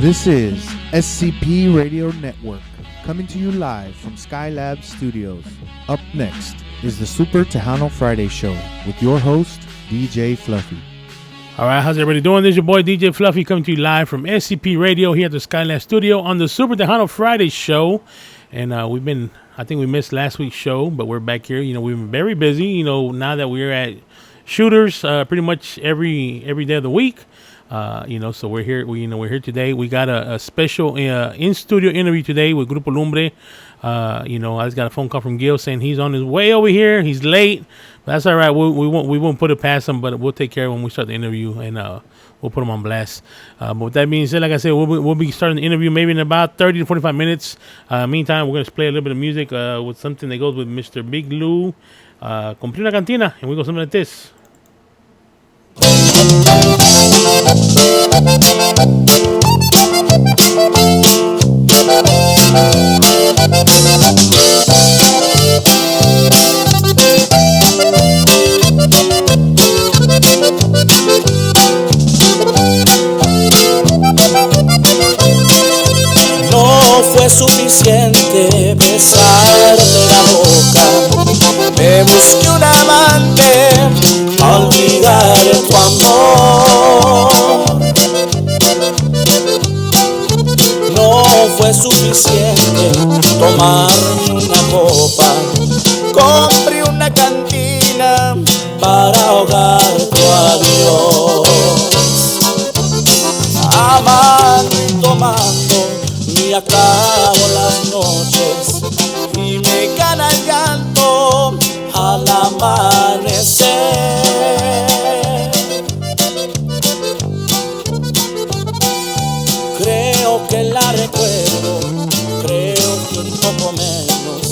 This is SCP Radio Network, coming to you live from Skylab Studios. Up next is the Super Tejano Friday Show with your host, DJ Fluffy. All right, how's everybody doing? This is your boy, DJ Fluffy, coming to you live from SCP Radio here at the Skylab Studio on the Super Tejano Friday Show. And I think we missed last week's show, but we're back here. You know, we've been very busy, you know, now that we're at shooters pretty much every day of the week. So we're here. We're here today. We got a special in-studio interview today with Grupo Lumbre. I just got a phone call from Gil saying he's on his way over here. He's late, but that's all right. We won't put it past him, but we'll take care of it when we start the interview, and we'll put him on blast. But with that being said, like I said, we'll be starting the interview maybe in about 30 to 45 minutes. Meantime, we're gonna play a little bit of music with something that goes with Mr. Big Lou, Compré una cantina, and we go something like this. No fue suficiente besarte la boca, me busqué un amante a olvidar tu amor. No fue suficiente tomar una copa, compré una cantina para ahogar tu adiós. Amando y tomando me acabo las noches y me gana el llanto al amanecer. Creo que la recuerdo, creo que un poco menos,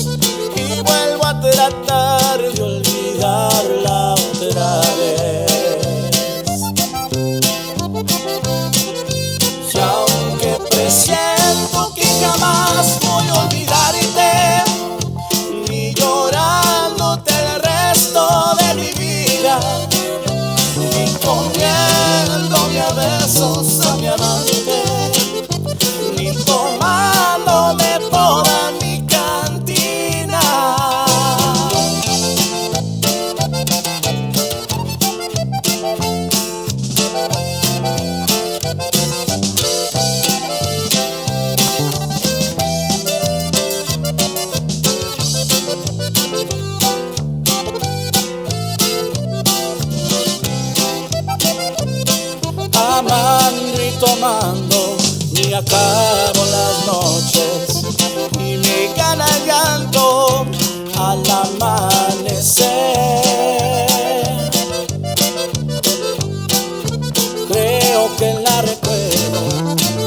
y vuelvo a tratar de olvidarla otra vez. Y aunque presiento que jamás voy a olvidarte, ni llorándote el resto de mi vida, ni comiéndome a besos a mi amante, ni tomándome toda mi cantina. Amando y tomando me acabo las noches y me gana el llanto al amanecer. Creo que la recuerdo,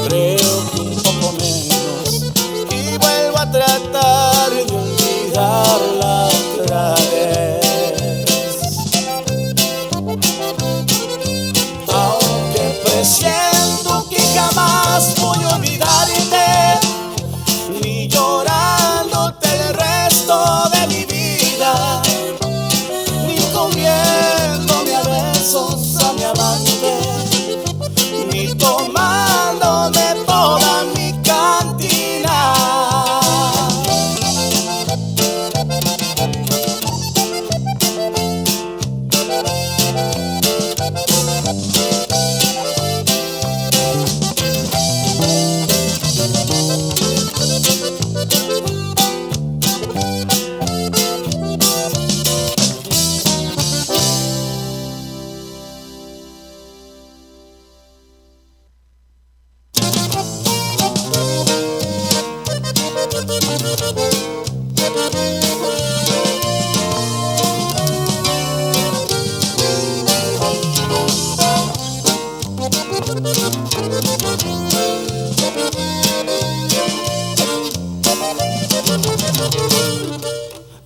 creo que un poco menos, y vuelvo a tratar de olvidarla otra vez. Aunque presiento que jamás voy a olvidarte, ni llorándote el resto de mi vida, ni comiéndome a besos a mi amante, ni tomándome toda mi cantina.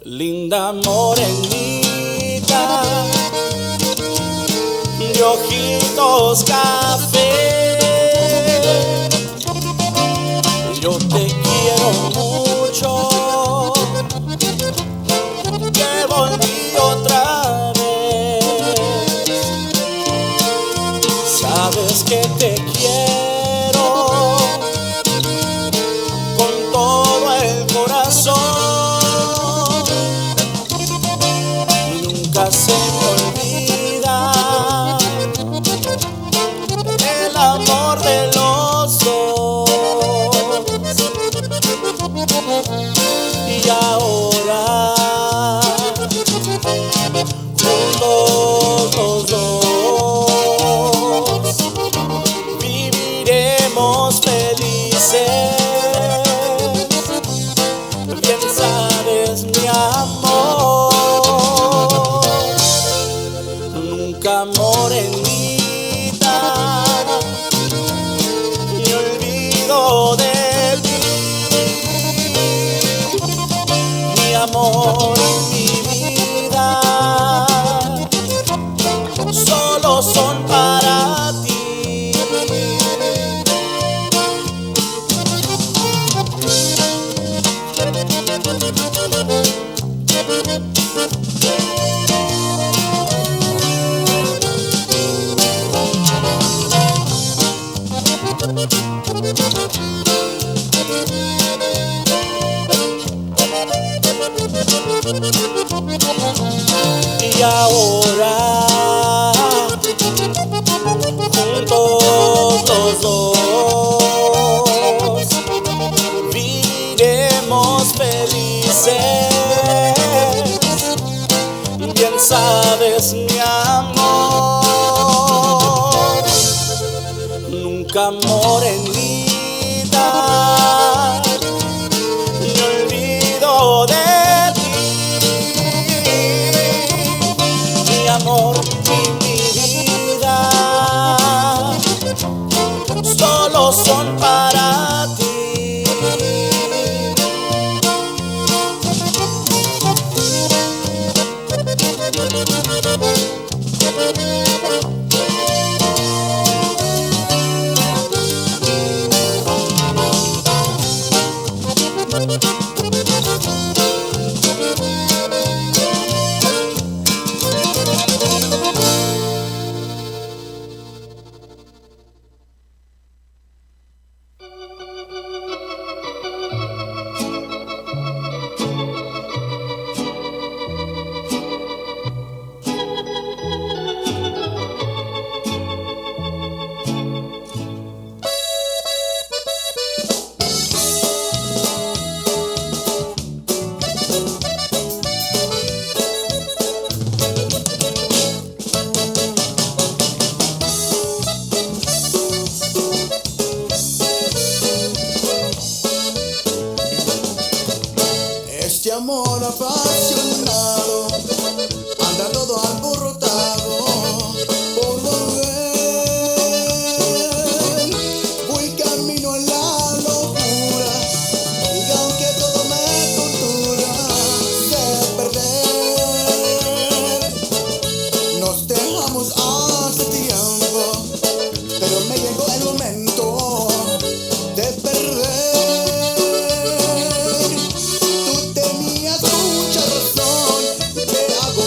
Linda morenita de ojitos café, yo te quiero mucho, que volví otra vez. Sabes que te quiero nunca se me olvida el amor de los dos. Y ahora juntos los dos viviremos felices. Bien sabes, mi amor, nunca morenita, ni olvido de ti. Mi amor y mi vida solo son para ti. Y ahora juntos los dos viviremos felices. Bien sabes, mi amor, nunca morenita, ni olvido de ti. Mi amor y mi vida solo son para ti. Este amor apasionado anda todo alborotado por volver. Voy camino a la locura y aunque todo me tortura de perder, nos dejamos hace tiempo, pero me llegó el momento de perder. Tú tenías mucha razón, te hago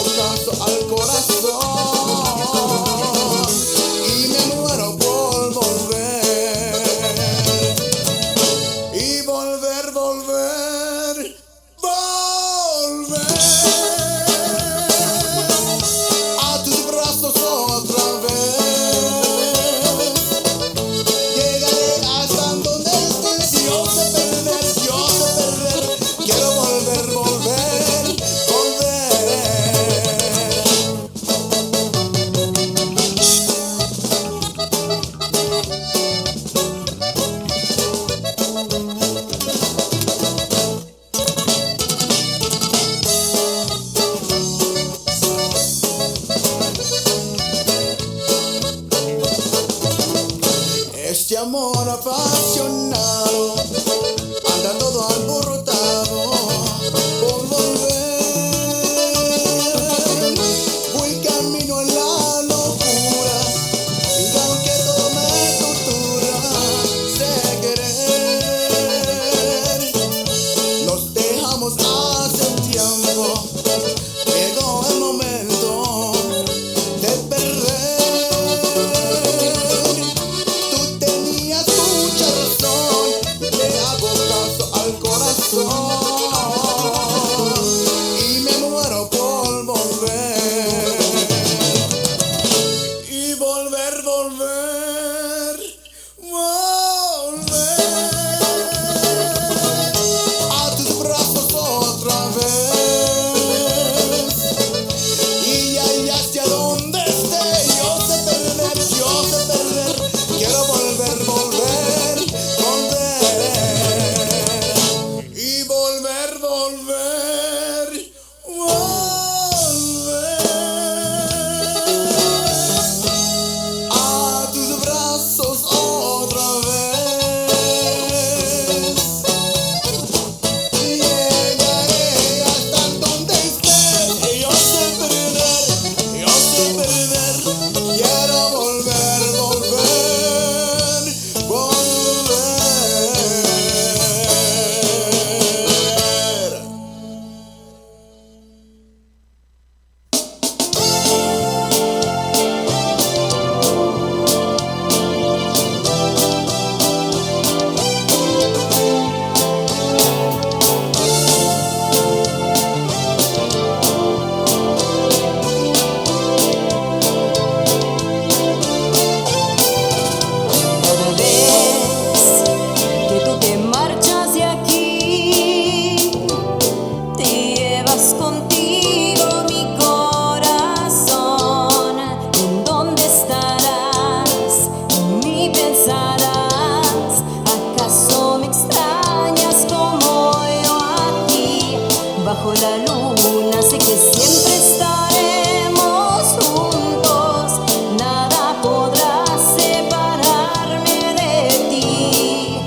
luna, sé que siempre estaremos juntos. Nada podrá separarme de ti,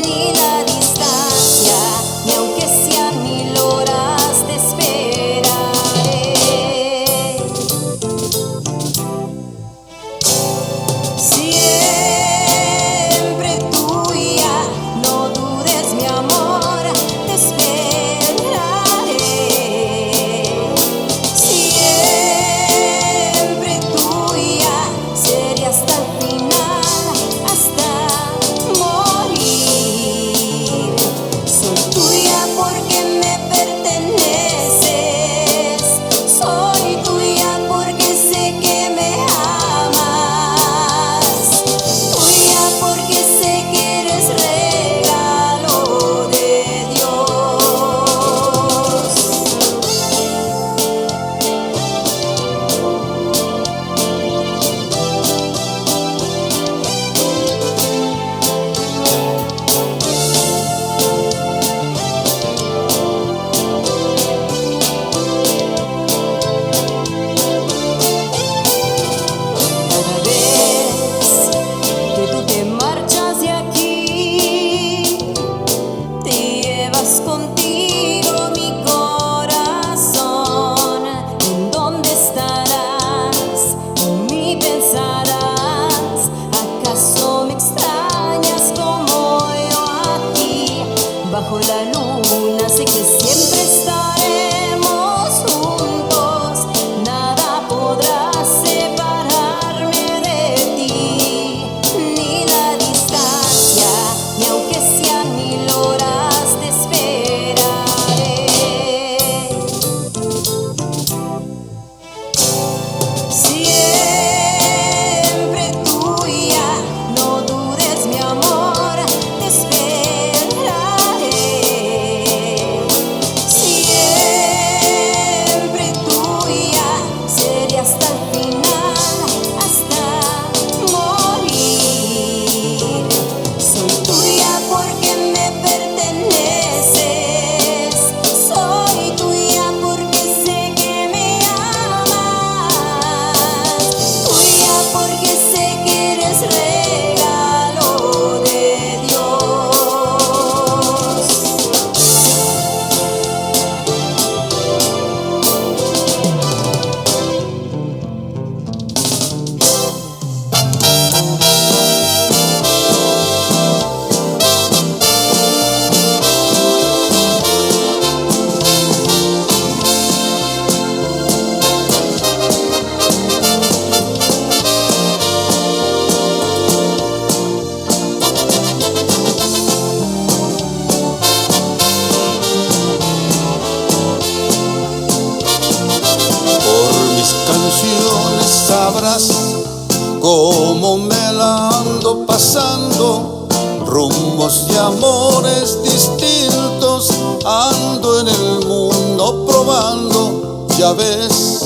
ni la distancia, ni aunque sean 1000 horas te esperaré. Siempre tuya, no dudes mi amor, te esperaré. Siempre tuya, seré hasta el final, hasta morir. Soy tuya porque me perteneces, soy tuya porque sé que me amas, tuya porque sé que eres regalo de Dios. Cada vez que tú te marchas de aquí, te llevas contigo mi corazón. ¿En dónde estarás? En mí pensarás. ¿Acaso me extrañas como yo a ti? Bajo la luna sé que siempre estaremos juntos. Nada podrá separarme de ti, ni la distancia, ni aunque sean 1000 horas te esperaré. Siempre tuya, no dudes mi amor, te esperaré. Siempre tuya, seré hasta el final, hasta morir. Soy tuya porque me perteneces, soy tuya porque sé que me amas, tuya porque sé que eres regalo de Dios. Por mis canciones sabrás cómo me la ando pasando, rumbos y amores distintos, ando en el mundo probando, ya ves,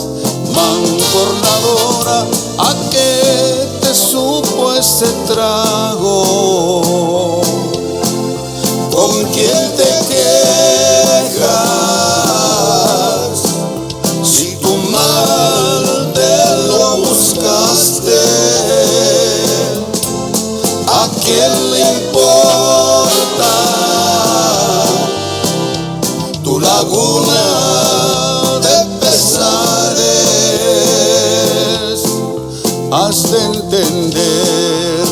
mancornadora, ¿a qué te supo ese trago? ¿Con quién te quejas? Si tu mal te lo buscaste, ¿a quién le importa? Tu laguna de pesares, has de entender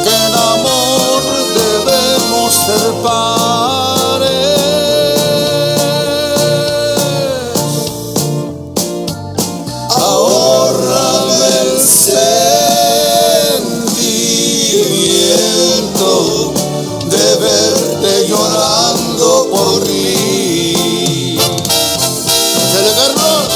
que en amor debemos ser pares. Ahórrame el sentimiento de verte llorando por mí. ¡Échale, Carlos!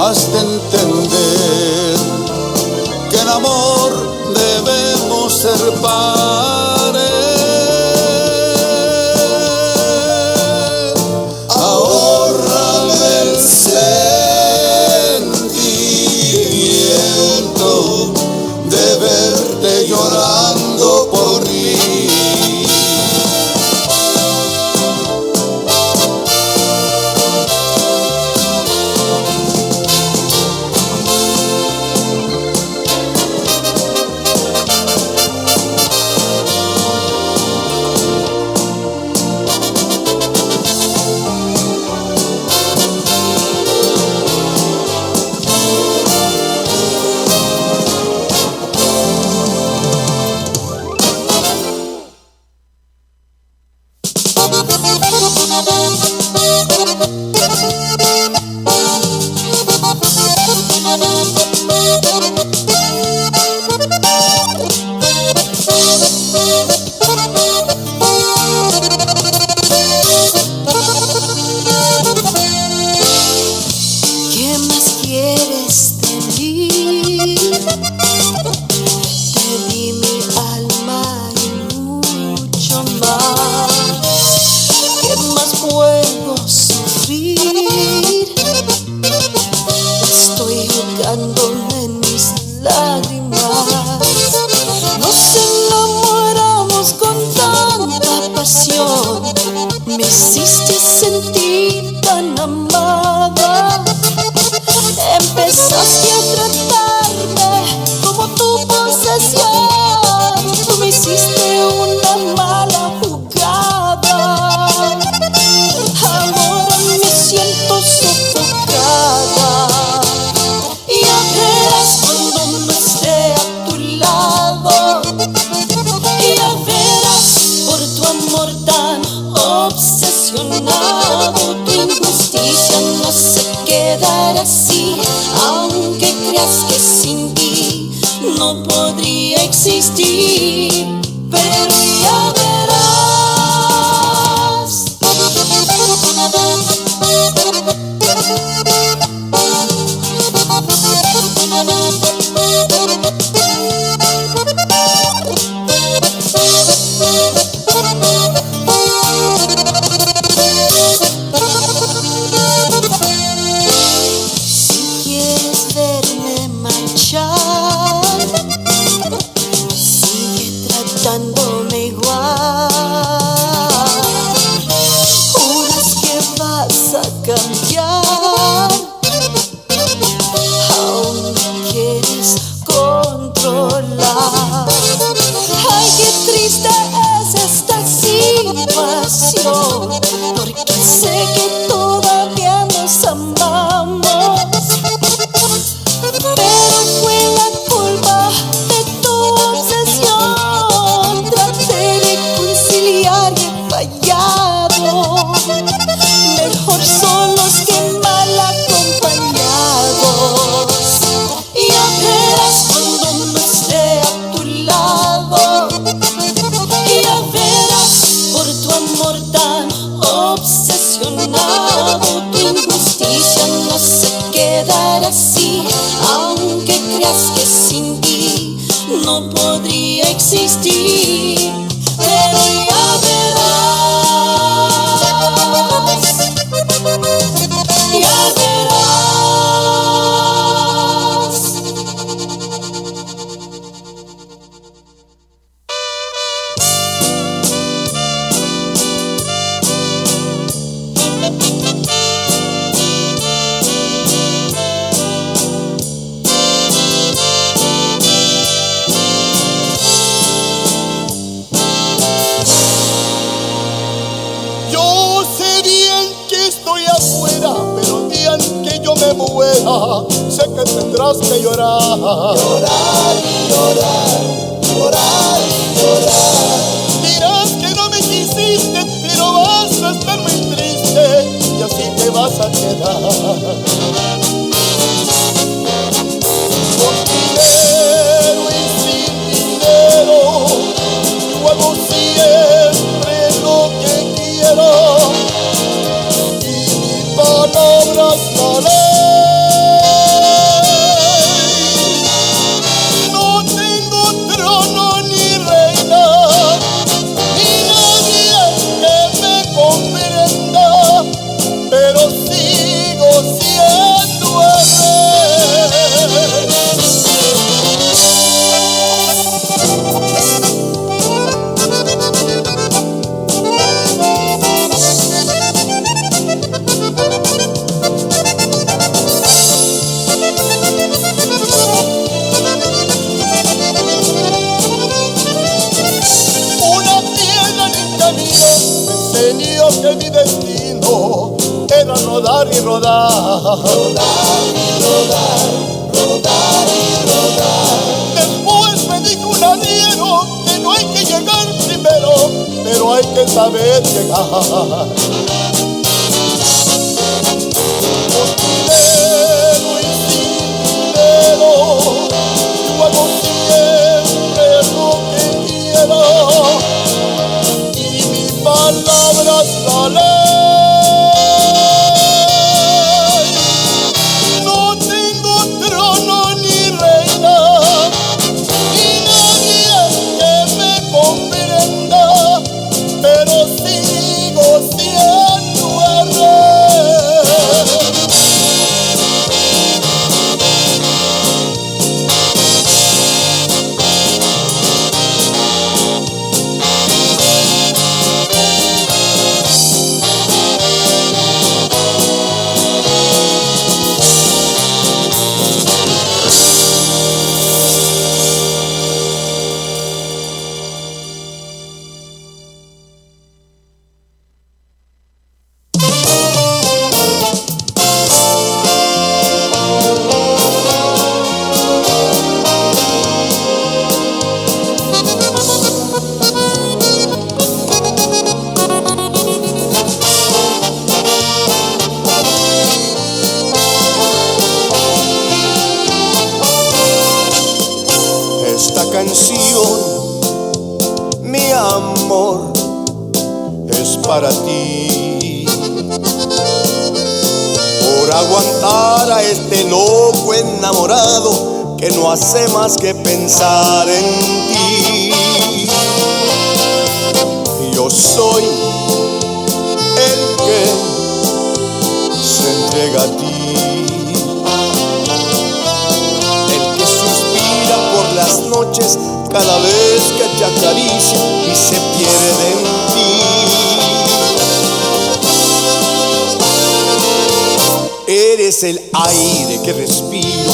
has de entender que en amor debemos ser pares. Ahórrame el sentimiento de verte llorando por mí. Sé que tendrás que llorar. Llorar y llorar, llorar y llorar. Dirás que no me quisiste, pero vas a estar muy triste y así te vas a quedar. Con dinero y sin dinero, yo hago siempre lo que quiero. Y palabras valen rodar y rodar. Rodar y rodar, rodar y rodar. Después me dijo un arriero que no hay que llegar primero, pero hay que saber llegar. Con dinero y sin dinero, yo hago siempre lo que quiero, y mi palabra es la ley. No tengo trono ni reina, ni nadie que me comprenda, pero sigo siendo el rey. Esta canción, mi amor, es para ti, por aguantar a este loco enamorado que no hace más que pensar en ti. Yo soy el que se entrega a ti, el que suspira por las noches cada vez que te acaricia y se pierde en ti. Eres el aire que respiro,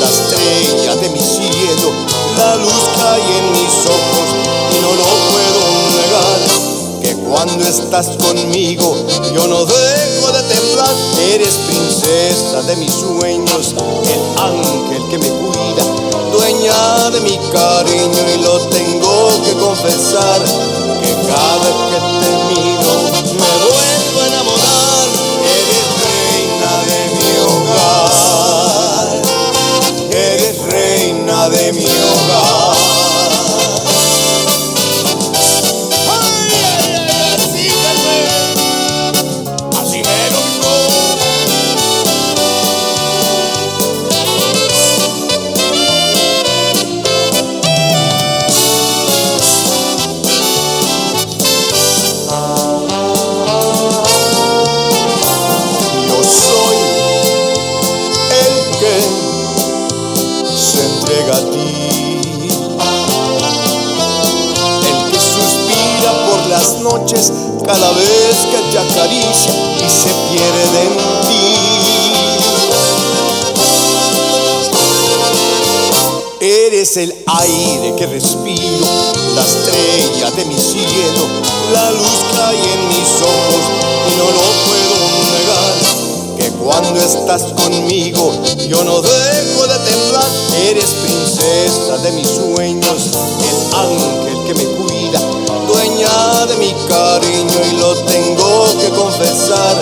la estrella de mi cielo, la luz que hay en mis ojos y no lo puedo negar, que cuando estás conmigo yo no dejo de temblar. Eres princesa de mis sueños, el ángel que me cuida, dueña de mi cariño, y lo tengo que confesar, que cada vez que te miro me vuelvo a enamorar. Eres reina de mi hogar, eres reina de mi hogar. Ay, ay, ay, así me lo digo. Yo soy el que se entrega a ti, el que suspira por las noches cada vez que te acaricia y se pierde en ti. Eres el aire que respiro, la estrella de mi cielo, la luz que hay en mis ojos y no lo puedo negar, que cuando estás conmigo yo no dejo de temblar. Eres princesa de mis sueños, el ángel que me cuida, dueña de mi cariño, y lo tengo que confesar,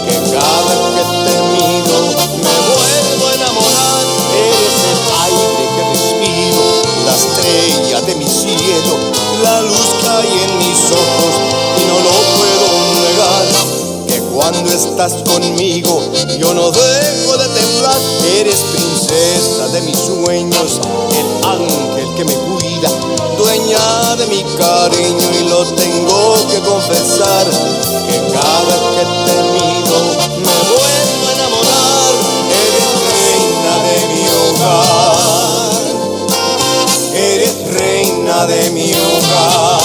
que cada vez que te miro me vuelvo a enamorar. Eres el aire que respiro, la estrella de mi cielo, la luz que hay en mis ojos y no lo puedo negar, que cuando estás conmigo yo no dejo de temblar. Eres princesa de mis sueños, el ángel que me cuida, dueña de mi cariño, y lo tengo que confesar, que cada vez que te miro me vuelvo a enamorar. Eres reina de mi hogar, eres reina de mi hogar.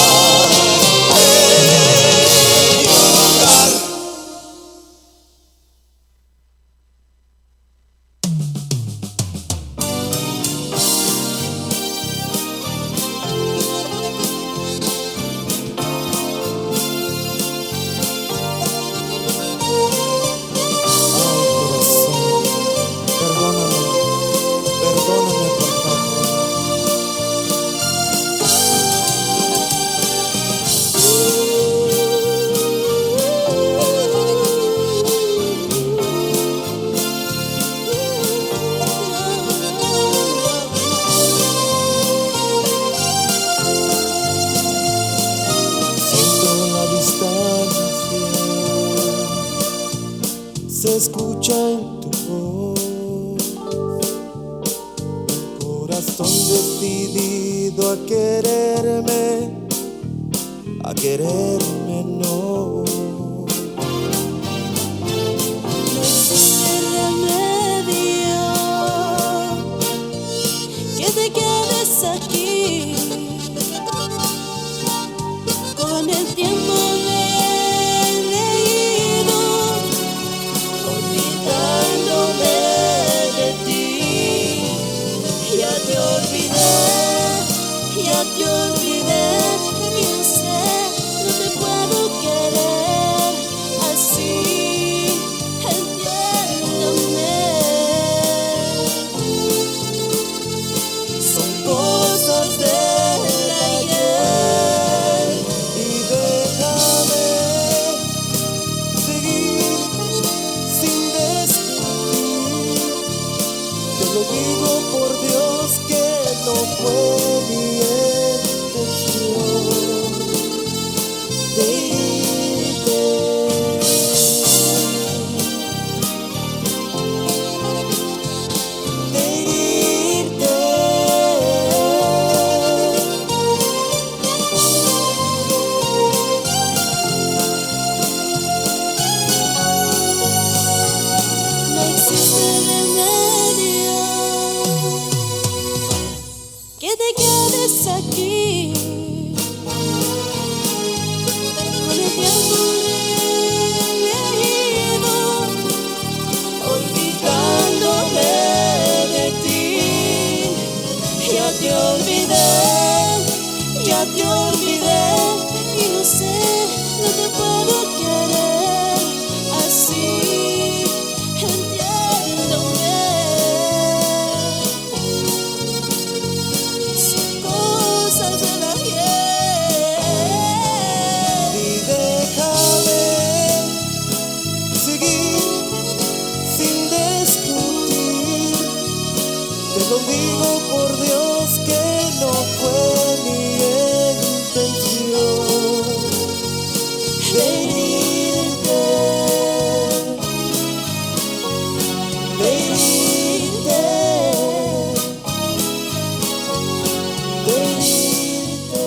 escucha en tu voz. Corazón decidido a quererme no. No existe remedio que te quedes aquí. Con el tiempo me he leído, olvidándome de ti. Ya te olvidé, y no sé, no te puedo querer así, entiéndeme. Son cosas del ayer. Y déjame seguir sin discutir. Te lo digo por Dios que no fue mi intención de irte. No existe remedio que te quedes aquí. Con el tiempo me he ido, olvidándome de ti. Ya te olvidé, y no sé, no te puedo querer así, entiéndome. Son cosas del ayer. Y déjame seguir sin discutir. Te lo digo por Dios que no fue mi intención de irte, de irte, de irte, de irte.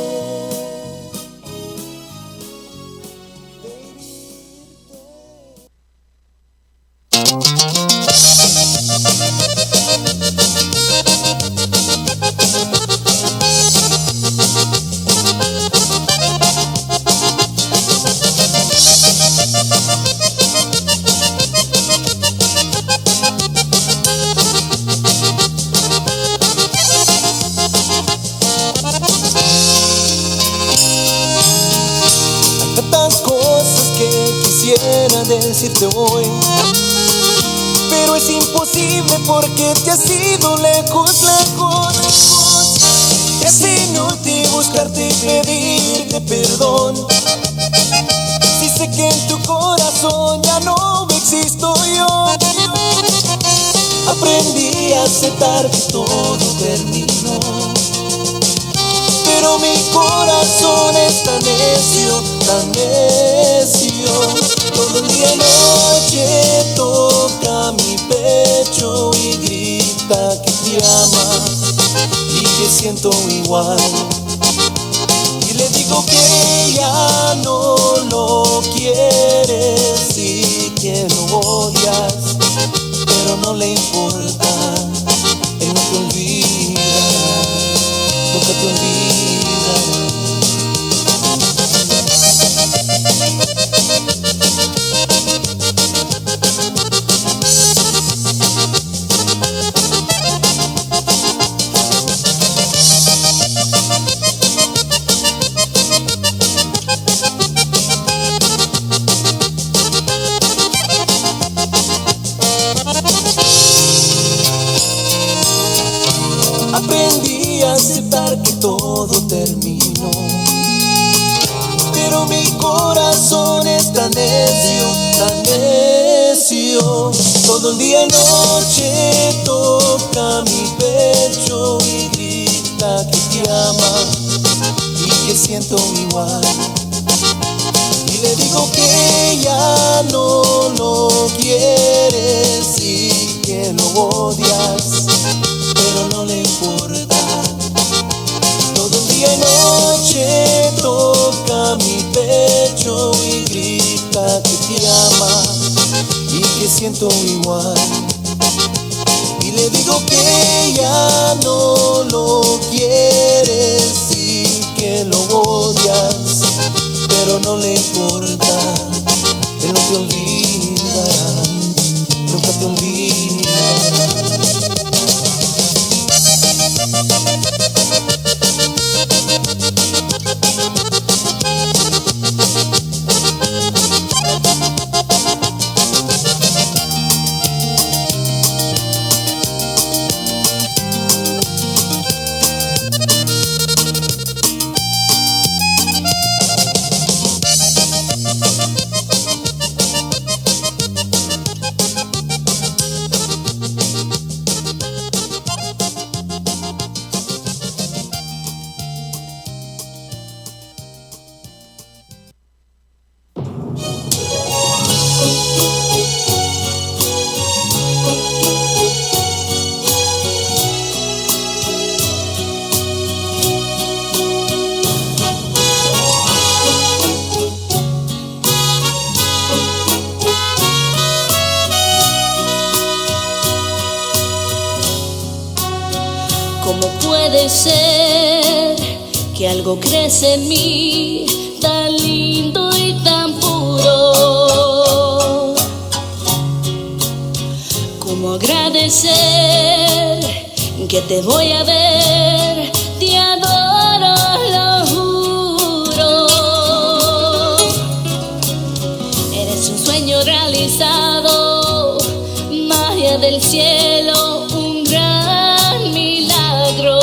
Tantas cosas que quisiera decirte hoy, pero es imposible porque te has ido lejos, lejos. Es inútil buscarte y pedirte perdón, si sé que en tu corazón ya no existo yo. Aprendí a aceptar que todo terminó, pero mi corazón es tan necio, tan necio. Todo el día y noche toca mi pecho y grita que te ama y que siento igual. Y le digo que ya no lo quieres y que lo odias, pero no le importa, él no te olvida, nunca te olvida. Aprendí a aceptar que todo terminó, pero mi corazón es tan necio, tan necio. Todo el día y noche toca mi pecho y grita que te ama y que siento igual. Y Le digo que ya no lo quieres y que lo odias, pero no le importa. Todo el día y noche toca mi pecho y grita que te ama y que siento igual. Y le digo que ya no lo quieres y que lo odias, pero no le importa. Él no te olvidará, nunca te olvidará. ¿Cómo puede ser que algo crece en mí tan lindo y tan puro? ¿Cómo agradecer que te voy a ver? Te adoro, lo juro. Eres un sueño realizado, magia del cielo, un gran milagro.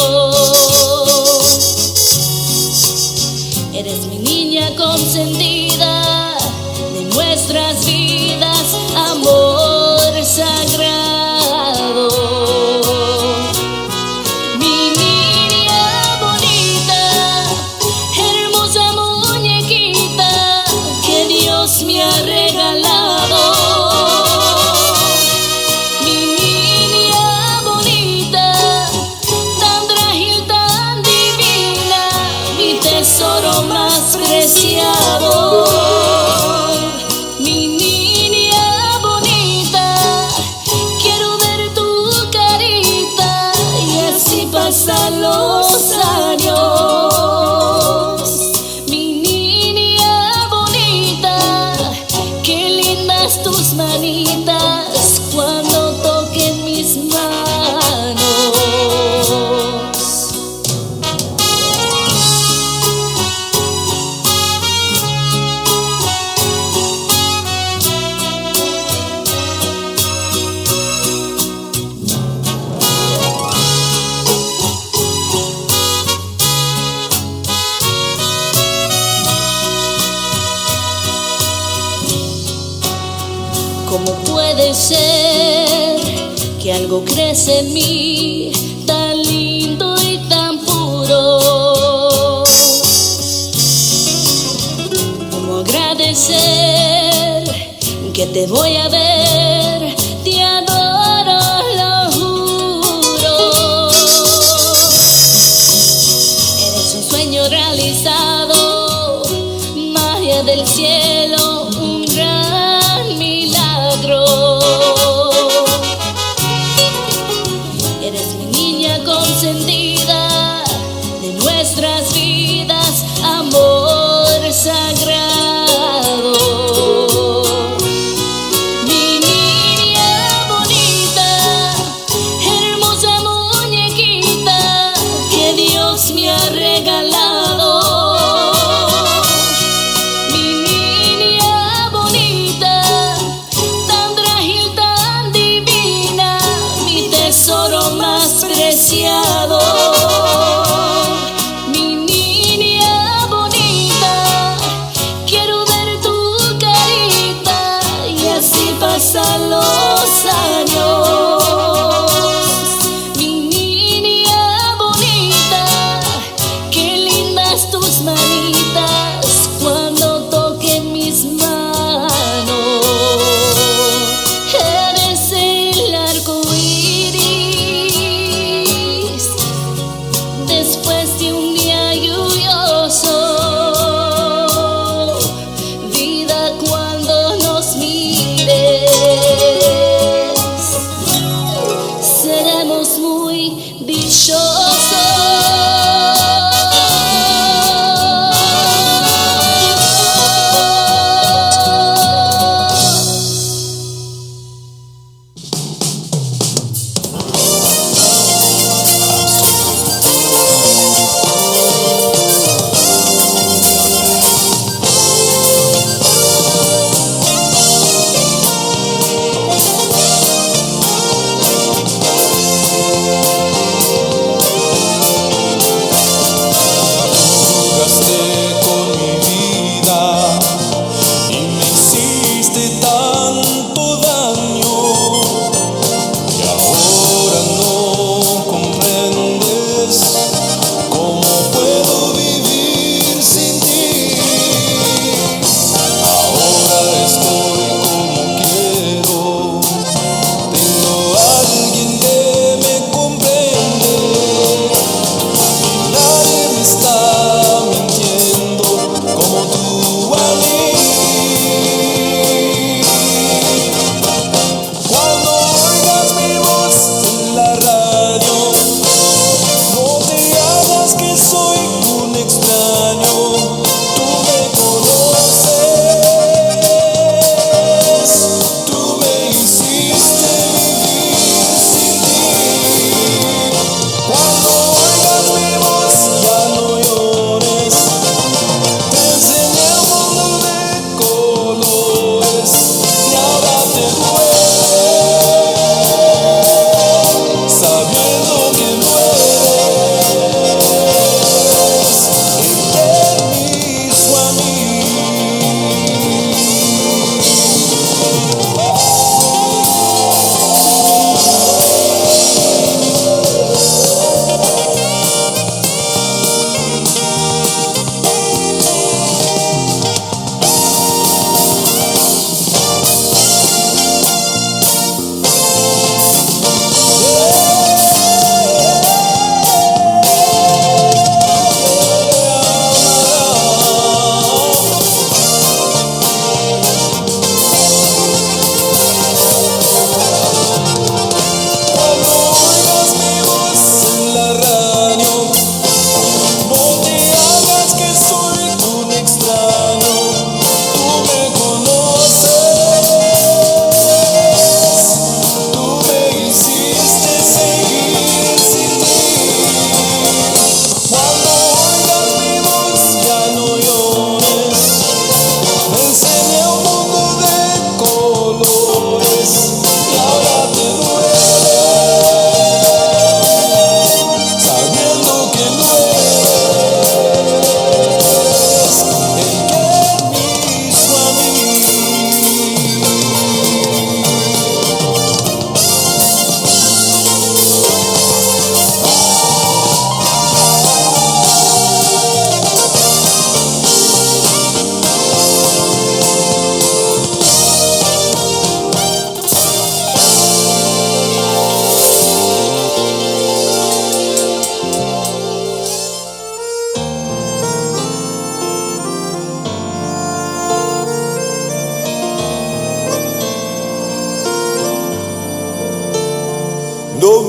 Eres mi niña consentida de nuestras vidas, amor sagrado. Mi niña bonita, hermosa muñequita que Dios me ha regalado. Mi niña bonita, tan frágil, tan divina, mi tesoro más preciado. Mi niña bonita, quiero ver tu carita y así pasan los años. Mi niña bonita, qué lindas tus manitas cuando toquen mis manos. ¿Cómo puede ser que algo crece en mí tan lindo y tan puro? ¿Cómo agradecer que te voy a ver? Te adoro, lo juro. Eres un sueño realizado, magia del cielo, un gran milagro. Eres mi niña consentida de nuestras vidas, amor sagrado. Mi niña bonita, hermosa muñequita que Dios me ha regalado. Mi niña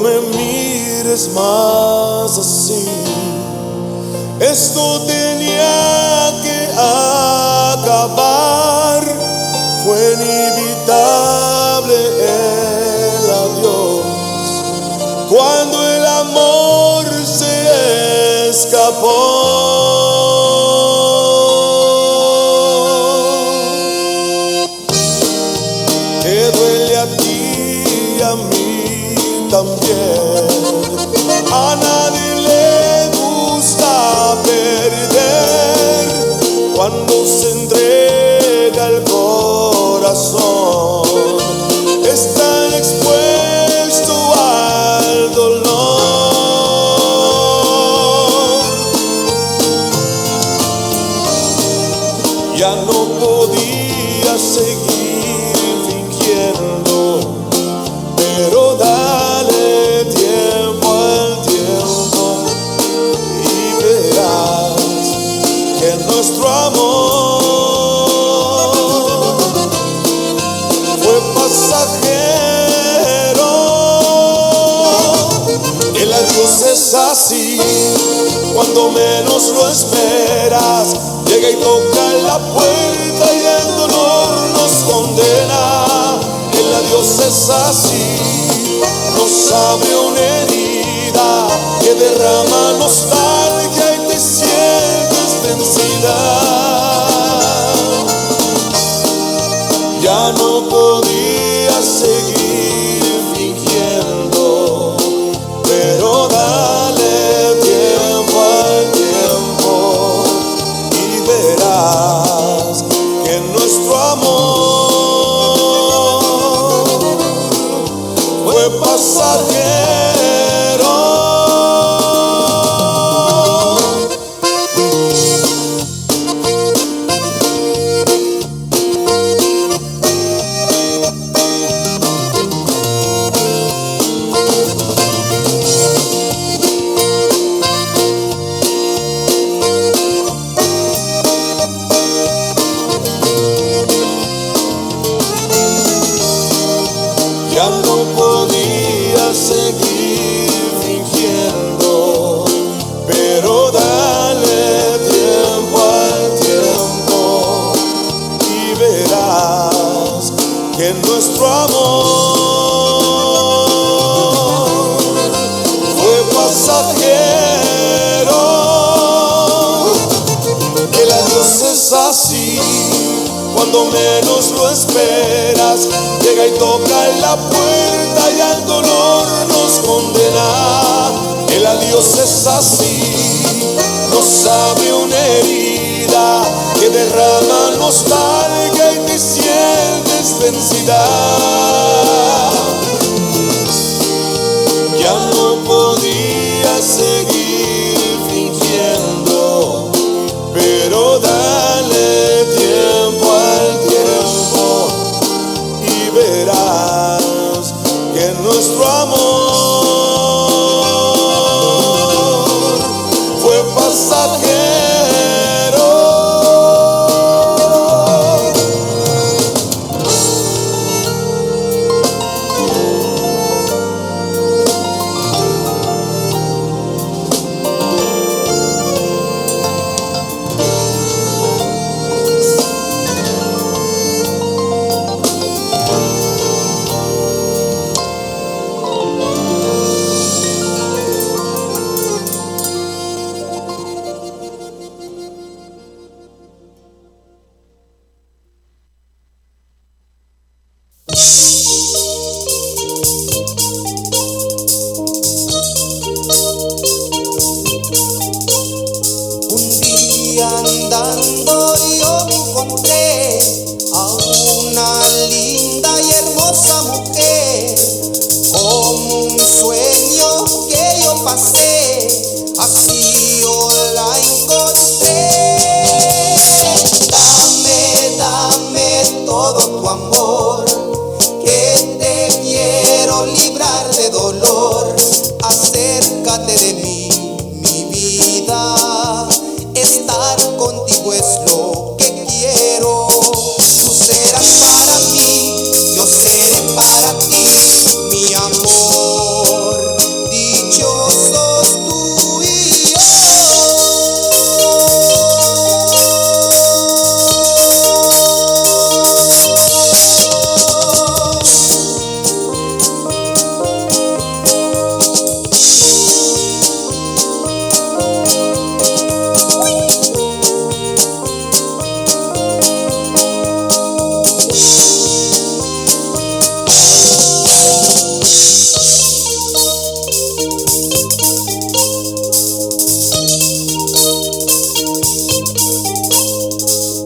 me mires más así. Esto tenía que acabar. Fue inevitable el adiós. Cuando el amor se escapó. Te duele a ti y a mí también. A nadie le gusta perder cuando se entrega el corazón. Está expuesto al dolor. Ya no podía seguir fingiendo, pero dale tiempo al tiempo y verás que nuestro amor fue pasajero. El adiós es así, cuando menos lo esperas, llega y toca la puerta y el dolor nos condena. El adiós es así, nos abre una herida que derrama nostalgia y te sientes vencida. Ya no podía seguir fingiendo, pero dale tiempo al tiempo y verás que nuestro amor fue pasajero. Ya no podía seguir fingiendo, pero dale tiempo al tiempo y verás que nuestro amor fue pasajero. El adiós es así, cuando menos lo esperas, llega y toca la puerta y al dolor nos condena. El adiós es así, nos abre una herida que derrama nostalgia y te sientes vencida. Ya no podía seguir fingiendo, pero dale tiempo al tiempo y verás que nuestro amor fue pasajero.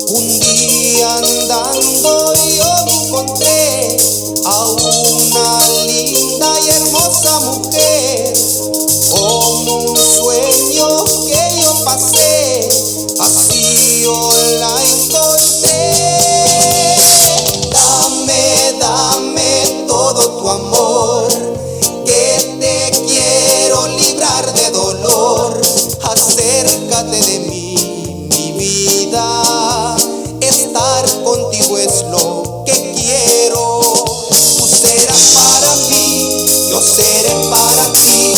Un día andando yo me encontré a una linda y hermosa mujer, como un sueño que yo pasé, así yo la encontré. Dame todo tu amor, que te quiero librar de dolor. Acércate de mí, mi vida, estar contigo es lo que quiero. Tú serás para mí, yo seré para ti,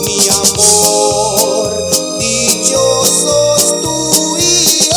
mi amor, dichosos tú y yo.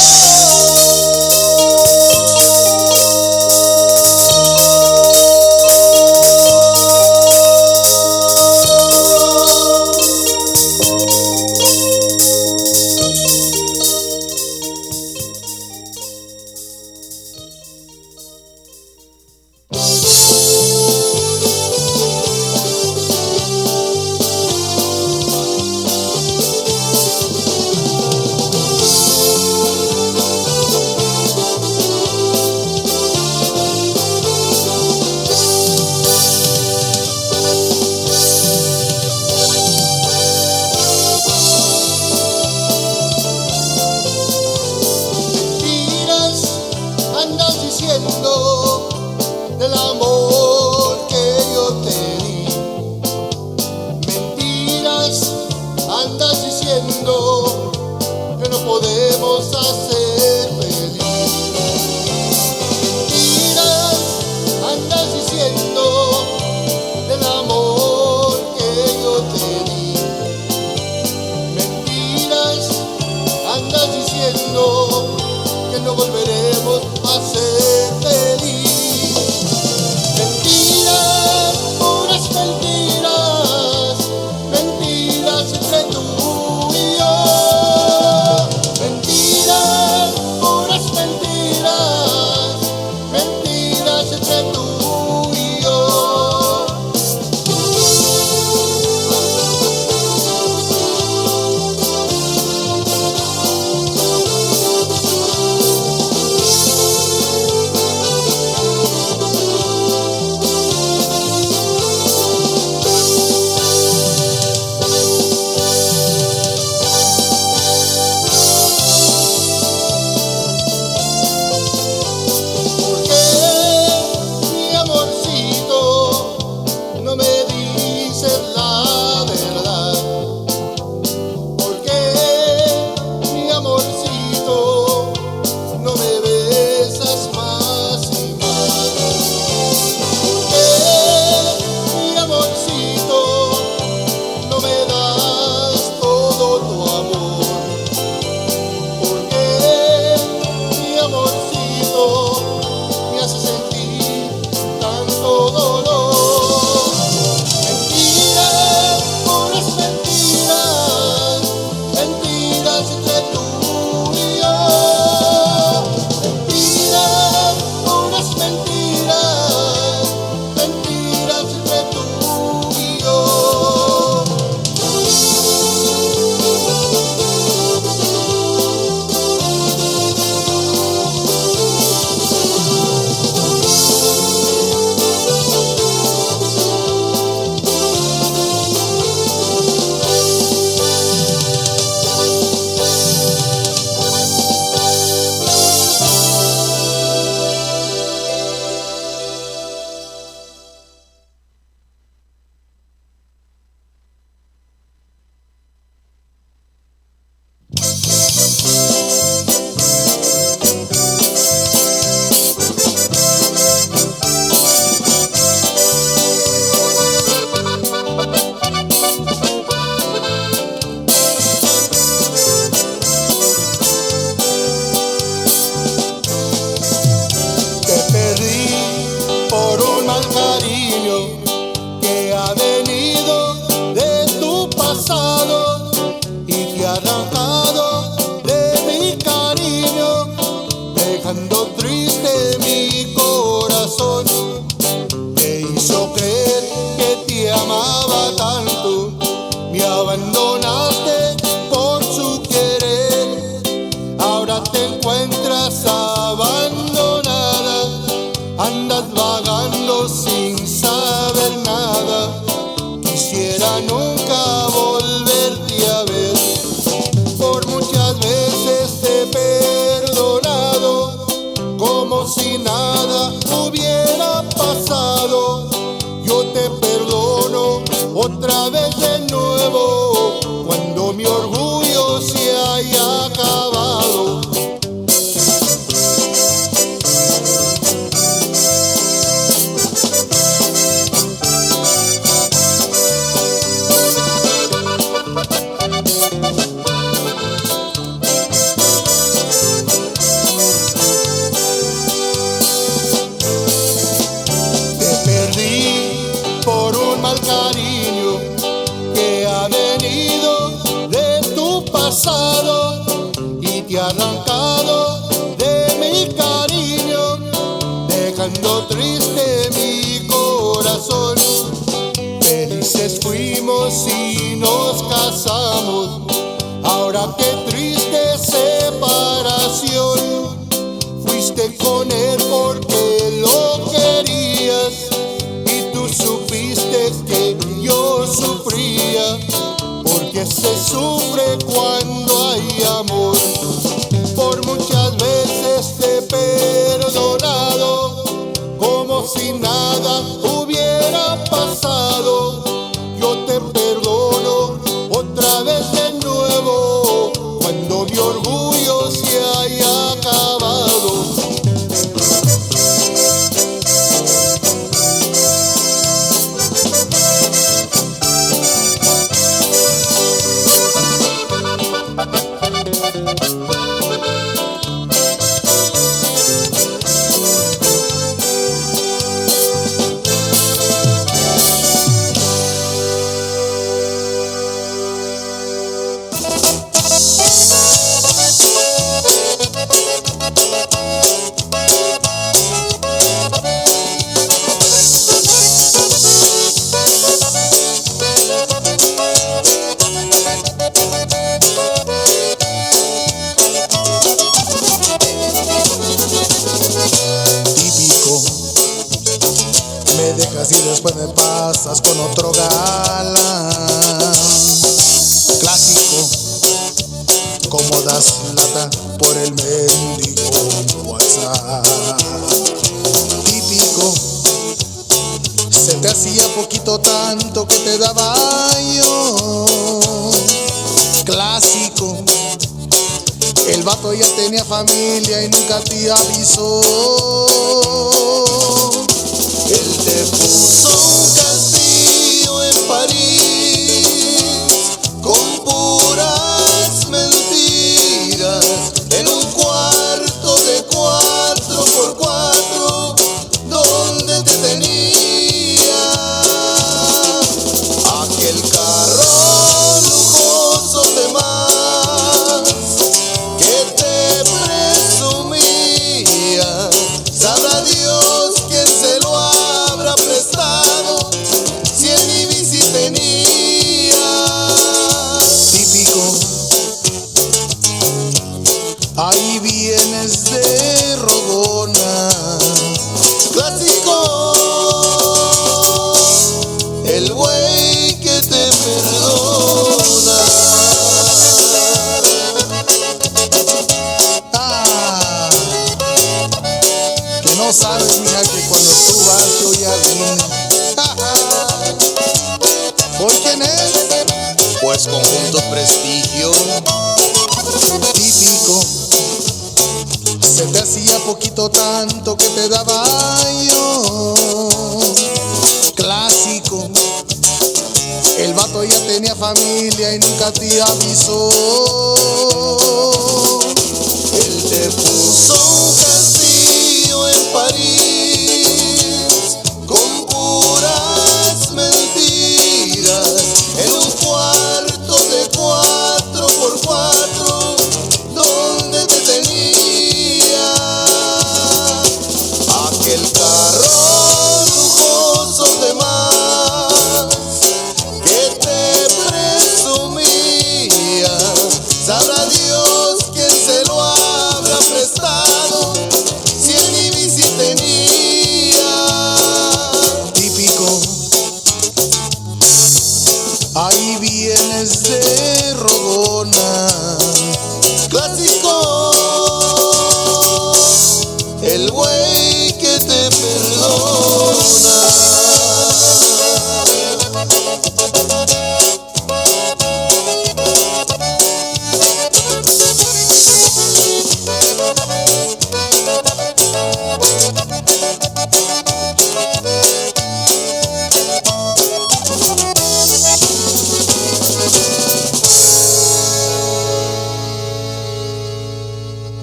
nunca volverte a ver. Por muchas veces te he perdonado, como si nada hubiera pasado. Yo te perdono otra vez de nuevo, cuando mi orgullo se haya acabado. Te perdí por un mal cariño que ha venido de tu pasado y te ha arrancado de mi cariño, dejando triste mi corazón. Felices fuimos y nos casamos, ahora qué triste separación. Fuiste con él porque lo querías y tú supiste que yo sufría, porque se sufre cuando hay amor. Por muchas veces te he perdonado, como si nada hubiera pasado. Yo te perdono otra vez de nuevo, cuando mi orgullo se haya acabado. Me dejas y después me pasas con otro galán. Clásico, como das lata por el mendigo WhatsApp. Típico, se te hacía poquito tanto que te daba yo. Clásico, el vato ya tenía familia y nunca te avisó. Él te puso un castillo en París con puras mentiras, en un cuarto de 4x4 donde te tenía. Aquel carro lujoso de más que te presumía, sabrá Dios quién se lo habrá prestado, si en mi bici tenía. Típico, ahí vienes de rogona. Clásico, el güey que te perdona. Que no sabes, mija, que cuando tú vas yo ya vine. ¿Por quién es? Pues Conjunto Prestigio. Típico, se te hacía poquito tanto que te daba yo. Clásico, el vato ya tenía familia y nunca te avisó. Él te puso un castillo en París con puras mentiras, en un cuarto de 4x4 donde te tenía. Aquel carro lujoso de más que te presumía, sabrá Dios quién se lo habrá prestado, si en mi bici tenía.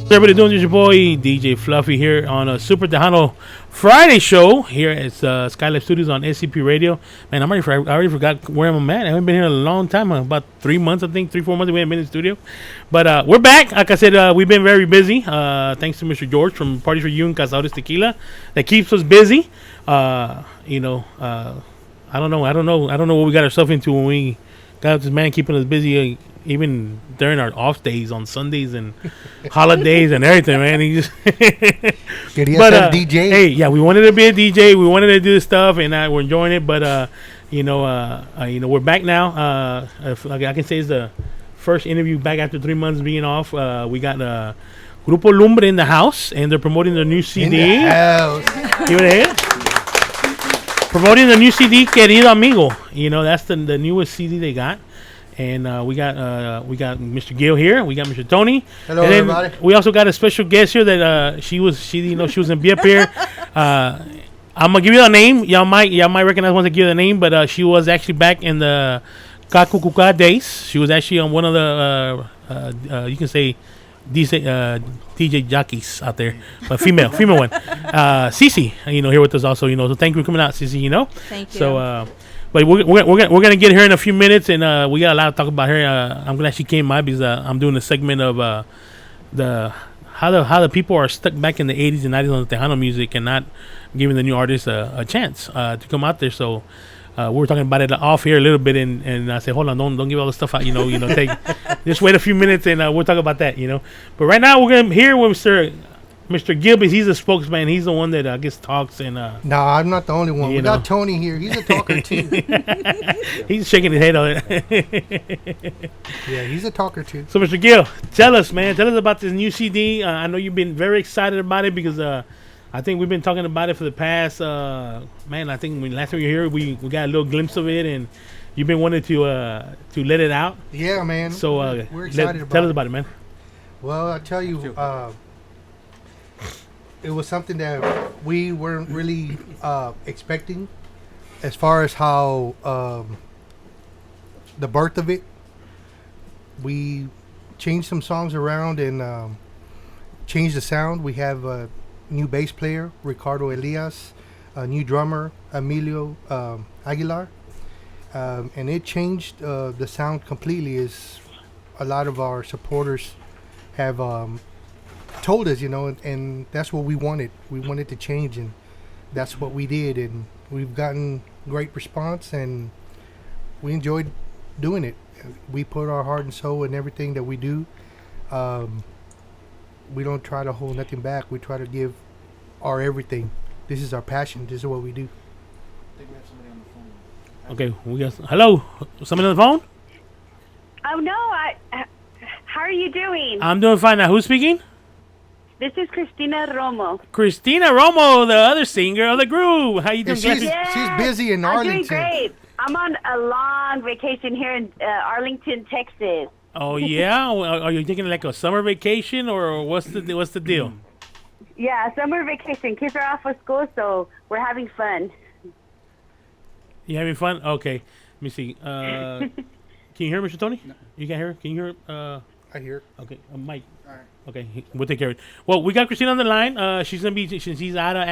Everybody doing? This is your boy DJ Fluffy here on a Super Tejano Friday show here at Skylab Studios on SCP Radio. Man, I already forgot where I'm at. I haven't been here in a long time, about 3 months, I think, 3-4 months we haven't been in the studio. But we're back. Like I said, we've been very busy. Thanks to Mr. George from Parties for You and Cazadores Tequila that keeps us busy. I don't know what we got ourselves into when we got this man keeping us busy. Even during our off days on Sundays and holidays and everything, man. He just DJ. Hey, yeah, we wanted to be a DJ. We wanted to do this stuff, and we're enjoying it. But we're back now. Like I can say, it's the first interview back after 3 months being off. We got Grupo Lumbre in the house, and they're promoting their new CD. In the house. Give it a hit. Promoting the new CD, Querido Amigo. That's the newest CD they got. And we got Mr. Gil here. We got Mr. Tony. Hello, and everybody. We also got a special guest here that she was gonna be up here. I'm gonna give you the name. Y'all might recognize once I give you the name, but she was actually back in the Kakukuka days. She was actually on one of the you can say DJ jockeys out there, but female one. Cece, here with us also. So thank you for coming out, Cece. Thank you. So. But we're gonna get her in a few minutes, and we got a lot to talk about her. I'm glad she came by because I'm doing a segment of how the people are stuck back in the 80s and 90s on the Tejano music and not giving the new artists a chance to come out there. So we were talking about it off here a little bit, and I said, hold on, don't give all the stuff out. Take just wait a few minutes, and we'll talk about that. But right now we're gonna hear with Mr. Gilbert. He's a spokesman. He's the one that I guess talks and. No, I'm not the only one. We got Tony here. He's a talker too. He's shaking his head on it. Yeah, he's a talker too. So, Mr. Gil, tell us about this new CD. I know you've been very excited about it because I think we've been talking about it for the past. I think when last time you were here, we got a little glimpse of it, and you've been wanting to let it out. Yeah, man. So we're excited about it. Tell us about it, man. Well, I tell you. It was something that we weren't really expecting as far as how the birth of it. We changed some songs around and changed the sound. We have a new bass player, Ricardo Elias, a new drummer, Emilio Aguilar, and it changed the sound completely. As a lot of our supporters have told us, and that's what we wanted. We wanted to change, and that's what we did, and we've gotten great response, and we enjoyed doing it. We put our heart and soul in everything that we do. We don't try to hold nothing back. We try to give our everything. This is our passion. This is what we do. I think we have somebody on the phone. Okay, we got hello. Somebody on the phone? Oh no! How are you doing? I'm doing fine. Now, who's speaking? This is Cristina Romo. Cristina Romo, the other singer of the group. How you doing? She's busy in Arlington. I'm doing great. I'm on a long vacation here in Arlington, Texas. Oh yeah, are you taking like a summer vacation or what's the deal? Yeah, summer vacation. Kids are off of school, so we're having fun. You having fun? Okay. Let me see. Can you hear Mr. Tony? No. You can hear? Can you hear? I hear. Okay, Mike. All right. Okay, we'll take care of it. Well, we got Christina on the line. She's gonna be. She's out of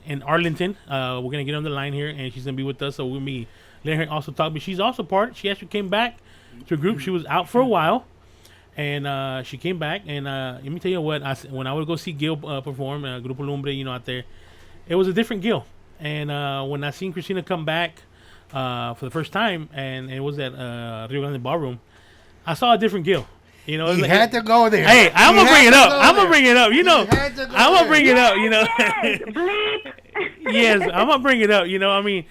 in Arlington. We're gonna get on the line here, and she's gonna be with us. So we'll be letting her also talk. But she's also part. She actually came back to a group. She was out for a while, and she came back. And let me tell you what. When I would go see Gil perform, Grupo Lumbre, out there, it was a different Gil. And when I seen Christina come back for the first time, and it was at Rio Grande Ballroom, I saw a different Gil. You had to go there. Hey, I'm gonna bring it up. I'm gonna bring it up. I'm gonna bring it up. Yes, I'm gonna bring it up. I mean,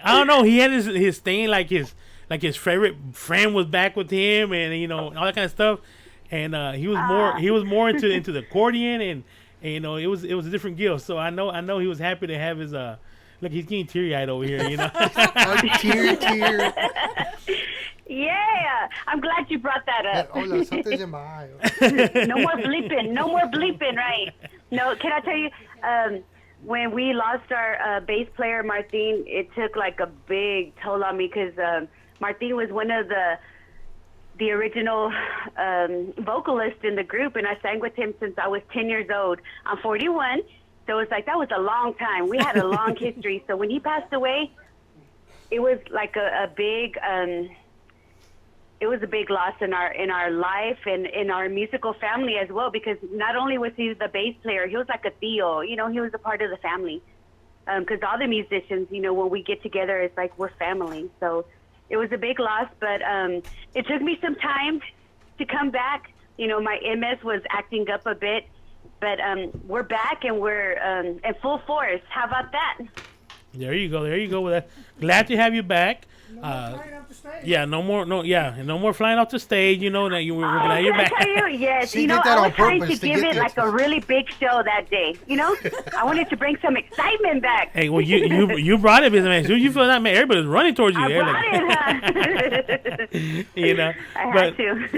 I don't know. He had his thing, like his favorite friend was back with him, and all that kind of stuff. And he was more into the accordion, and it was a different Gil. So I know he was happy to have his Look, he's getting teary-eyed over here, you know. Tear. Yeah, I'm glad you brought that up. Hola, something's in my eye. No more bleeping, right? No, can I tell you, when we lost our bass player, Martin, it took like a big toll on me because Martin was one of the original vocalists in the group, and I sang with him since I was 10 years old. I'm 41, so it's like that was a long time. We had a long history. So when he passed away, it was like a big... it was a big loss in our life and in our musical family as well, because not only was he the bass player, he was like a tío, you know, he was a part of the family. Because all the musicians, you know, when we get together, it's like we're family. So it was a big loss, but it took me some time to come back. You know, my MS was acting up a bit, but we're back and we're in full force. How about that? There you go with that. Glad to have you back. Yeah, no more flying off the stage. You know that we're glad you're back. I tell you, yes. She You know, did that I on was trying to purpose to give get it there. like a really big show that day. You know, I wanted to bring some excitement back. Hey, well, you brought it, man. So you feel that, man? Everybody's running towards you. I They're brought like, it, huh? you know, I but had to.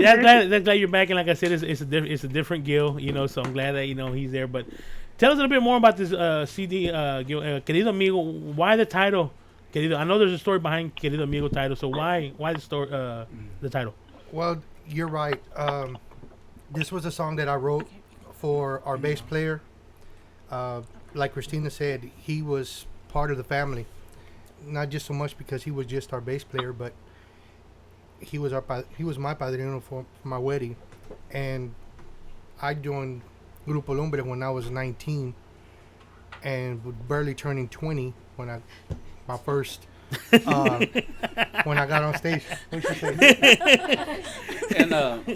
that's glad you're back. And like I said, it's a different Gil. You know, so I'm glad that he's there. But tell us a little bit more about this CD, Gil, Querido Amigo. Why the title? Querido, I know there's a story behind Querido Amigo title, so why the story, the title? Well, you're right. This was a song that I wrote for our bass player. Like Christina said, he was part of the family. Not just so much because he was just our bass player, but he was my padrino for my wedding. And I joined Grupo Lumbre when I was 19 and barely turning 20 when my first when I got on stage. And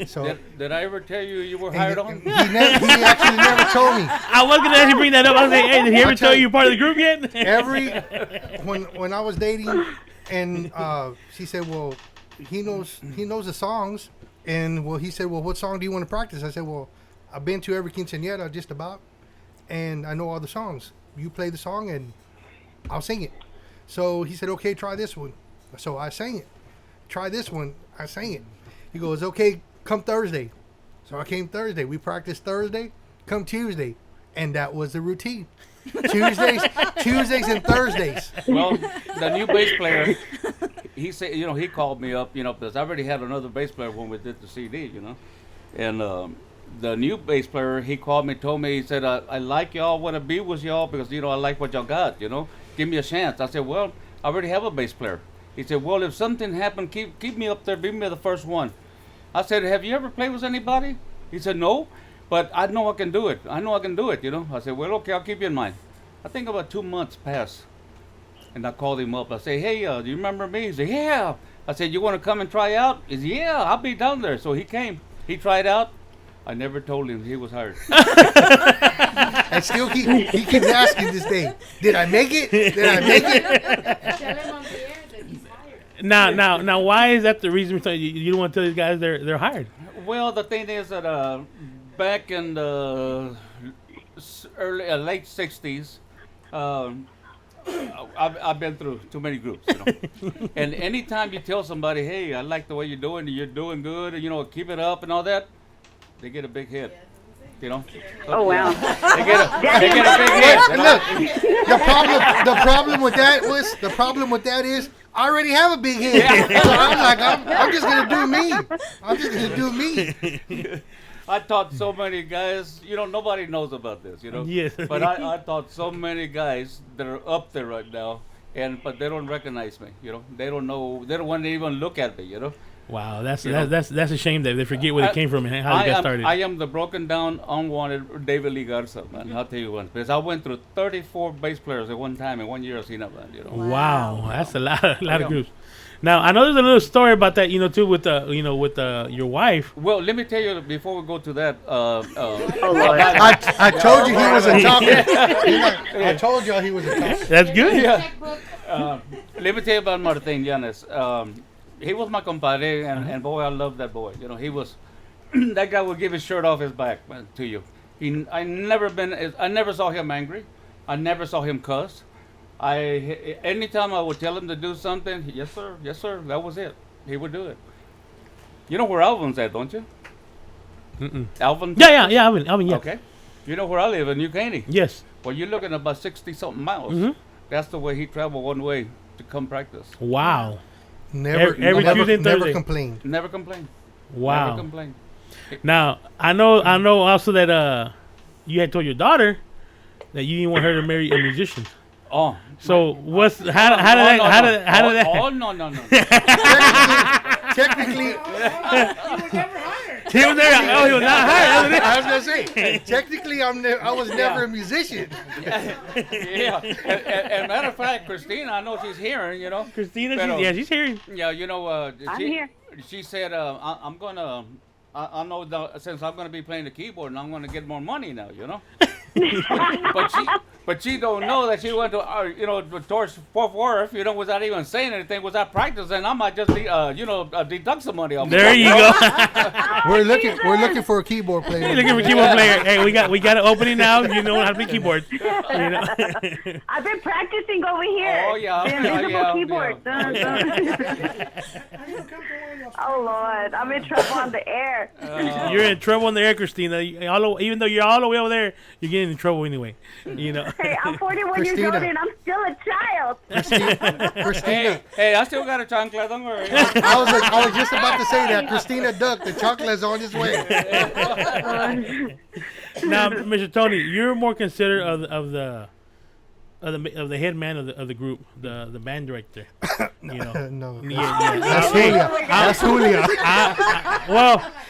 So did I ever tell you were hired on? he actually never told me. I was gonna actually bring that up. I was like, hey, did he ever tell you you're part of the group yet? When I was dating, and she said, well, he knows the songs, and well, he said, well, what song do you want to practice? I said, well, I've been to every quinceañera just about, and I know all the songs. You play the song, and I'll sing it. So he said, okay, try this one. So I sang it. Try this one. I sang it. He goes, okay, come Thursday. So I came Thursday. We practiced Thursday. Come Tuesday. And that was the routine. Tuesdays and Thursdays. Well, the new bass player, he said, he called me up, because I already had another bass player when we did the CD, And the new bass player, he called me, told me, he said, I like y'all, want to be with y'all because, I like what y'all got, Give me a chance. I said, well, I already have a bass player. He said, well, if something happened, keep me up there, be me the first one. I said, have you ever played with anybody? He said, no, but I know I can do it. I said, well, okay, I'll keep you in mind. I think about 2 months passed, and I called him up. I said, hey, do you remember me? He said, yeah. I said, you want to come and try out? He said, yeah, I'll be down there. So he came. He tried out. I never told him he was hired. And still he keeps asking this day, did I make it? Now, why is that the reason you don't want to tell these guys they're hired? Well, the thing is that back in the late 60s, I've been through too many groups, And anytime you tell somebody, hey, I like the way you're doing good, and, keep it up and all that, they get a big hit. Oh wow! They get a big hit. Look, the problem with that is I already have a big hit. So I'm like, I'm just gonna do me. I taught so many guys, nobody knows about this, Yes. But I taught so many guys that are up there right now, but they don't recognize me, They don't know, they don't want to even look at me, Wow, that's a shame that they forget where they came from and how they got started. I am the broken down, unwanted David Lee Garza, man. I'll tell you what, because I went through 34 bass players at one time in 1 year. I've seen that, man. Wow, that's a lot of groups. Now I know there's a little story about that, too, with your wife. Well, let me tell you before we go to that. I told you he was a talker. I told y'all he was a talker. That's good. Yeah. Let me tell you about Martin Llanes. He was my compadre, and boy, I love that boy. He was that guy would give his shirt off his back, man, to you. I never saw him angry. I never saw him cuss. Anytime I would tell him to do something, yes sir, that was it. He would do it. You know where Alvin's at, don't you? Alvin? Yeah, Alvin, yeah. Okay. You know where I live in New Caney? Yes. Well, you're looking at about 60-something miles. That's the way he traveled one way to come practice. Wow. Never, Every Tuesday and never Thursday. complained. Never complained. Wow. Never complained. Now, I know also that you had told your daughter that you didn't want her to marry a musician. Oh. So how did that? Oh, no. Technically, He was there. Oh, he was not hired. I was gonna say, technically, I was never a musician. Yeah. And matter of fact, Christina, I know she's hearing, you know. Christina, Pero, she's hearing. Yeah, you know, I'm here. She said, I'm gonna, I know since I'm gonna be playing the keyboard and I'm gonna get more money now, you know. But she don't know that she went to, towards Fort Worth, without even saying anything, without practicing. I might just, deduct some money off. There you go. We're looking for a keyboard player. Hey, looking for a keyboard player. Hey, we got an opening now. You know how to play keyboards. You know. I've been practicing over here. Oh, yeah. The invisible keyboard. Yeah. Oh, Lord. I'm in trouble on the air. You're in trouble in the air, Christina. Even though you're all the way over there, you're getting in trouble anyway. You know. Hey, I'm 41 years old and I'm still a child. Christina. Hey, I still got a chancla, don't worry. I was just about to say that. Christina ducked. The chocolate's on his way. Now, Mr. Tony, you're more considerate of the head man of the group, the band director. You know. No. Yeah. That's Julia.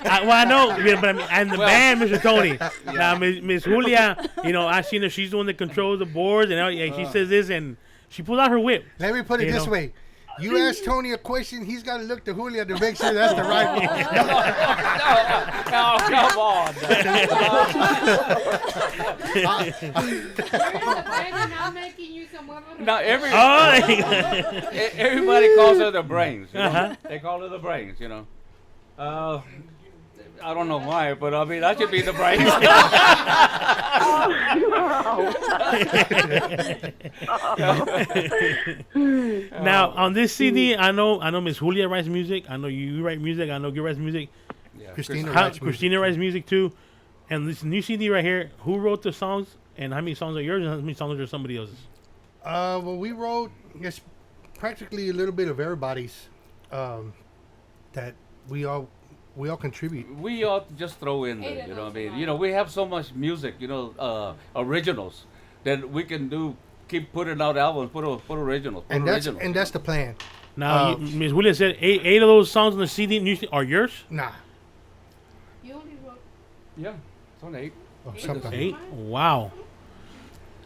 I know, but and the band, Mr. Tony. Now, Miss Julia, I seen her. She's the one that controls the boards, and she says this, and she pulls out her whip. Let me put it this way. You ask Tony a question, he's got to look to Julia to make sure that's the right one. No, come on. I'm making you some Now, everybody calls her the brains. They call her the brains, I don't know why, but I mean, that should be the brains. Now, on this CD, I know Miss Julia writes music. I know you write music. I know you write music. Yeah, Christina writes music too. And this new CD right here, who wrote the songs? And how many songs are yours and how many songs are somebody else's? Well, we wrote, it's practically a little bit of everybody's that we all contribute. We ought to just throw in there, you know what I mean? We have so much music, originals that we can keep putting out albums, put originals. And that's the plan. Now, Ms. Williams said eight of those songs on the CD are yours? Nah. You only wrote. Yeah, it's on 8. Oh, something. 8? Wow.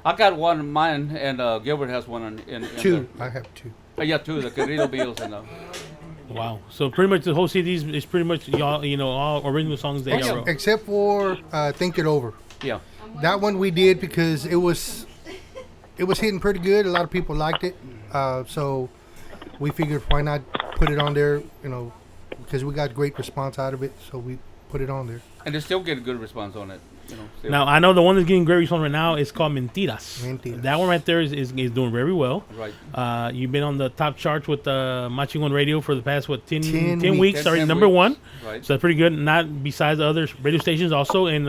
I got one in mine, and Gilbert has one in 2. I have 2. Yeah, 2, the Querido Bills and Wow. So pretty much the whole CD is pretty much y'all, all original songs that y'all wrote. Except for Think It Over. Yeah. That one we did because it was hitting pretty good. A lot of people liked it. So we figured why not put it on there, because we got great response out of it. So we put it on there. And they still get a good response on it. Still. Now, I know the one that's getting great response right now is called Mentiras. Mentiras. That one right there is doing very well. Right. You've been on the top charts with Machingon Radio for the past, 10 10 weeks. Sorry, 10 number weeks. 1. Right. So that's pretty good. Not besides the other radio stations also in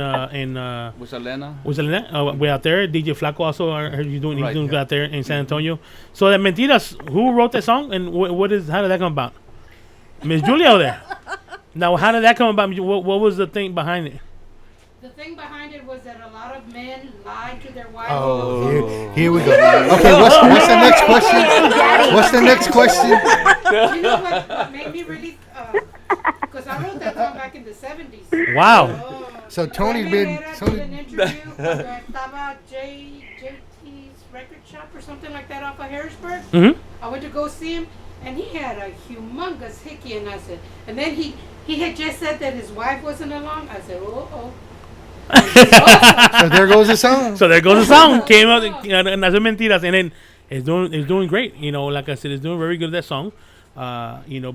With Selena. way out there. DJ Flaco also, I heard he's doing Right, good out there in San Antonio. So that Mentiras, who wrote that song and how did that come about? Miss Julia over there. Now, how did that come about? What was the thing behind it? The thing behind it was that a lot of men lied to their wives. Oh, here we go. Okay, what's the next question? What's the next question? You know what made me really... Because I wrote that song back in the 70s. Wow. So Tony's been... Did an interview at Estaba JT's record shop or something like that off of Harrisburg. Mm-hmm. I went to go see him, and he had a humongous hickey, and I said... And then he had just said that his wife wasn't along. I said, uh-oh. So there goes the song. Came out and that's Mentiras, and then it's doing great. Like I said, it's doing very good that song. But we're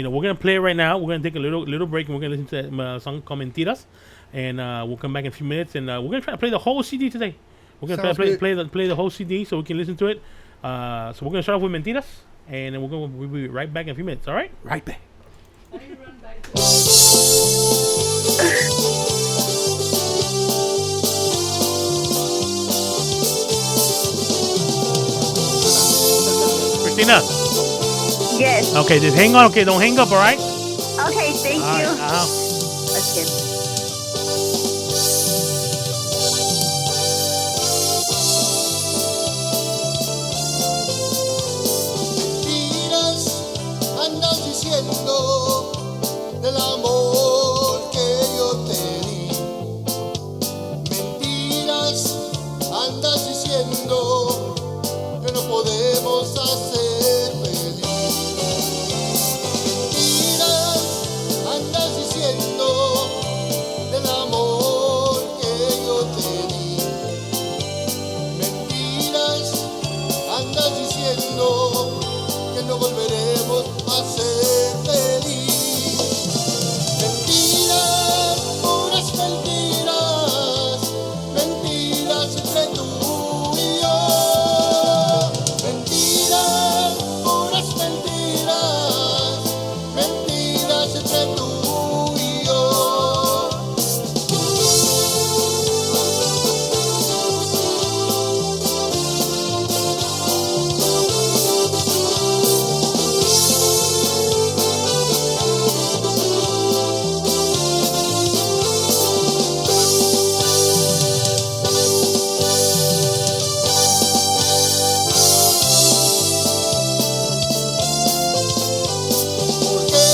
gonna play it right now. We're gonna take a little break and we're gonna listen to that song called Mentiras, and we'll come back in a few minutes and we're gonna try to play the whole CD today. We're Sounds gonna good. play the whole CD so we can listen to it. So we're gonna start off with Mentiras, and then we'll be right back in a few minutes. All right? Right back. Christina. Yes. Okay, just hang on. Okay, don't hang up. All right? Okay, thank All you. right, Okay. Mentiras andas diciendo del amor que yo te di. Mentiras andas diciendo que no podemos hacer feliz. Mentiras andas diciendo del amor que yo te di. Mentiras andas diciendo que no volveremos a ser feliz. Mentiras, puras mentiras, mentiras entre tú y yo. Mentiras, puras mentiras, mentiras entre tú y yo. ¿Por qué,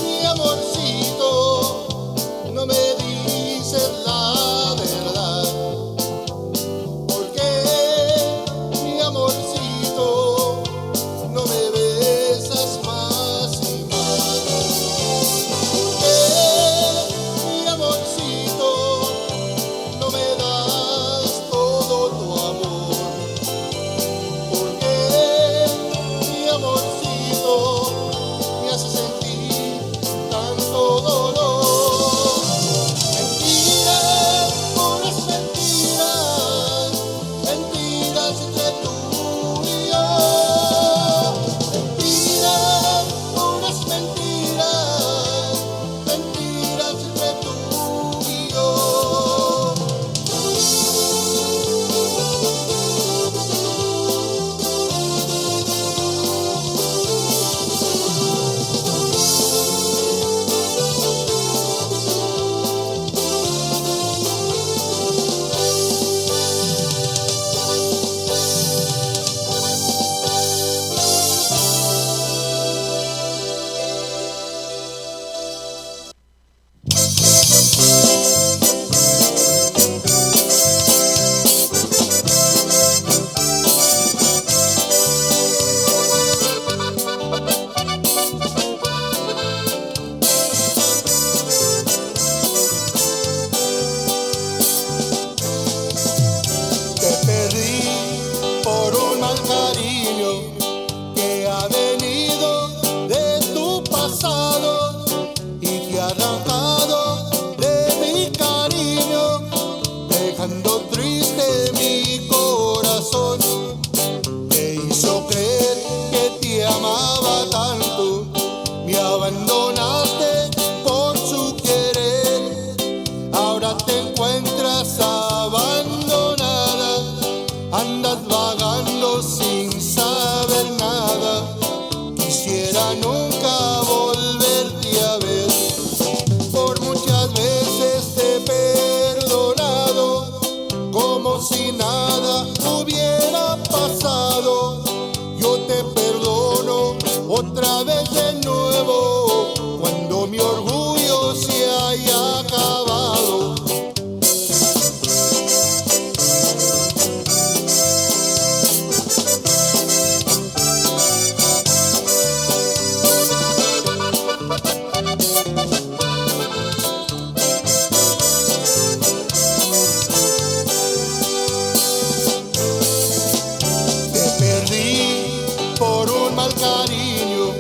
mi amorcito, no me dices la verdad? ¿Por qué, mi amorcito, no me besas más y más? ¿Por qué, mi amorcito, no me das todo tu amor? ¿Por qué, mi amorcito, me hace sentir tanto dolor? Mentiras, puras mentiras, mentiras entre tú y yo. Mentiras, puras mentiras, mentiras entre tú y yo. Te perdí por un mal cariño que ha venido de tu pasado y que ha arrancado de mi cariño, dejando triste mi corazón. Te hizo creer que te amaba tanto, me abandonaste por su querer. Ahora te encuentras abandonada, andas vagando sin saber nada. Quisiera nunca volverte a ver. Por muchas veces te he perdonado, como si nada hubiera pasado. Yo te perdono otra vez de nuevo, cuando mi orgullo se haya acabado. Te perdí por un mal cariño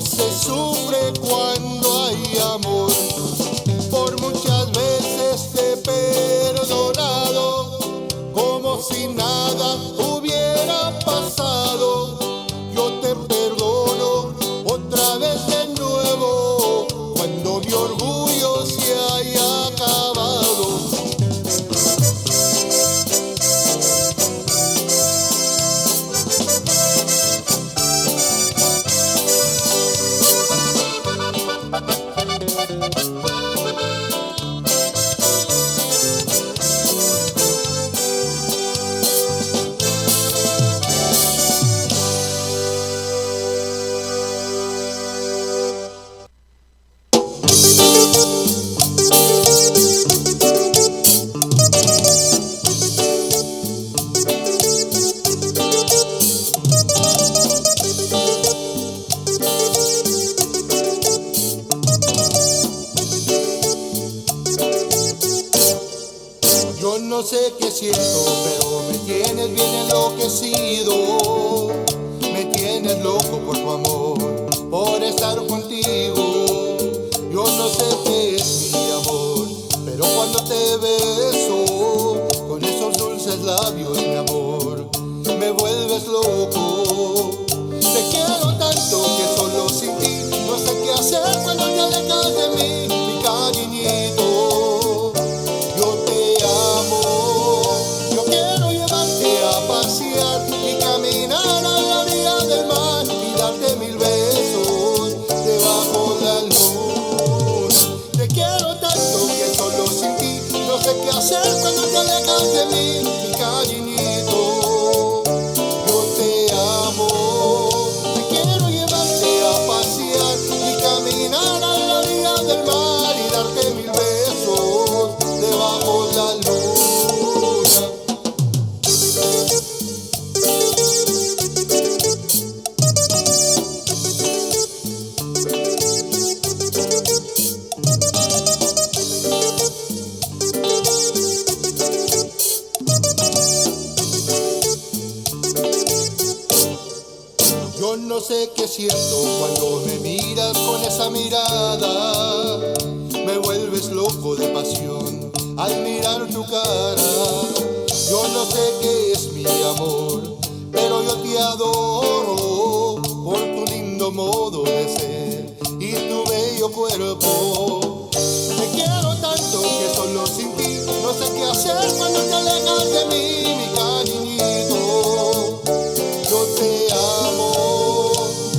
que se sufre cuando hay amor. Por muchas veces te he perdonado, como si nada hubiera pasado. Yo te perdono otra vez de nuevo, cuando mi orgullo se haya acabado. Yo no sé qué siento, pero me tienes bien enloquecido. Me tienes loco por tu amor, por estar contigo. Yo no sé qué es mi amor, pero cuando te beso, con esos dulces labios, mi amor, me vuelves loco. Te quiero tanto que solo sin ti no sé qué hacer cuando te alejas de mí, mi cariñito. Yo te amo, yo quiero llevarte a pasear y caminar a la orilla del mar y darte 1000 besos debajo la luna. Te quiero tanto que solo sin ti no sé qué hacer cuando te alejas de mí, mi cariñito. Yo te amo, te quiero llevarte a pasear y caminar a la orilla del mar y darte 1000 besos debajo la luna. Yo no sé qué siento cuando me miras con esa mirada. Me vuelves loco de pasión al mirar tu cara. Yo no sé qué es mi amor, pero yo te adoro por tu lindo modo de ser y tu bello cuerpo. Te quiero tanto que solo sin ti no sé qué hacer cuando te alejas de mí, mi cariñito. Yo te amo,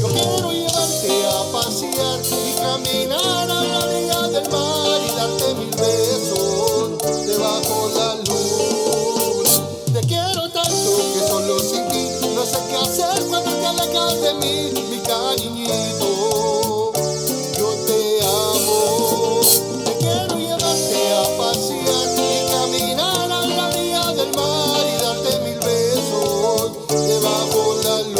yo quiero llevarte a pasear y caminar a la orilla del mar y darte 1000 besos debajo la luna. Te quiero tanto que solo sin ti no sé qué hacer cuando te alejas de mí, mi cariñito. Yo te amo, te quiero llevarte a pasear y caminar a la orilla del mar y darte 1000 besos debajo la luna.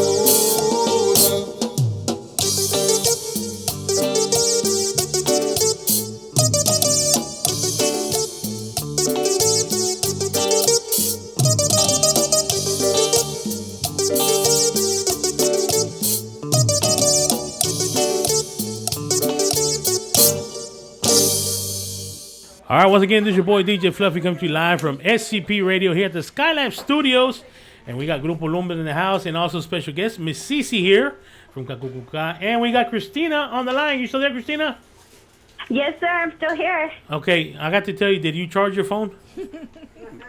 All right, once again, this is your boy DJ Fluffy coming to you live from SCP Radio here at the Skylab Studios. And we got Grupo Lumbre in the house and also special guest, Miss Cece here from Cacucuca. And we got Christina on the line. You still there, Christina? Yes, sir. I'm still here. Okay, I got to tell you, did you charge your phone?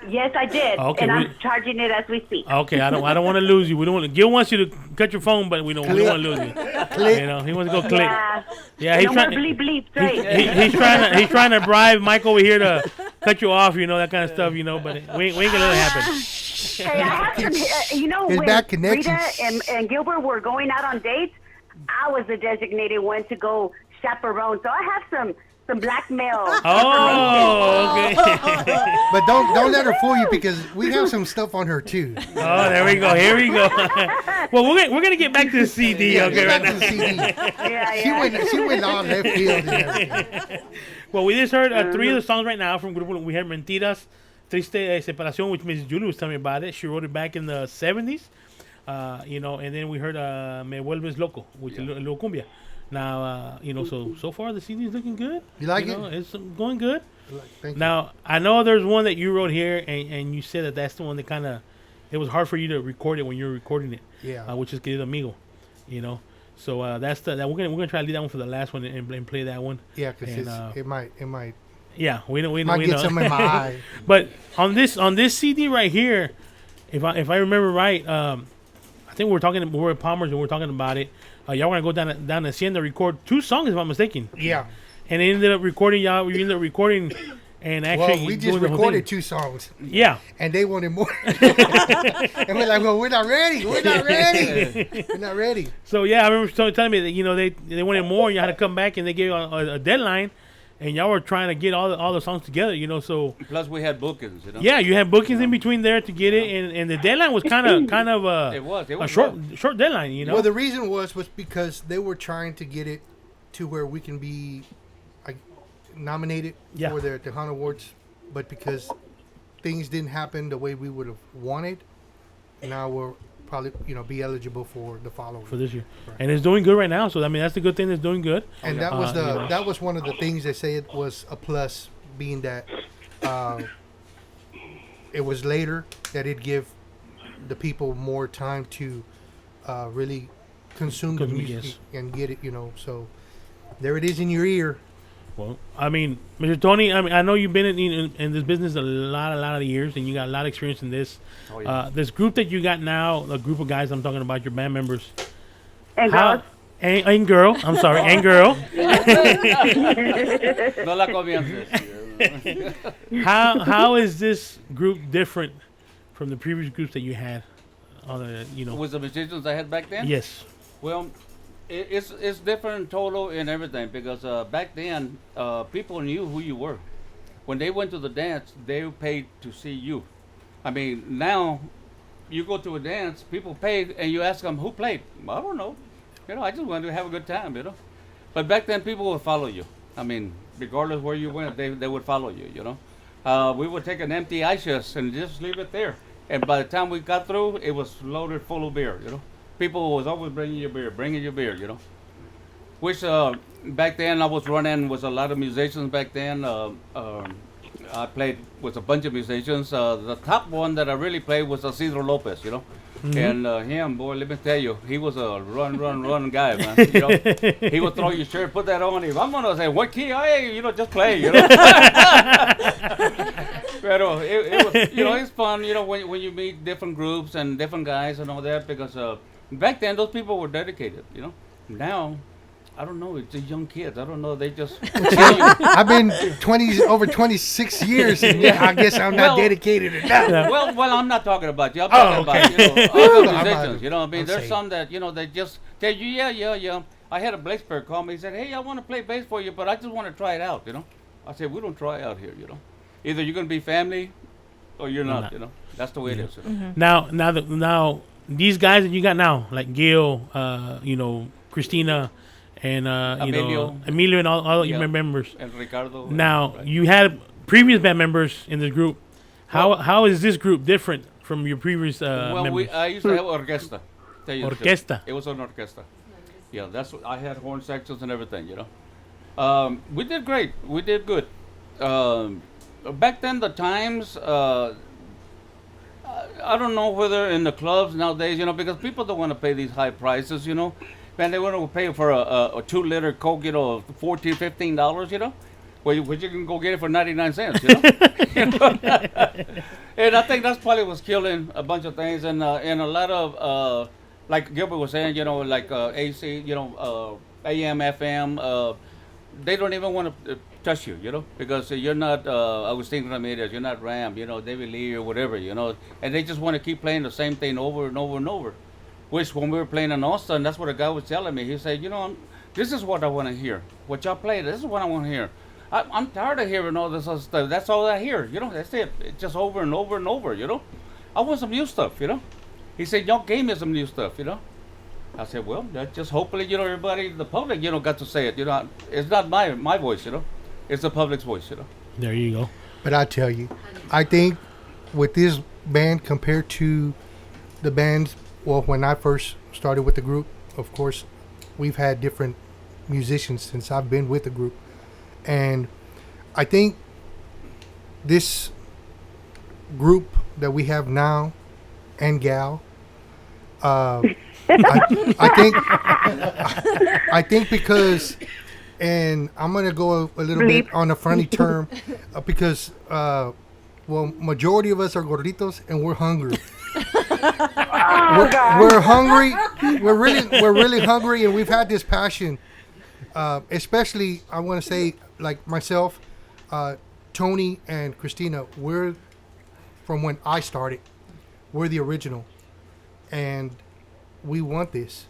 Yes, I did. Okay, and I'm charging it as we speak. Okay, I don't want to lose you. We don't want. Gil wants you to cut your phone, but we don't want to lose you. Click. You know, he wants to go click. Yeah. Yeah, he's No more trying. bleep bleeps, right? He's trying to bribe Mike over here to cut you off. You know, that kind of stuff. You know, but we ain't gonna let it happen. Hey, I have some, you know, His when bad connections. Rita and Gilbert were going out on dates, I was the designated one to go chaperone. So I have some blackmail. Oh, okay. But don't let her fool you because we have some stuff on her too. Oh, there we go. Here we go. Well, we're gonna get back to the CD. Yeah, Okay, get right back to now. the CD. Yeah. She went on left field. Yeah. Well, we just heard 3 of the songs right now from Grupo. We heard Mentiras, Triste Separación, which Mrs. Julie was telling me about it. She wrote it back in the 70s. You know, and then we heard Me Vuelves Loco, which is Lo Cumbia. Now, so far the CD is looking good. You like it? It's going good. Thank you. Now, I know there's one that you wrote here, and you said that's the one that kind of, it was hard for you to record it when you were recording it. Yeah. Which is Querido Amigo, So that's we're gonna try to leave that one for the last one and play that one. Yeah, because it might. Yeah, we know. Might get some in my eye. But on this CD right here, if I remember right, I think we were at Palmer's and we were talking about it. Y'all want to go down to Hacienda record 2 songs, if I'm mistaken. Yeah. And they ended up recording and actually. Well, we just recorded 2 songs. Yeah. And they wanted more. And we're like, well, we're not ready. We're not ready. So yeah, I remember telling me that they wanted more. And you had to come back and they gave you a deadline. And y'all were trying to get all the songs together, so. Plus we had bookings, Yeah, you had bookings in between there to get it, and the deadline was kind of it was a short deadline, Well, the reason was because they were trying to get it to where we can be nominated for the Tejano Awards, but because things didn't happen the way we would have wanted, now we're probably be eligible for the following for this year, right. And it's doing good right now. So I mean, that's the good thing. It's doing good. And that was that was one of the things they say it was a plus, being that it was later, that it give the people more time to really consume the music and get it. So there it is in your ear. Well, I mean, Mr. Tony, I know you've been in this business a lot of years, and you got a lot of experience in this. Oh, yeah. This group that you got now, the group of guys I'm talking about, your band members. And girls. And girl. I'm sorry, and girl. No la comiences. How is this group different from the previous groups that you had? Was the musicians I had back then? Yes. Well, it's different total in everything, because back then people knew who you were. When they went to the dance, they paid to see you. I mean, now you go to a dance, people pay, and you ask them who played. I don't know. I just wanted to have a good time. But back then, people would follow you. I mean, regardless where you went, they would follow you. We would take an empty ice chest and just leave it there. And by the time we got through, it was loaded full of beer. People was always bringing you beer, Which back then I was running with a lot of musicians back then. I played with a bunch of musicians. The top one that I really played was Isidro Lopez, Mm-hmm. And him, boy, let me tell you, he was a run guy, man. He would throw your shirt, put that on him. I'm gonna say, what key? Hey, just play, Pero it was, it's fun, when you meet different groups and different guys and all that, because back then those people were dedicated, Now, I don't know, it's the young kids. I don't know, they just. I've been over 26 years, and I guess I'm not dedicated enough. Well, I'm not talking about you. I'm talking about other musicians. I mean, there's some that they just tell you, yeah. I had a bass player call me. He said, "Hey, I want to play bass for you, but I just want to try it out." I said, "We don't try out here. Either you're gonna be family, or you're not. That's the way it is." Mm-hmm. Now, these guys that you got now, like Gil, Christina. And Emilio and all your members. And Ricardo. Now you had previous band members in this group. How is this group different from your previous members? I used to have orchestra. Orchestra. It was an orchestra. Yeah, that's what I had, horn sections and everything. We did great. We did good. Back then, the times. I don't know whether in the clubs nowadays, because people don't want to pay these high prices, Man, they want to pay for a 2-liter Coke, $14, $15, where you can go get it for 99 cents, And I think that's probably what's killing a bunch of things, and a lot of, like Gilbert was saying, like AC, AM, FM, they don't even want to touch you, because you're not Agustin Ramirez, you're not Ram, David Lee or whatever, and they just want to keep playing the same thing over and over and over. Which when we were playing in Austin, that's what a guy was telling me. He said, this is what I want to hear. What y'all play, this is what I want to hear. I'm tired of hearing all this other stuff. That's all I hear, that's it. It's just over and over and over, I want some new stuff, He said, y'all gave me some new stuff, I said, well, that just hopefully, everybody, the public, got to say it, It's not my voice, It's the public's voice, There you go. But I tell you, I think with this band compared to the bands, well, when I first started with the group, of course, we've had different musicians since I've been with the group, and I think this group that we have now and gal, I think because, and I'm gonna go a little bit on a funny term, because majority of us are gorditos and we're hungry. We're hungry. We're really hungry, and we've had this passion. Especially, I want to say, like myself, Tony and Christina. We're from when I started. We're the original, and we want this.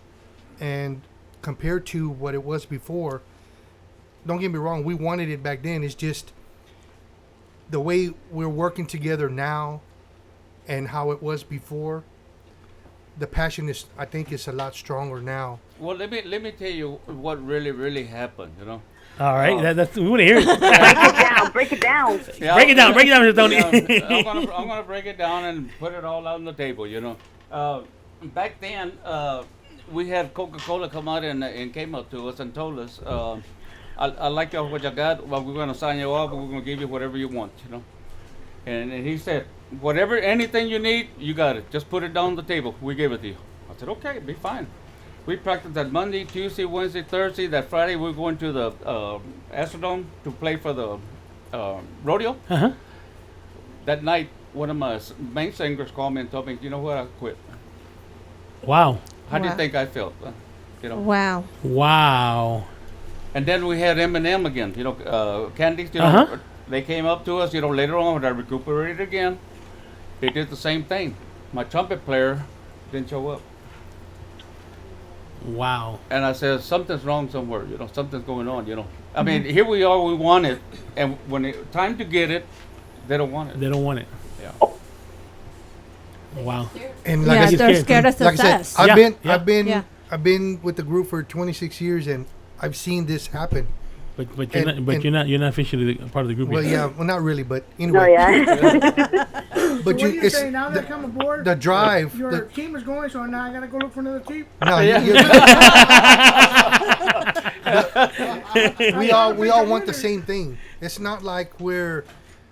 And compared to what it was before, don't get me wrong, we wanted it back then. It's just the way we're working together now and how it was before. The passion is, I think, is a lot stronger now. Well, let me tell you what really happened. You know. All right, that's we want to hear it. Break it down. Yeah, break it down, Mr. Tony. Yeah, I'm gonna break it down and put it all out on the table. You know, back then we had Coca-Cola come out and came up to us and told us, I like what you got. Well, we're gonna sign you off, and we're gonna give you whatever you want. You know, and he said, anything you need, you got it. Just put it down on the table. We give it to you. I said, okay, be fine. We practiced that Monday, Tuesday, Wednesday, Thursday. That Friday, we're going to the Astrodome to play for the rodeo. Uh-huh. That night, one of my main singers called me and told me, you know what, I quit. Wow. How do you think I felt? You know. Wow. And then we had Eminem again. You know, Candies. You know, they came up to us. You know, later on when I recuperated again, they did the same thing. My trumpet player didn't show up. Wow. And I said, something's wrong somewhere. You know, something's going on. You know, I mean, here we are. We want it, and when it's time to get it, they don't want it. They don't want it. Yeah. Wow. And like they're scared of success. I've been with the group for 26 years, and I've seen this happen. But you're not officially part of the group Well, yet. yeah, well, not really, but anyway. Oh, yeah. But So it's saying now they come aboard. the drive. Your team is going, so now I gotta go look for another team. No, we all want the same thing. It's not like we're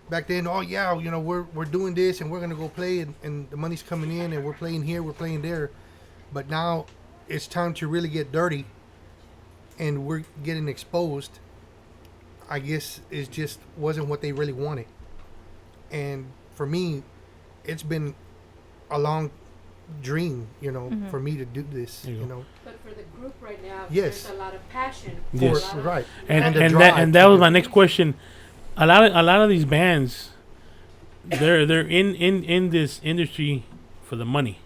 back then. Oh yeah, you know we're doing this and we're gonna go play and the money's coming in and we're playing here, we're playing there. But now it's time to really get dirty, and we're getting exposed. I guess it just wasn't what they really wanted. And for me, it's been a long dream, you know, for me to do this, you know. But for the group right now, Yes. there's a lot of passion. Yes. Right. And the drive that to was do my it. next question. A lot of these bands, they're in this industry for the money.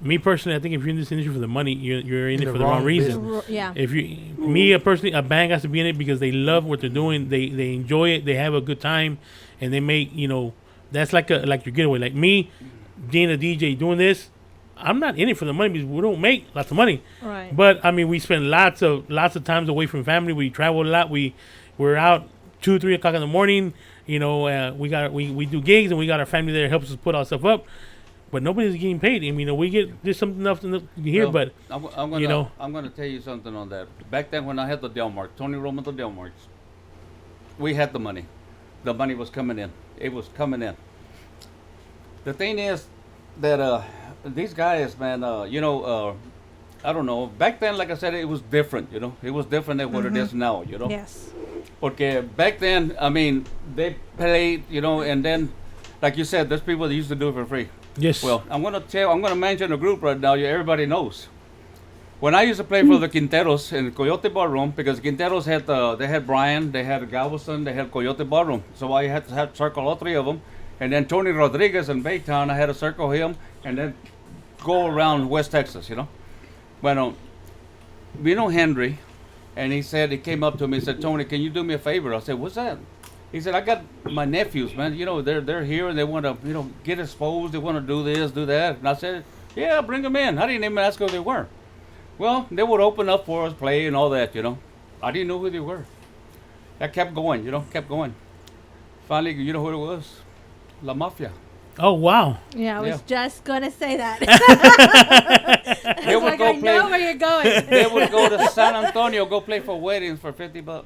Me personally, I think if you're in this industry for the money, you're in it the for the wrong wrong reason. Yeah. If me personally, a band has to be in it because they love what they're doing. They enjoy it. They have a good time, and they make that's like your getaway. Like me, being a DJ doing this, I'm not in it for the money because we don't make lots of money. Right. But I mean, we spend lots of times away from family. We travel a lot. We're out 2-3 o'clock in the morning. We do gigs and we got our family there that helps us put our stuff up. But nobody's getting paid. I mean, we get just something enough to hear. Well, but I'm gonna tell you something on that. Back then when I had the Delmark, Tony Roman the Delmarks, we had the money. The money was coming in. It was coming in. The thing is that these guys, man, I don't know. Back then, like I said, it was different. You know, it was different than what it is now. You know. Yes. Porque back then, I mean, they played. You know, and then, like you said, there's people that used to do it for free. yes, Well, I'm gonna mention a group right now. Everybody knows. When I used to play for the Quinteros in Coyote Ballroom, because Quinteros they had Brian, they had Galveston, they had Coyote Ballroom. So I had to circle all three of them. And then Tony Rodriguez in Baytown, I had to circle him and then go around West Texas, you know. Bueno, vino Henry, and he came up to me and said, Tony, can you do me a favor? I said, what's that? He said, I got my nephews, man. You know, they're here and they want to, get exposed. They want to do this, do that. And I said, yeah, bring them in. I didn't even ask who they were. Well, they would open up for us, play and all that, I didn't know who they were. That kept going, kept going. Finally, you know who it was? La Mafia. Oh wow. Yeah, I was just gonna say that. They would go I play. know where you're going. going. They would go to San Antonio, go play for weddings for $50, man.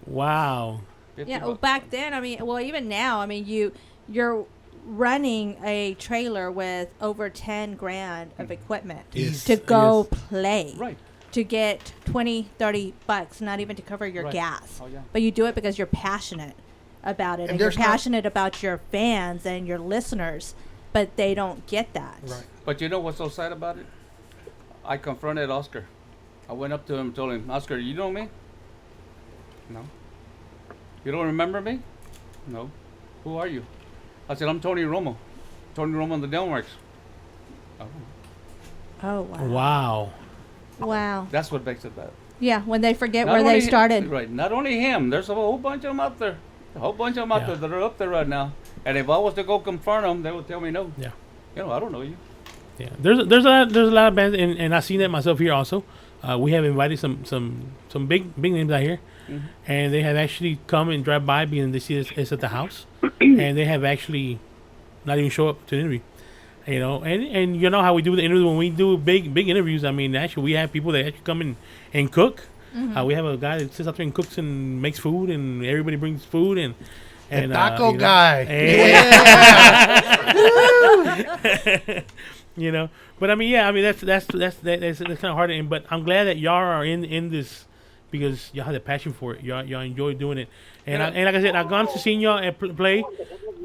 Wow. 50 Yeah, well, bucks. back then, I mean, well, even now, I mean, you're running a trailer with over 10 grand of equipment Yes. to go Yes. play. Right. To get 20, 30 bucks, not even to cover your Right. gas. Oh, yeah. But you do it because you're passionate about it. And you're there's not- passionate about your fans and your listeners, but they don't get that. Right. But you know what's so sad about it? I confronted Oscar. I went up to him and told him, Oscar, you know me? No. You don't remember me? No. Who are you? I said, I'm Tony Romo. Tony Romo on the Delmarks. Oh. Oh, wow. Wow. Wow. That's what makes it bad. Yeah, when they forget Not where they only started. Right. Not only him. There's a whole bunch of them out there. A whole bunch of them out Yeah. there that are up there right now. And if I was to go confront them, they would tell me no. Yeah. You know, I don't know you. Yeah, there's a lot of bands, and I've seen that myself here also. We have invited some big names out here, and they have actually come and drive by because they see it's at the house, and they have actually not even show up to the interview. You know, and you know how we do the interview when we do big interviews. I mean, actually, we have people that actually come and cook. We have a guy that sits out there and cooks and makes food, and everybody brings food and. The taco you know, guy. Yeah. You know, but I mean, yeah, I mean that's kind of hard. But I'm glad that y'all are in this because y'all have the passion for it. Y'all enjoy doing it. And and like I said, I've gone to see y'all play.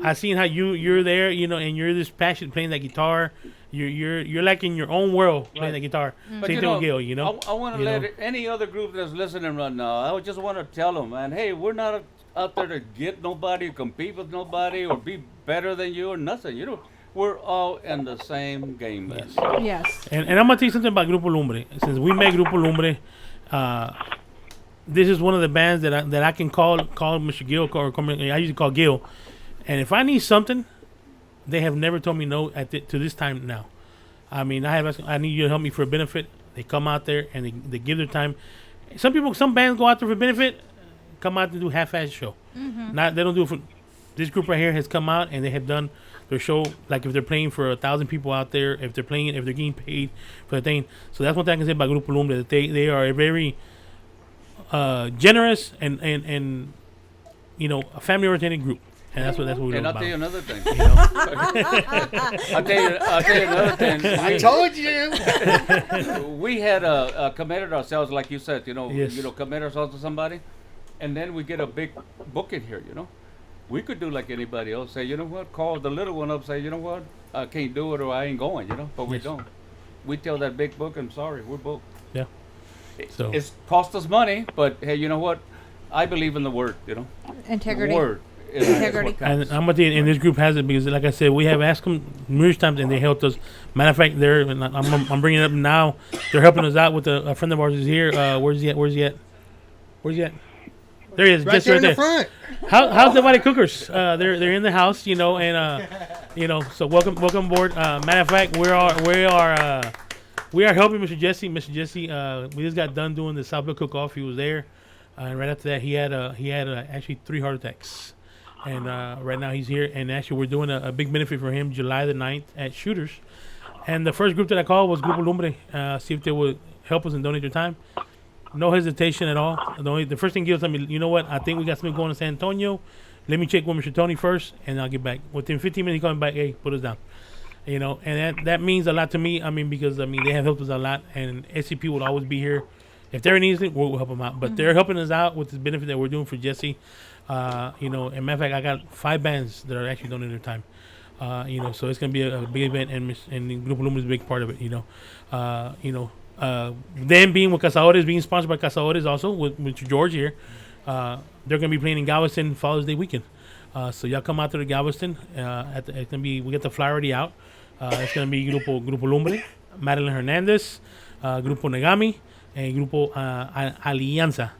I've seen how you're there, you know, and you're this passionate playing that guitar. You're like in your own world playing the guitar. But Same you thing know, with Gil, you know. I want to You let know? any other group that's listening right now, I would just want to tell them, man, hey, we're not out there to get nobody, compete with nobody, or be better than you or nothing. You know, we're all in the same game, man. Yes. And I'm gonna tell you something about Grupo Lumbre. Since we met Grupo Lumbre, this is one of the bands that I can call Mr. Gil, or I usually call Gil. And if I need something, they have never told me no to this time now. I mean, I need you to help me for a benefit. They come out there and they give their time. Some bands go out there for benefit, come out to do half-ass show. They don't do it for. This group right here has come out and they have done their show. Like if they're playing for 1,000 people out there, if they're getting paid for the thing. So that's one thing I can say about Grupo Lumbre, that they are a very generous and you know, a family-oriented group. And that's what we And love I'll about. tell you another thing. You know? I'll tell you another thing. I told you. We had committed ourselves, like you said, Yes. commit ourselves to somebody, and then we get a big booking here. You know, we could do like anybody else. Say, you know what, call the little one up. Say, you know what, I can't do it or I ain't going. You know, but we Yes. don't. We tell that big book, I'm sorry, we're booked. Yeah. So It's cost us money, but hey, you know what? I believe in the word. You know, Integrity. The word. Is Integrity. what counts. and I'm gonna tell you, and this group has it because, like I said, we have asked them numerous times, and they helped us. Matter of fact, I'm bringing it up now. They're helping us out with a friend of ours is here. Where's he at? There he is, Right just there right in the there. front. How's the Valley Cookers? They're in the house, you know, and you know, so welcome aboard. Matter of fact, we are helping Mr. Jesse. Mr. Jesse, we just got done doing the Southville cook-off. He was there, and right after that, he had actually 3 heart attacks. And right now he's here, and actually we're doing a big benefit for him July the 9th at Shooters. And the first group that I called was Grupo Lumbre, see if they would help us and donate their time. No hesitation at all. The first thing Gil told me, you know what, I think we got something going in San Antonio. Let me check with Mr. Tony first, and I'll get back. Within 15 minutes, he called me back, hey, put us down. You know, and that means a lot to me. I mean, because, they have helped us a lot, and SCP will always be here. If there needs it, we'll help them out. But they're helping us out with this benefit that we're doing for Jesse. You know, and matter of fact, I got 5 bands that are actually donating their time. You know, so it's gonna be a big event, and Grupo Lumbre is a big part of it. You know, them being with Cazadores, being sponsored by Cazadores, also with George here. They're gonna be playing in Galveston Father's Day weekend. So y'all come out to the Galveston. It's gonna be, we got the flyer already out. It's gonna be Grupo Lumbre, Madeline Hernandez, Grupo Negami, and Grupo Alianza.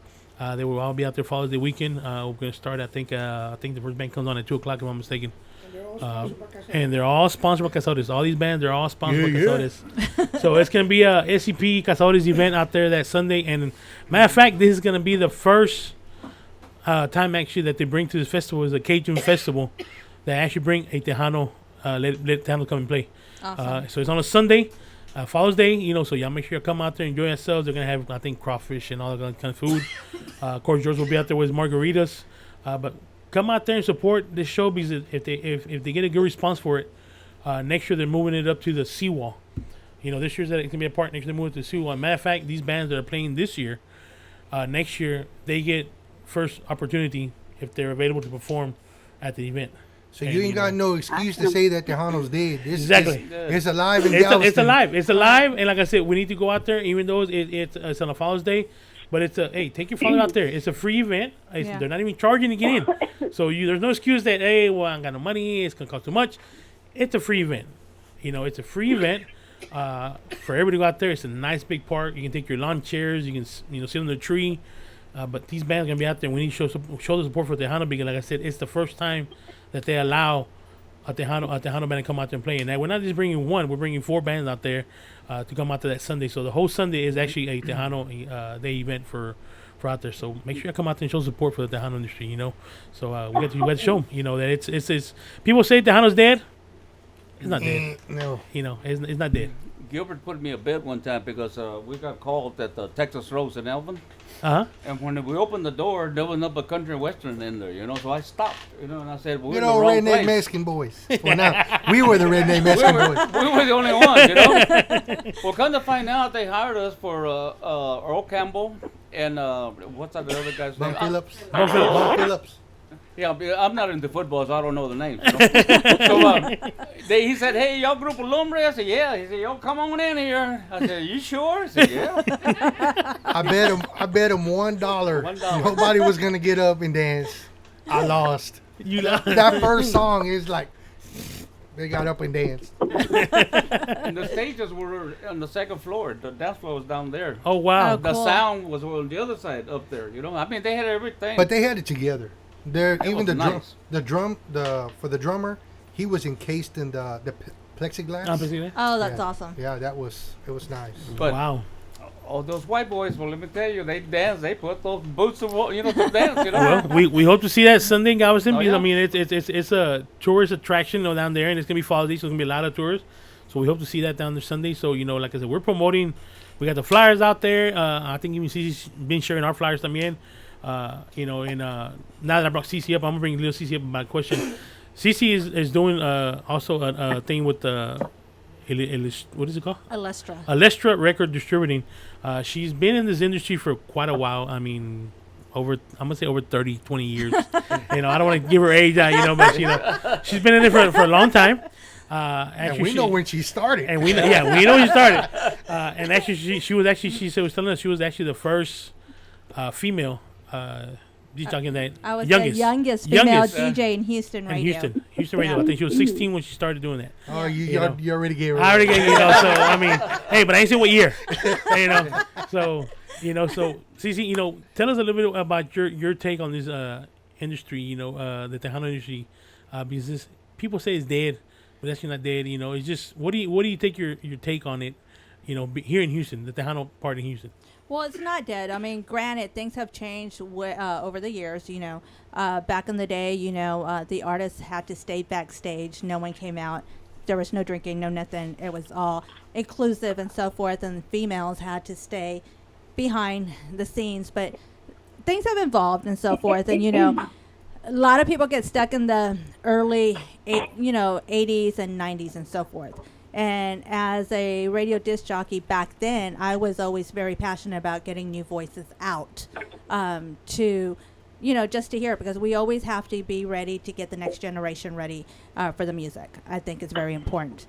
They will all be out there Father's Day weekend. We're gonna start. I think the first band comes on at 2:00 if I'm mistaken. And they're all sponsored by Cazadores. All these bands, they're all sponsored by Cazadores. So it's gonna be a SCP Cazadores event out there that Sunday. And matter of fact, this is gonna be the first time actually that they bring to this festival is a Cajun festival that actually bring a Tejano. Let Tejano come and play. Awesome. So it's on a Sunday. Father's Day, so y'all make sure you come out there and enjoy yourselves. They're gonna have, I think, crawfish and all that kind of food. Of course, George will be out there with margaritas. But come out there and support this show because if they get a good response for it, next year they're moving it up to the seawall. This year's that it can be a part. Next year they're moving to the seawall. Matter of fact, these bands that are playing this year, next year they get first opportunity if they're available to perform at the event. So you ain't got no excuse to say that Tejano's dead. Exactly. It's alive in It's Galveston. It's alive. And like I said, we need to go out there, even though it's on a Father's Day. But hey, take your father out there. It's a free event. They're not even charging to get in. So there's no excuse that, hey, well, I ain't got no money. It's going to cost too much. It's a free event. It's a free event for everybody to go out there. It's a nice big park. You can take your lawn chairs. You can sit under the tree. But these bands are going to be out there. We need to show the support for Tejano because, like I said, it's the first time that they allow a Tejano band to come out there and play. And we're not just bringing one, we're bringing 4 bands out there to come out to that Sunday. So the whole Sunday is actually a Tejano Day event for out there. So make sure you come out there and show support for the Tejano industry, So we got to show them, that it's people say Tejano's dead. It's not dead. No. It's not dead. Gilbert put me a bed one time because we got called at the Texas Rose in Elvin. Uh-huh. And when we opened the door, there was a country western in there, So I stopped, and I said, well, we're in the wrong redneck place. Mexican boys. Well, now, we were the redneck Mexican boys. We were the only ones, Well, come to find out, they hired us for Earl Campbell and what's that other guy's name? Bum Phillips. Yeah, I'm not into football, so I don't know the names. So he said, hey, y'all Grupo Lumbre? I said, yeah. He said, yo, come on in here. I said, you sure? He said, yeah. I bet him $1. Nobody was going to get up and dance. I lost. You lost. That first song is like, they got up and danced. And the stages were on the second floor. The dance floor was down there. Oh, wow. The sound was on the other side up there, I mean, they had everything. But they had it together. Even the nice. for the drummer, he was encased in the plexiglass. Oh, that's awesome. Yeah, it was nice. But wow. Oh, those white boys, well, let me tell you, they dance. They put those boots of, to dance, Well, we hope to see that Sunday in Galveston because, yeah. I mean, it's a tourist attraction down there, and it's going to be Father's Day, so it's going to be a lot of tourists. So we hope to see that down there Sunday. So, like I said, we're promoting. We got the flyers out there. I think even CC's been sharing our flyers también. Now that I brought CC up, I'm gonna bring little CC up about a question. CC is doing also a thing with what is it called? Alestra Record Distributing. She's been in this industry for quite a while. I mean, I'm gonna say over 30, 20 years. I don't want to give her age, but she's been in it for a long time. And we know when she started. And we know she started. And actually, she was telling us she was actually the first female. Talking that I was the youngest female DJ in Houston radio. Houston radio. I think she was 16 when she started doing that. Oh, you already gave her. I already gave so I mean, hey, but I ain't saying what year. So CC, tell us a little bit about your take on this industry. The Tejano industry, because people say it's dead, but actually not dead. It's just what do you take your take on it? Here in Houston, the Tejano part in Houston. Well, it's not dead. I mean, granted, things have changed over the years. Back in the day, the artists had to stay backstage. No one came out. There was no drinking, no nothing. It was all inclusive and so forth. And females had to stay behind the scenes. But things have evolved and so forth. And, a lot of people get stuck in the early, 80s and 90s and so forth. And as a radio disc jockey back then, I was always very passionate about getting new voices out to, just to hear it, because we always have to be ready to get the next generation ready for the music. I think it's very important.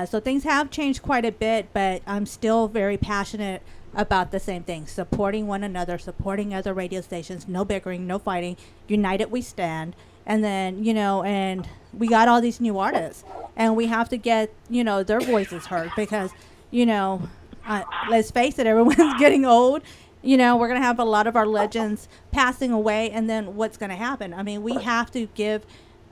So things have changed quite a bit, but I'm still very passionate about the same thing, supporting one another, supporting other radio stations, no bickering, no fighting, united we stand. And then, and we got all these new artists, and we have to get, their voices heard because, let's face it, everyone's getting old. We're going to have a lot of our legends passing away, and then what's going to happen? I mean, we have to give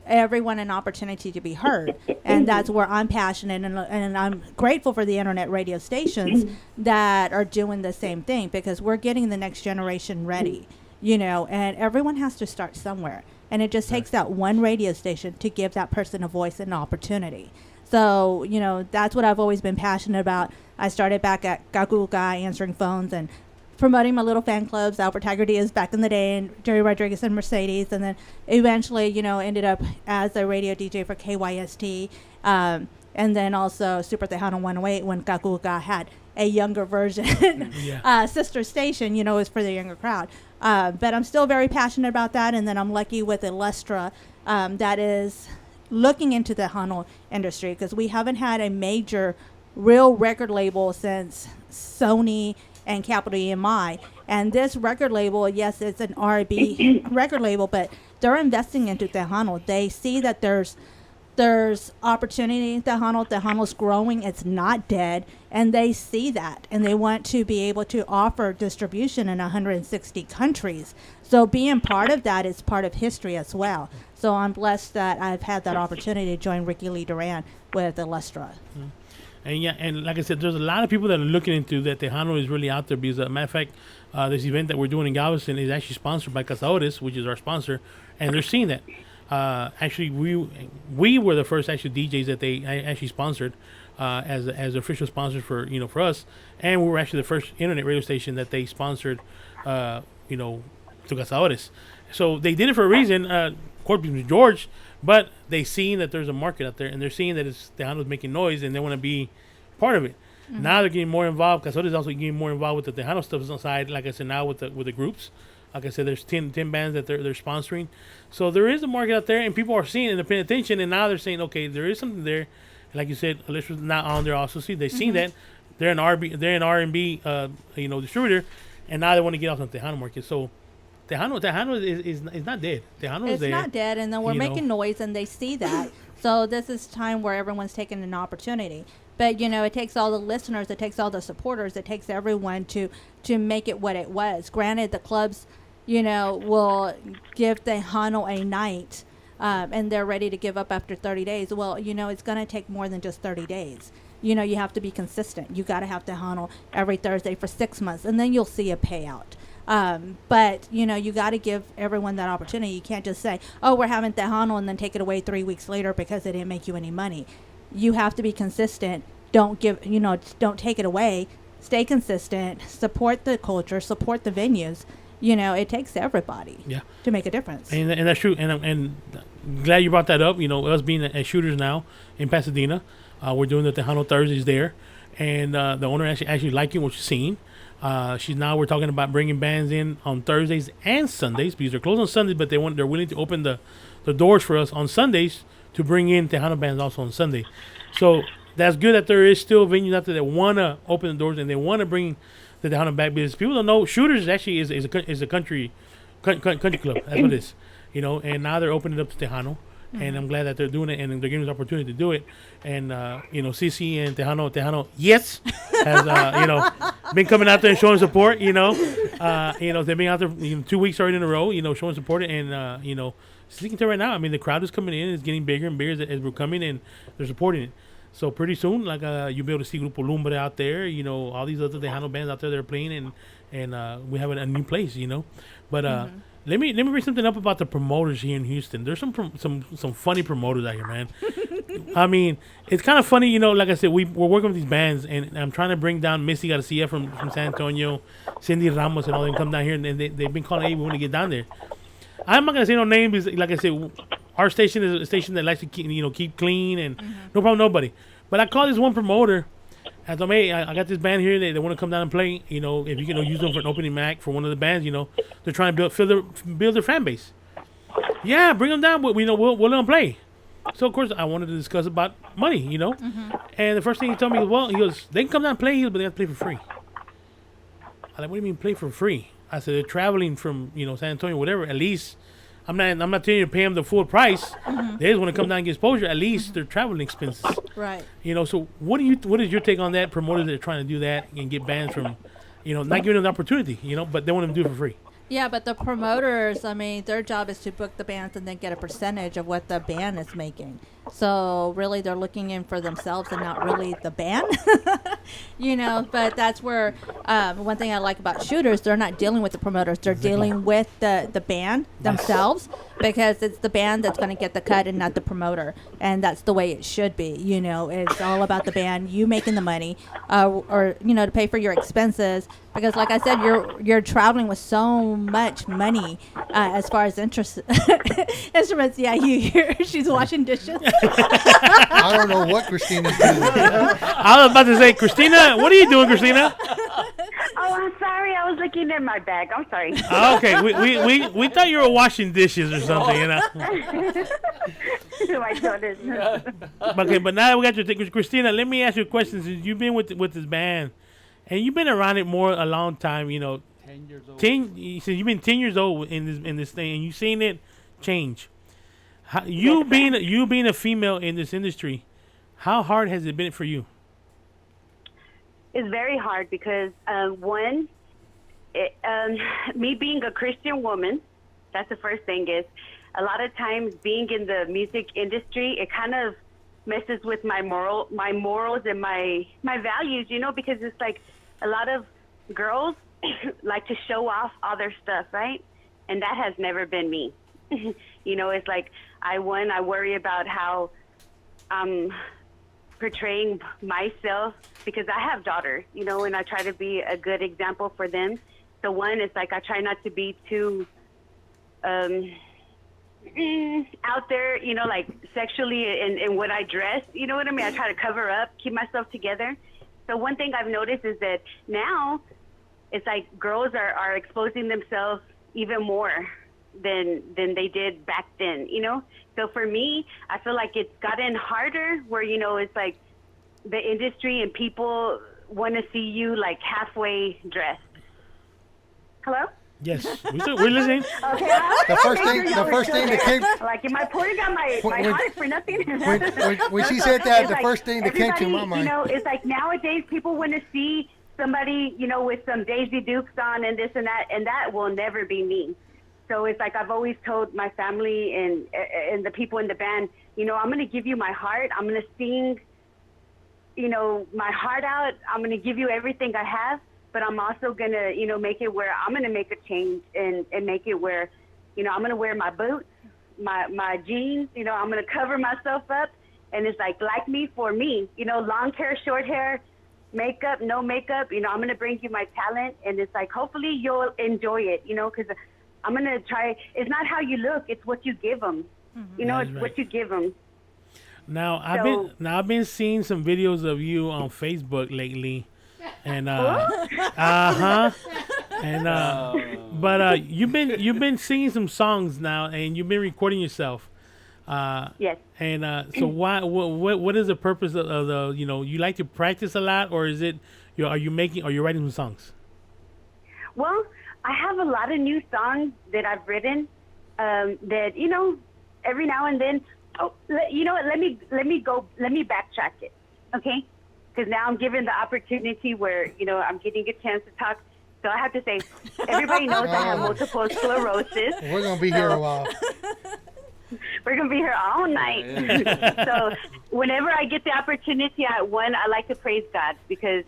everyone an opportunity to be heard, and that's where I'm passionate, and I'm grateful for the internet radio stations that are doing the same thing, because we're getting the next generation ready, and everyone has to start somewhere. And it just takes that one radio station to give that person a voice and an opportunity. So, that's what I've always been passionate about. I started back at Gakuga answering phones and promoting my little fan clubs, Albert Tiger Diaz back in the day, and Jerry Rodriguez and Mercedes, and then eventually, ended up as a radio DJ for KYST, and then also Super Tejano 108 when Gakuga had a younger version. Sister station, is for the younger crowd. But I'm still very passionate about that, and then I'm lucky with Illustra that is looking into the Tejano industry, because we haven't had a major real record label since Sony and Capital EMI. And this record label, yes, it's an R&B record label, but they're investing into Tejano. They see that there's opportunity in Tejano. Tejano's growing. It's not dead. And they see that. And they want to be able to offer distribution in 160 countries. So being part of that is part of history as well. So I'm blessed that I've had that opportunity to join Ricky Lee Duran with Illustra. Mm-hmm. And like I said, there's a lot of people that are looking into that. Tejano is really out there because, as a matter of fact, this event that we're doing in Galveston is actually sponsored by Casaores, which is our sponsor, and they're seeing that. Actually, we were the first actually DJs that they actually sponsored as official sponsors for us, and we were actually the first internet radio station that they sponsored, to Casaores. So they did it for a reason. Of course, George. But they seen that there's a market out there, and they're seeing that Tejano's making noise, and they want to be part of it. Mm-hmm. Now they're getting more involved. Casares is also getting more involved with the Tejano stuff inside. Like I said, now with the groups. Like I said, there's 10 bands that they're sponsoring. So there is a market out there, and people are seeing it and they're paying attention. And now they're saying, okay, there is something there. And like you said, Alyssa's not on there also. See, they've seen that. They're an R&B distributor, and now they want to get off on the Tejano market. So Tejano is not dead. Tejano is there. It's not dead, and then we're making noise, and they see that. So this is time where everyone's taking an opportunity. But, it takes all the listeners, it takes all the supporters, it takes everyone to make it what it was. Granted, the clubs, will give Tejano a night, and they're ready to give up after 30 days. Well, it's going to take more than just 30 days. You have to be consistent. You got to have Tejano every Thursday for 6 months, and then you'll see a payout. But you got to give everyone that opportunity. You can't just say, oh, we're having Tejano and then take it away 3 weeks later because it didn't make you any money. You have to be consistent. Don't don't take it away. Stay consistent. Support the culture. Support the venues. It takes everybody to make a difference. And that's true. And glad you brought that up. Us being at Shooters now in Pasadena, we're doing the Tejano Thursdays there. And the owner actually liking what she's seeing. We're talking about bringing bands in on Thursdays and Sundays because they're closed on Sundays, but they're willing to open the doors for us on Sundays to bring in Tejano bands also on Sunday. So that's good that there is still venues out there that want to open the doors and they want to bring the Tejano back, because people don't know Shooters actually is a country club. That's what it is, and now they're opening up to Tejano. And I'm glad that they're doing it, and they're giving us the opportunity to do it. And CC and Tejano, yes, has been coming out there and showing support. They've been out there 2 weeks already in a row, showing support. And speaking to right now, I mean, the crowd is coming in, it's getting bigger and bigger as we're coming, and they're supporting it. So pretty soon, you'll be able to see Grupo Lumbre out there. All these other Tejano bands out there that are playing, and we have a new place. But. Let me bring something up about the promoters here in Houston. There's some funny promoters out here, man. I mean, it's kind of funny, like I said, we're working with these bands, and I'm trying to bring down Missy Garcia from San Antonio, Cindy Ramos, and all them come down here, and they've been calling, hey, we want to get down there. I'm not going to say no name because, like I said, our station is a station that likes to keep clean, and no problem, nobody. But I called this one promoter. I told him, hey, I got this band here. They want to come down and play. If you can use them for an opening act for one of the bands, they're trying to build their fan base. Yeah, bring them down. We'll let them play. So of course I wanted to discuss about money, And the first thing he told me was, they can come down and play, but they have to play for free. I'm like, what do you mean play for free? I said they're traveling from San Antonio, whatever. At least I'm not telling you to pay them the full price. They just want to come down and get exposure. At least their traveling expenses. Right. So what is your take on that? Promoters that are trying to do that and get bands from, not giving them the opportunity, but they want them to do it for free. Yeah, but the promoters, I mean, their job is to book the bands and then get a percentage of what the band is making. So really, they're looking in for themselves and not really the band. But that's where one thing I like about shooters, they're not dealing with the promoters. They're dealing with the band themselves, because it's the band that's going to get the cut and not the promoter. And that's the way it should be. It's all about the band, you making the money, or to pay for your expenses. Because like I said, you're traveling with so much money as far as instruments. Yeah, you hear she's washing dishes. I don't know what Christina's doing. I was about to say, Christina, what are you doing, Christina? Oh, I'm sorry. I was looking in my bag. I'm sorry. Okay, we thought you were washing dishes or something, My goodness. Okay, but now that we got your thing, Christina, let me ask you a question. Since you've been with this band, and you've been around it a long time, 10 years old. Since you've been 10 years old in this thing, and you've seen it change. You being a female in this industry, how hard has it been for you? It's very hard because me being a Christian woman, that's the first thing. Is a lot of times being in the music industry, it kind of messes with my morals and my values, because it's like a lot of girls like to show off all their stuff, right? And that has never been me. It's like I worry about how I'm portraying myself, because I have daughters, and I try to be a good example for them. So one, it's like I try not to be too out there, like sexually in what I dress, you know what I mean? I try to cover up, keep myself together. So one thing I've noticed is that now it's like girls are exposing themselves even more than they did back then, So for me, I feel like it's gotten harder where, it's like the industry and people want to see you like halfway dressed. Hello? Yes, we're listening. Okay. The first thing that came. Like, am I pouring out my heart for nothing? When she said that, It's the like first thing that came to my mind. It's like nowadays people want to see somebody, with some Daisy Dukes on and this and that will never be me. So it's like I've always told my family and the people in the band, I'm going to give you my heart. I'm going to sing, my heart out. I'm going to give you everything I have. But I'm also going to, make it where I'm going to make a change and make it where, I'm going to wear my boots, my jeans, I'm going to cover myself up. And it's like me for me, long hair, short hair, makeup, no makeup, I'm going to bring you my talent. And it's like, hopefully you'll enjoy it, because I'm going to try. It's not how you look. It's what you give them. It's right. What you give them. Now, I've been seeing some videos of you on Facebook lately. And but you've been singing some songs now, and you've been recording yourself. Yes. And so what is the purpose of the you like to practice a lot, or is it are you writing some songs? Well, I have a lot of new songs that I've written that every now and then. Oh, let me backtrack it, okay? Because now I'm given the opportunity where, I'm getting a chance to talk. So I have to say, everybody knows I have multiple sclerosis. We're going to be here a while. We're going to be here all night. So whenever I get the opportunity, I like to praise God, because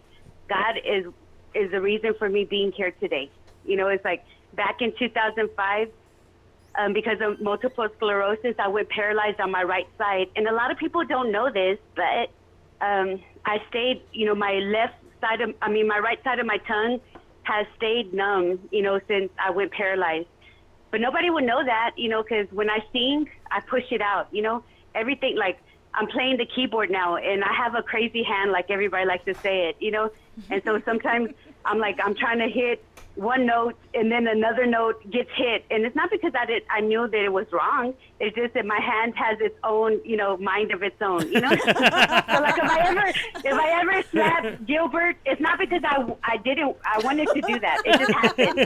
God is the reason for me being here today. It's like back in 2005, because of multiple sclerosis, I went paralyzed on my right side. And a lot of people don't know this, but I stayed, my right side of my tongue has stayed numb, since I went paralyzed. But nobody would know that, because when I sing, I push it out, everything. Like, I'm playing the keyboard now, and I have a crazy hand, like everybody likes to say it, And so sometimes I'm trying to hit one note, and then another note gets hit. And it's not because I knew that it was wrong. It's just that my hand has its own, mind of its own, So like if I ever slap Gilbert, it's not because I wanted to do that. It just happened.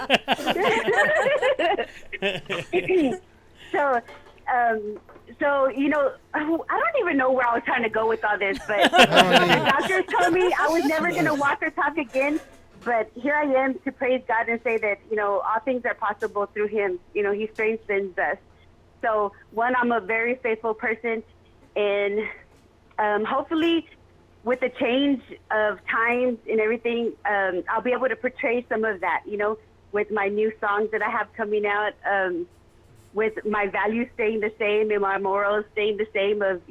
So I don't even know where I was trying to go with all this, but the doctors told me I was never going to walk or talk again. But here I am to praise God and say that, all things are possible through him. He strengthens us. So, one, I'm a very faithful person. and hopefully, with the change of times and everything, I'll be able to portray some of that, with my new songs that I have coming out, with my values staying the same and my morals staying the same of,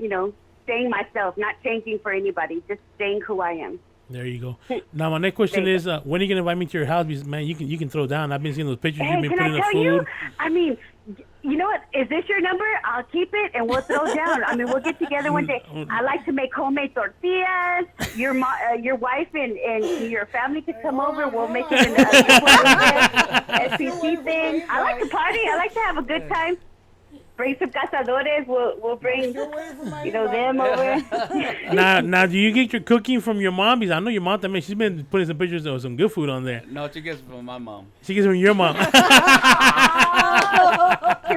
staying myself, not changing for anybody, just staying who I am. There you go. Now my next question is, when are you gonna invite me to your house? Because man, you can throw down. I've been seeing those pictures you've been putting up food. You? I mean, you know what? Is this your number? I'll keep it and we'll throw down. I mean, we'll get together one day. I like to make homemade tortillas. Your wife and your family could come over. We'll make it in a SPC thing. I like to party. I like to have a good time. Bring some cazadores. We'll bring them over. Now, do you get your cooking from your mom? Because I know your mom. I mean, she's been putting some pictures of some good food on there. No, she gets it from my mom. She gets it from your mom. Can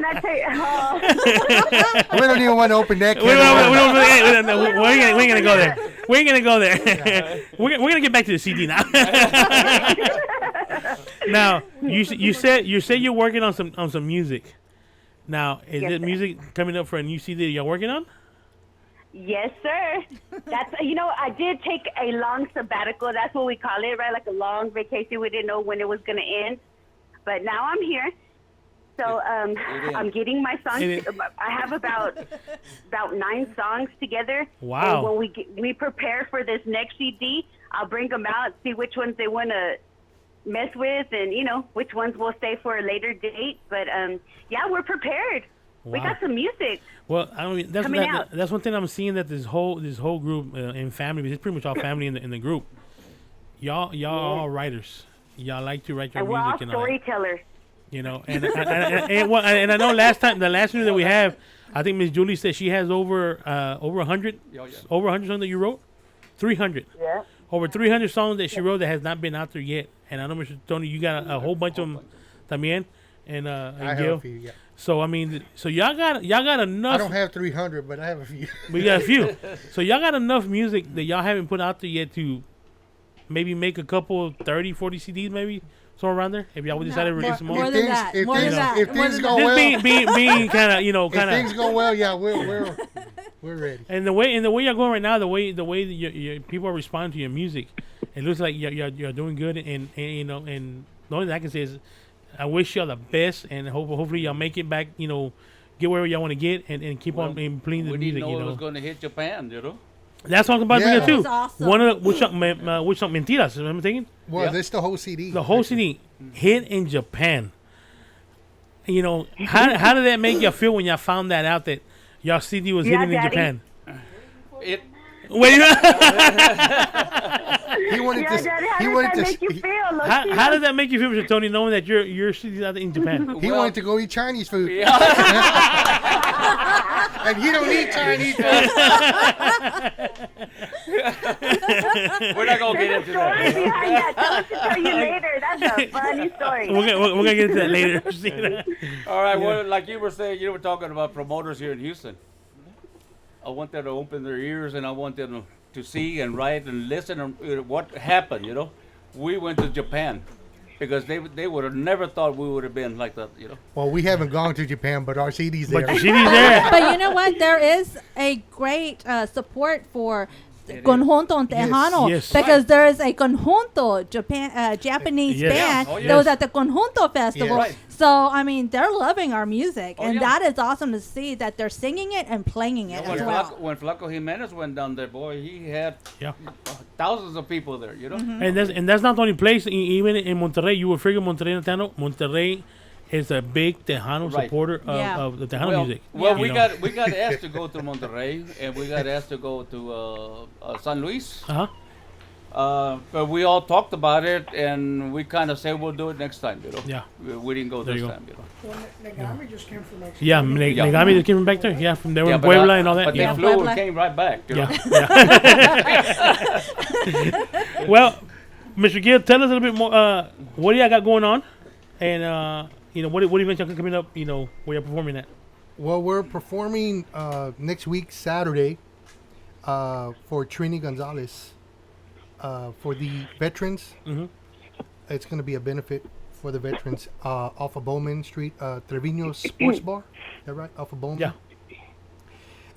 I tell you? We don't even want to open that. We ain't gonna go there. We ain't gonna go there. We're gonna get back to the CD now. Now, you said you're working on some music. Now, is Yes, it sir. music coming up for a new CD that you're working on? Yes, sir. That's I did take a long sabbatical. That's what we call it, right? Like a long vacation. We didn't know when it was going to end, but now I'm here. So I'm getting my songs. I have about 9 songs together. Wow. And when we prepare for this next CD, I'll bring them out, see which ones they want to mess with, and which ones will stay for a later date. But yeah, we're prepared. Wow. We got some music. Well, I mean, that's one thing I'm seeing, that this whole group in family, it's pretty much all family in the group. Y'all are all writers. Y'all like to write your And we're all music and all that. storytellers. And I know the last year that we have, I think Miss Julie said she has over 100 over 100 songs that you wrote. 300. Yeah. Over 300 songs that she wrote that has not been out there yet. And I know, Mr. Tony, you got a whole bunch of them también, and I Gil. have a few, yeah. So I mean, so y'all got enough. I don't have 300, but I have a few. We got a few. So y'all got enough music that y'all haven't put out there yet to maybe make a couple 30, 40 CDs, maybe somewhere around there. If y'all would decide to release some more. More than that. If things go Just well, being kind of if things go well, yeah, we're ready. And the way y'all going right now, the way that your people are responding to your music, it looks like you're doing good. And and the only thing I can say is, I wish y'all the best, and hopefully y'all make it back. Get wherever y'all want to get, and keep on playing the We music. didn't know it was going to hit Japan, That's what I'm about to bring it too. That's awesome. One of the which song Mentiras? Am I thinking? Well, that's the whole CD. The whole CD hit in Japan. How did that make y'all feel when y'all found that out, that y'all CD was hitting in Daddy. Japan? He wanted Yeah, to. Daddy, how He does wanted that to. make you feel? How did that make you feel, Mr. Tony, knowing that your CD's out in Japan? He wanted to go eat Chinese food. And he don't eat Chinese food. We're not going to get into Story that. behind that. Tell you later. That's a funny story. We're gonna get into that later. All right, well, like you were saying, you were talking about promoters here in Houston. I want them to open their ears, and I want them to see and write and listen and what happened, We went to Japan because they would have never thought we would have been like that, Well, we haven't gone to Japan, but our CD's there. But your CD's there. But you know what? There is a great support for Conjunto Tejano, Yes. because there is a Conjunto Japanese Yes. band Oh, yes. that was at the Conjunto Festival. Yes. Right. So I mean, they're loving our music, and yeah. that is awesome to see that they're singing it and playing it When as well. When Flaco Jimenez went down there, boy, he had Yeah. thousands of people there, And that's not the only place. Even in Monterrey, you will figure Monterrey is a big Tejano Right. supporter Yeah. of the Tejano music. Well, You we got asked to go to Monterrey, and we got asked to go to San Luis. But we all talked about it, and we kind of said we'll do it next time. Yeah. We didn't go There this you go. time. Well, Negami just came from Mexico. Yeah, Negami that came from back there. Yeah, from there in Puebla and all that. But they Yeah. flew Puebla. and came right back. Yeah. Well, Mr. Gill, tell us a little bit more. What do y'all got going on? And what events y'all coming up? Where you're performing at? Well, we're performing next week, Saturday, for Trini Gonzalez, for the veterans. Mhm. It's going to be a benefit for the veterans off of Bowman Street, Trevino Sports Bar. Is that right? Off of Bowman? Yeah.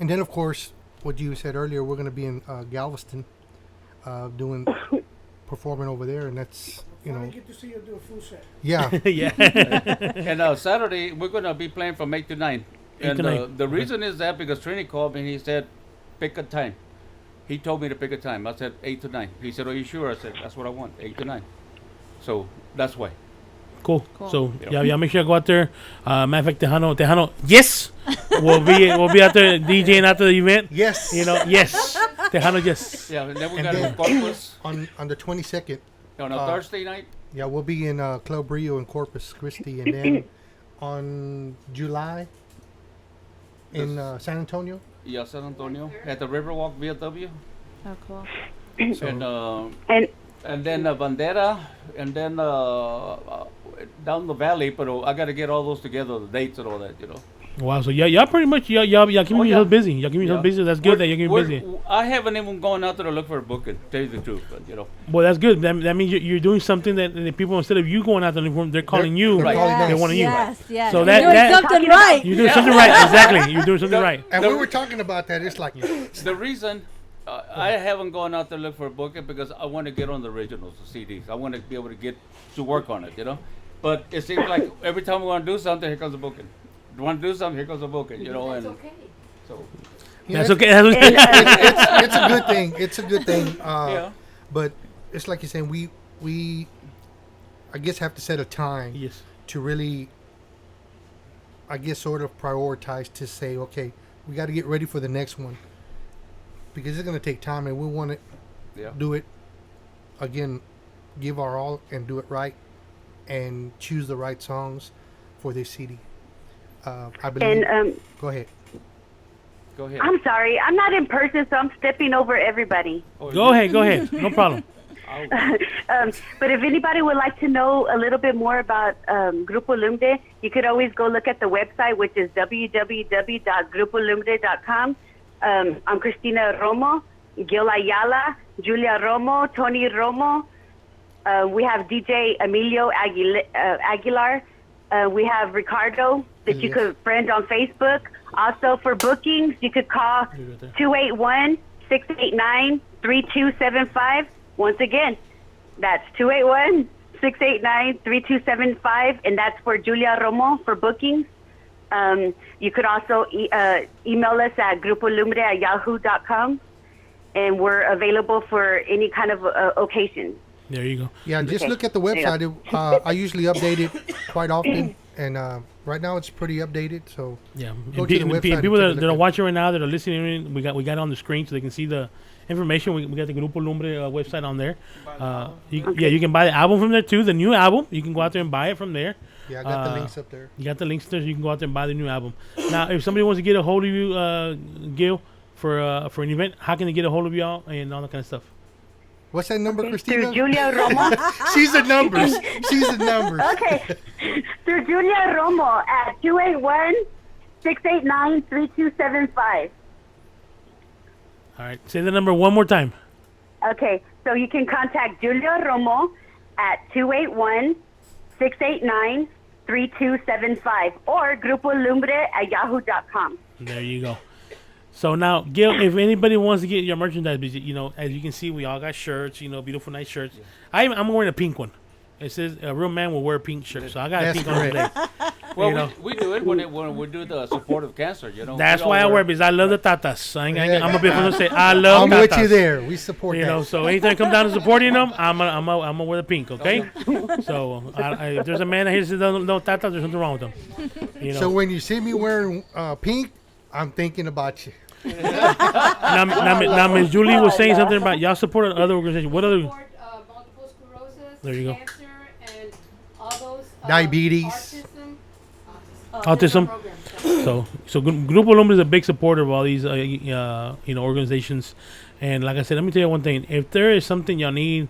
And then, of course, what you said earlier, we're going to be in Galveston, doing performing over there, and that's I get to see you do a full set. Yeah. Yeah. And Saturday we're gonna be playing from 8 to 9. 8 And to 9. the reason is that because Trini called me and he said, pick a time. He told me to pick a time. I said 8 to 9. He said, are you sure? I said, that's what I want, 8 to 9. So that's why. Cool. So yeah, make sure you go out there. Matter of fact, Tejano, yes, we'll be out there DJing after the event. Yes. Yes. Tejano, yes. Yeah, and then we got Corpus on the 22nd. On a Thursday night. Yeah, we'll be in Club Rio in Corpus Christi, and then on July in San Antonio. Yeah, San Antonio at the Riverwalk VFW. Oh, cool. And then Bandera, and then down the valley. But I got to get all those together, the dates and all that, Wow. So y'all pretty much y'all keeping yourself busy. Y'all keeping yourself busy. That's good that you're keeping busy. I haven't even gone out there to look for a booking. Tell you the truth, but Well, that's good. That means you're doing something that the people, instead of you going out there, they're calling you. They're They want you. Yes. So you're doing something right. You're doing something right. Exactly. You're doing something right. And we were talking about that. It's like the reason I haven't gone out there to look for a booking because I want to get on the originals, the CDs. I want to be able to get to work on it, But it seems like every time we want to do something, here comes a booking. Want to do something, here comes a booking, That's and okay. so That's okay. That's okay. it's a good thing. It's a good thing. Yeah. But it's like you're saying, we I guess have to set a time to really, I guess, sort of prioritize to say, okay, we got to get ready for the next one, because it's going to take time, and we want to do it again, give our all and do it right, and choose the right songs for this CD. I believe. And Go ahead. I'm sorry, I'm not in person, so I'm stepping over everybody. Go ahead. No problem. But if anybody would like to know a little bit more about Grupo Lumbre, you could always go look at the website, which is www.grupolumbre.com. I'm Cristina Romo, Gil Ayala, Julia Romo, Tony Romo. We have DJ Emilio Aguilar. We have Ricardo that you could friend on Facebook. Also, for bookings, you could call 281-689-3275. Once again, that's 281-689-3275, and that's for Julia Romo for bookings. You could also email us at grupolumbre@yahoo.com, and we're available for any kind of occasion. There you go. Yeah, just look at the website. I usually update it quite often, and right now it's pretty updated. So yeah, go to the website. People that are watching right now, that are listening, we got it on the screen so they can see the information. We got the Grupo Lumbre website on there. Yeah, you can buy the album from there too. The new album, you can go out there and buy it from there. Yeah, I got the links up there. You got the links there, so you can go out there and buy the new album. Now, if somebody wants to get a hold of you, Gil, for an event, how can they get a hold of y'all and all that kind of stuff? What's that number, Christina? Through Julia Romo. She's the numbers. Okay. Through Julia Romo at 281-689-3275. All right. Say the number one more time. Okay. So you can contact Julia Romo at 281-689-3275 or grupolumbre@yahoo.com. There you go. So now, Gil, if anybody wants to get your merchandise, as you can see, we all got shirts, beautiful, nice shirts. I'm wearing a pink one. It says a real man will wear a pink shirt, so I got a pink one today. Well, we do it when we do the support of cancer, That's why I wear it, because I love the tatas. I'm gonna be able to say I love tatas. I'm with you there. We support that. So anytime it comes down to supporting them, I'm gonna wear the pink, okay? So if there's a man that here that says no tatas, there's something wrong with them. So when you see me wearing pink, I'm thinking about you. Now, Ms. Julie was saying something about y'all support other organizations. What other? Multiple sclerosis, there you go. Cancer, and all those diabetes, autism. So Grupo Lumbre is a big supporter of all these organizations. And like I said, let me tell you one thing: if there is something y'all need,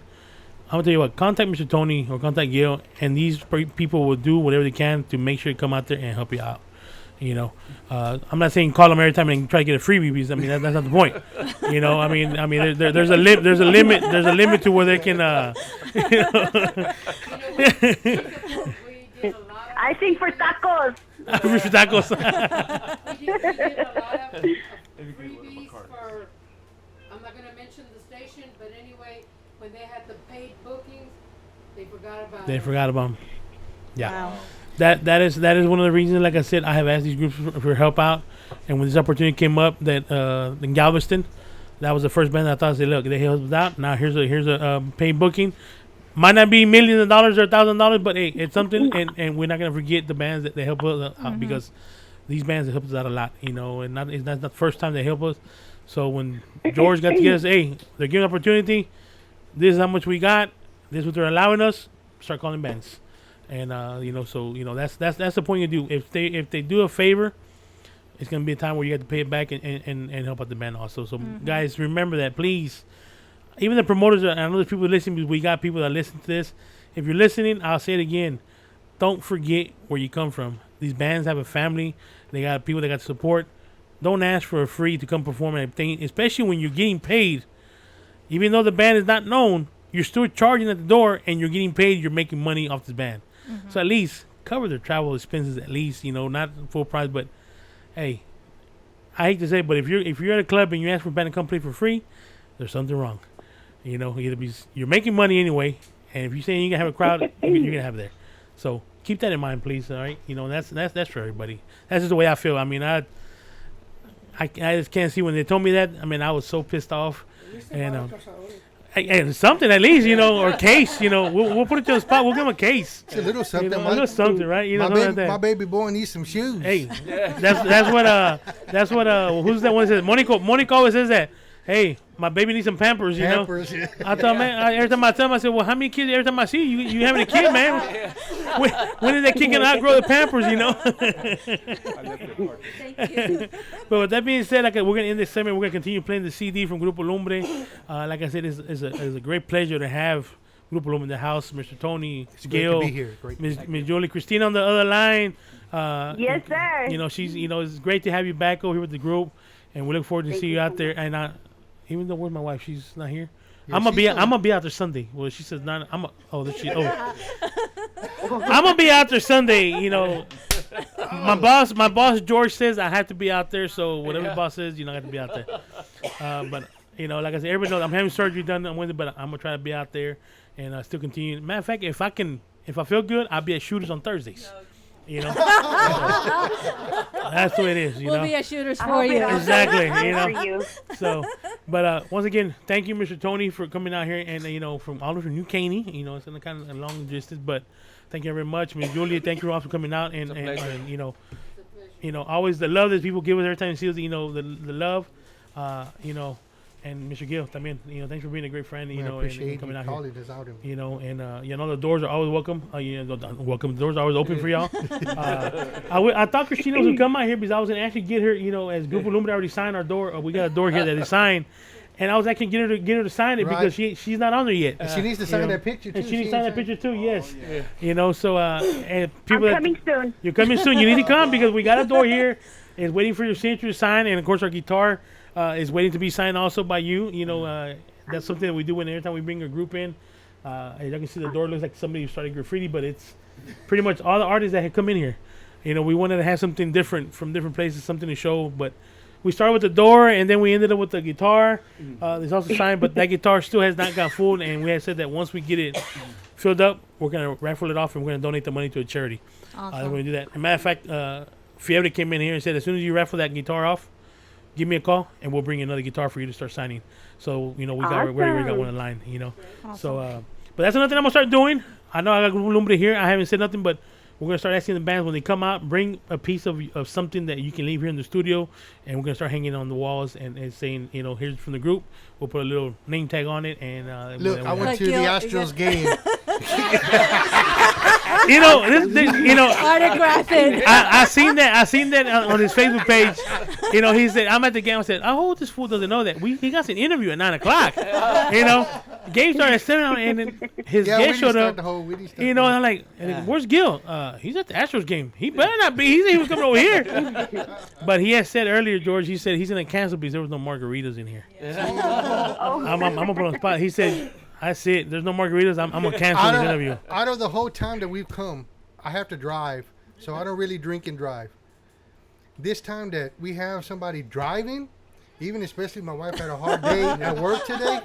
I'm gonna tell you what. Contact Mr. Tony or contact Gil, and these people will do whatever they can to make sure you come out there and help you out. I'm not saying call them every time and try to get a freebie, because that's not the point. There's a limit to where they can. I think for tacos. For tacos. We did a lot of freebies for, I'm not going to mention the station, but anyway, when they had the paid bookings, they forgot about They it. forgot about them. Yeah. Wow. That is one of the reasons. Like I said, I have asked these groups for help out, and when this opportunity came up, that in Galveston, that was the first band I thought I said, look, they helped us out. Now here's a paid booking. Might not be millions of dollars or $1,000, but hey, it's something, and we're not gonna forget the bands that they help us out because these bands have helped us out a lot, you know, and it's not the first time they help us. So when George got together, say, hey, they're giving opportunity. This is how much we got. This is what they're allowing us. Start calling bands. And you know, so you know that's the point you do. If they do a favor, it's gonna be a time where you have to pay it back and help out the band also. So guys, remember that, please. Even the promoters, I know there's people listening because we got people that listen to this. If you're listening, I'll say it again. Don't forget where you come from. These bands have a family. They got people that got support. Don't ask for a free to come perform and everything, especially when you're getting paid. Even though the band is not known, you're still charging at the door and you're getting paid. You're making money off this band. So at least cover their travel expenses. At least, you know, not full price, but hey, I hate to say it, but if you're at a club and you ask for a band to come play for free, there's something wrong. You know, you're making money anyway, and if you're saying you're gonna have a crowd, you're gonna have it there. So keep that in mind, please. All right, you know, that's for everybody. That's just the way I feel. I mean, I just can't see when they told me that. I mean, I was so pissed off, and something at least, you know, or case, you know, we'll put it to the spot. We'll give them a case. It's a little something. You know, a little something, right? You know, my baby boy needs some shoes. Hey, that's what who's that one that says? Monica always says that. Hey, my baby needs some Pampers, you know. Yeah. I thought, man, every time I tell him, I said, well, how many kids? Every time I see you having a kid, man. When did that kid gonna outgrow the Pampers, you know? Thank you. But with that being said, like, we're gonna end this segment. We're gonna continue playing the CD from Grupo Lumbre. Like I said, it's a great pleasure to have Grupo Lumbre in the house. Mr. Tony, Gail, great to be here. Miss Julie, Christina on the other line. Yes, sir. You know, it's great to have you back over here with the group, and we look forward to see you out there. And even though where's my wife? She's not here. Yeah, I'm gonna be out there Sunday. Well, she says not. I'm gonna be out there Sunday. You know, my boss George says I have to be out there. So whatever the boss says, you know, I have to be out there. But you know, like I said, everybody knows I'm having surgery done on Wednesday, but I'm gonna try to be out there and still continue. Matter of fact, if I feel good, I'll be at Shooters on Thursdays. You know, that's the way it is. We'll be at Shooters for you. Exactly. You know. So, but once again, thank you, Mr. Tony, for coming out here, and you know, from all over New Caney. You know, it's in kind of a long distance, but thank you very much, Miss Julia. Thank you all for coming out, and you know, always the love that people give us every time you see us. You know, the love, you know. And Mr. Gil, también, you know, thanks for being a great friend, you know, and coming out here. You know, and you know, the doors are always welcome. You know, welcome. The doors are always open for y'all. I thought Christina would come out here because I was gonna actually get her. You know, as Grupo Lumbre already signed our door. We got a door here that is signed, and I was actually get her to sign it because she's not on there yet. And she needs to sign that picture too. And she needs to sign that picture too. Yes. Oh, yeah. You know, so and people. I'm coming soon. You're coming soon. You need to come because we got a door here. It's waiting for your signature to sign, and of course our guitar. Is waiting to be signed also by you. You know, that's something that we do every time we bring a group in. As you can see, the door looks like somebody who started graffiti, but it's pretty much all the artists that have come in here. You know, we wanted to have something different from different places, something to show. But we started with the door, and then we ended up with the guitar. There's also signed, but that guitar still has not got full. And we had said that once we get it filled up, we're going to raffle it off, and we're going to donate the money to a charity. Awesome. We're going to do that. As a matter of fact, Fiebre came in here and said, as soon as you raffle that guitar off, give me a call, and we'll bring you another guitar for you to start signing. So, you know, we already got one in line, you know. Awesome. So, but that's another thing I'm going to start doing. I know I got Grupo Lumbre here. I haven't said nothing, but we're going to start asking the bands when they come out, bring a piece of something that you can leave here in the studio, and we're going to start hanging on the walls and saying, you know, here's from the group. We'll put a little name tag on it. And look, I went to the Astros game. You know, autograph it. I seen that on his Facebook page. You know, he said, I'm at the game. I said, I hope this fool doesn't know that he got an interview at 9:00. You know, the game started at 7, and then his guest showed up. You know, and I'm like, where's Gil? He's at the Astros game. He better not be. He said he was coming over here. But he had said earlier, George. He said he's gonna cancel because there was no margaritas in here. I'm gonna put on the spot. He said. I see it. There's no margaritas. I'm gonna cancel this interview. Out of the whole time that we've come, I have to drive, so I don't really drink and drive. This time that we have somebody driving, Even especially my wife had a hard day at work today.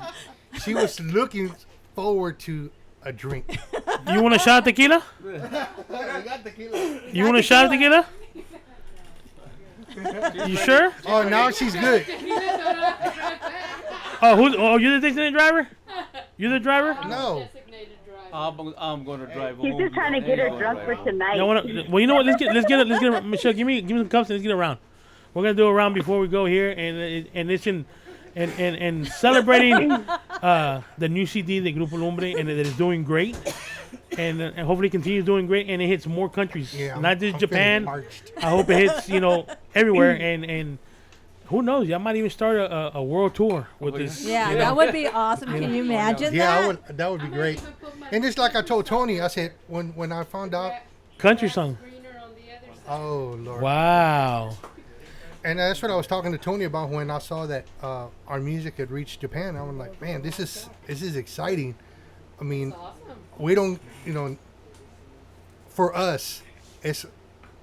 She was looking forward to a drink. You want a shot of tequila? You want a shot of tequila? You sure? Oh, now she's good. Oh, you're the designated driver? You're the driver? No. I'm going to drive He's home. just trying to get her drunk for tonight. Well, you know what? Let's get Michelle. Give me some cups and let's get a round. We're gonna do a round before we go here, and it's and celebrating the new CD, the Grupo Lumbre, and that is doing great, and hopefully continues doing great, and it hits more countries, not just Japan. I hope it hits everywhere, and who knows? I might even start a world tour with this. Yeah, that would be awesome. Can you imagine that? That would be great. And just like I told Tony, I said when I found out country song. Oh Lord! Wow. And that's what I was talking to Tony about when I saw that our music had reached Japan. I was like, man, this is exciting. I mean, we don't, for us, it's,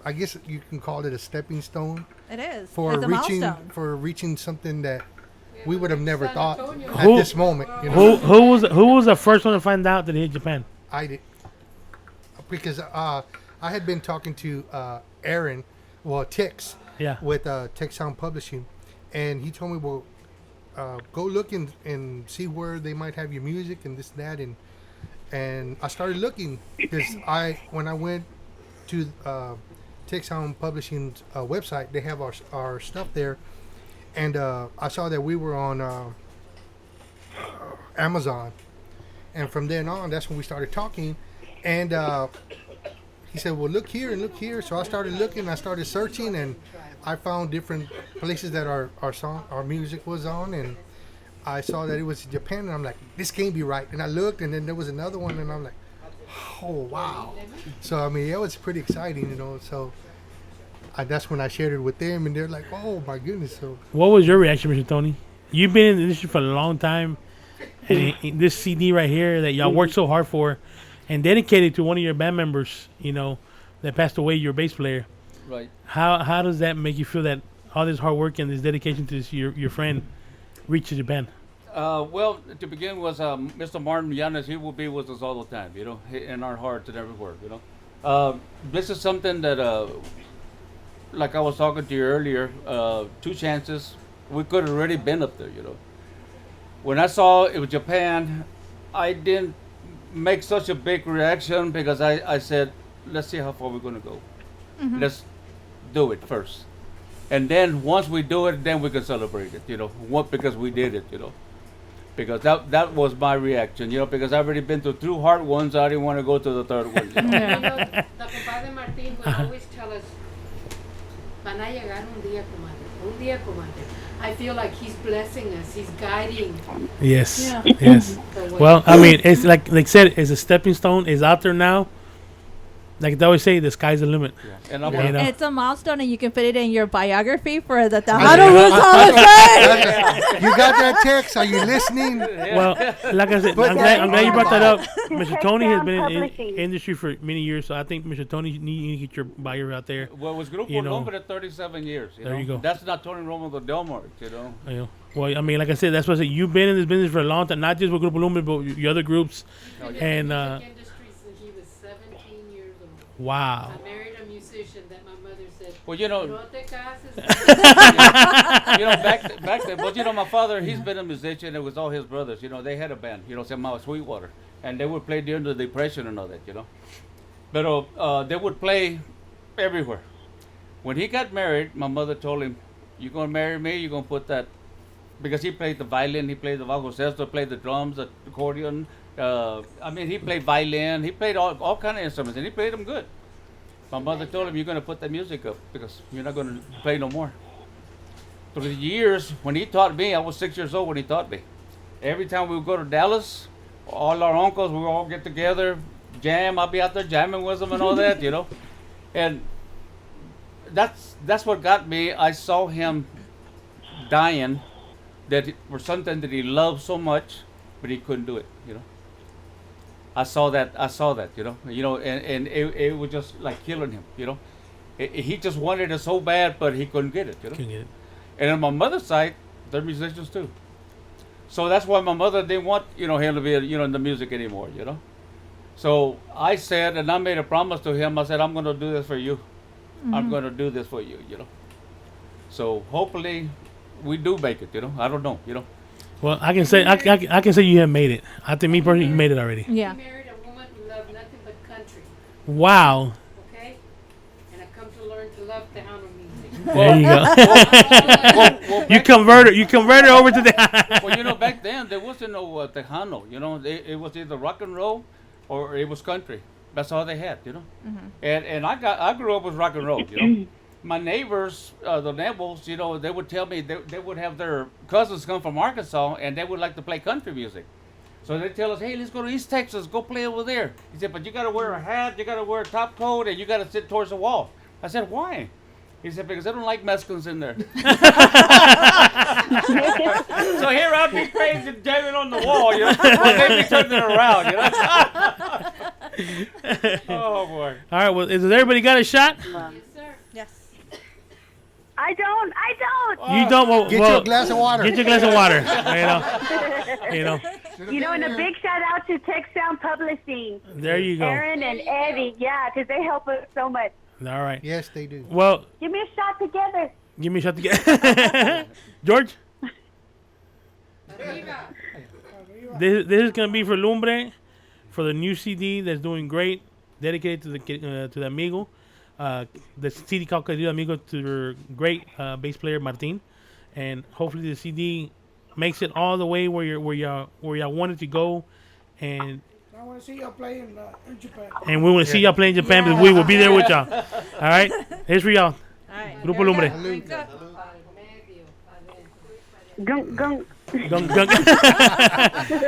I guess you can call it a stepping stone. It is. For it's a milestone. reaching something that we would have never thought at this moment. Who was the first one to find out that it hit Japan? I did, because I had been talking to Aaron, Tix. Yeah. With Tech Sound Publishing, and he told me, well, go look and see where they might have your music and this and that, and I started looking because when I went to Tech Sound Publishing's website, they have our stuff there, and I saw that we were on Amazon, and from then on, that's when we started talking, and he said, well, look here and look here. So I started looking, I started searching, and I found different places that our music was on, and I saw that it was Japan, and I'm like, this can't be right. And I looked, and then there was another one, and I'm like, oh wow. So I mean, it was pretty exciting, So that's when I shared it with them, and they're like, oh my goodness. So what was your reaction, Mr. Tony? You've been in the industry for a long time, and this CD right here that y'all worked so hard for, and dedicated to one of your band members, that passed away, your bass player. Right. How does that make you feel that all this hard work and this dedication to your friend reached Japan? Well, to begin with, Mr. Martin Yanes, he will be with us all the time, in our hearts and everywhere, This is something that, like I was talking to you earlier, 2 chances, we could have already been up there, When I saw it was Japan, I didn't make such a big reaction because I said, let's see how far we're going to go. Mm-hmm. Let's do it first. And then once we do it, then we can celebrate it, because we did it, Because that was my reaction, because I've already been through 2 hard ones. I didn't want to go to the third one. The compadre Martin would always tell us, van a llegar un día, comadre. I feel like he's blessing us. He's guiding. Yes. Yeah. Yes. Well, I mean, it's like I said, it's a stepping stone. It's out there now. Like they always say, the sky's the limit. Yeah. And it's a milestone, and you can fit it in your biography for the Tejano Roots Hall of Fame. You got that text? Are you listening? Well, like I said, I'm glad you brought that up. Mr. Tony has been in the industry for many years, so I think Mr. Tony, you need to get your bio out there. Well, it was Grupo Lumbre at 37 years. There you go. That's not Tony Romo the Delmar, Well, I mean, like I said, that's what I said. You've been in this business for a long time, not just with Grupo Lumbre, but your other groups. And wow. I married a musician that my mother said, well, no te cases. back then, but my father, he's been a musician. It was all his brothers, they had a band, se llamaba Sweetwater. And they would play during the Depression and all that, But they would play everywhere. When he got married, my mother told him, you're going to marry me, you're going to put that, because he played the violin, he played the bajo sexto, played the drums, the accordion. He played violin. He played all kind of instruments, and he played them good. My mother told him, you're going to put the music up because you're not going to play no more. Through the years, when he taught me, I was 6 years old when he taught me. Every time we would go to Dallas, all our uncles, we would all get together, jam. I'd be out there jamming with them and all that, And that's what got me. I saw him dying for something that he loved so much, but he couldn't do it, I saw that, and it was just like killing him, He just wanted it so bad, but he couldn't get it, Couldn't get it. And on my mother's side, They're musicians too. So that's why my mother didn't want, him to be, in the music anymore, So I said, and I made a promise to him. I said, I'm going to do this for you. I'm going to do this for you. So hopefully, we do make it. I don't know. Well, I can say I can say you have made it. I think me personally, you made it already. Yeah. He married a woman who loved nothing but country. Wow. Okay? And I come to learn to love Tejano music. There you go. You converted over to the. Well, back then there wasn't no Tejano. It was either rock and roll, or it was country. That's all they had. And I grew up with rock and roll. My neighbors, the Neville's, they would tell me they would have their cousins come from Arkansas, and they would like to play country music. So they tell us, hey, let's go to East Texas, go play over there. He said, but you got to wear a hat, you got to wear a top coat, and you got to sit towards the wall. I said, why? He said, because they don't like Mexicans in there. So here I'd be crazy jamming on the wall, while they be turning it around, Oh, boy. All right, well, has everybody got a shot? Yes, sir. Yes. I don't. You don't. Well, Get you a glass of water. Get your glass of water. And a big shout out to Tech Sound Publishing. There you go. Aaron and Eddie, because they help us so much. All right. Yes, they do. Well, Give me a shot together. give me a shot together. George, Arriba. this is gonna be for Lumbre, for the new CD that's doing great, dedicated to the amigo. The CD called Querido Amigo, to their great bass player Martin, and hopefully the CD makes it all the way where y'all wanted to go, and I want to see y'all play in Japan. we want to see y'all play in Japan, because we will be there with y'all. All right, here's for y'all. All right. Grupo Lumbre. Drink up. Gung, gung. Gung, gung.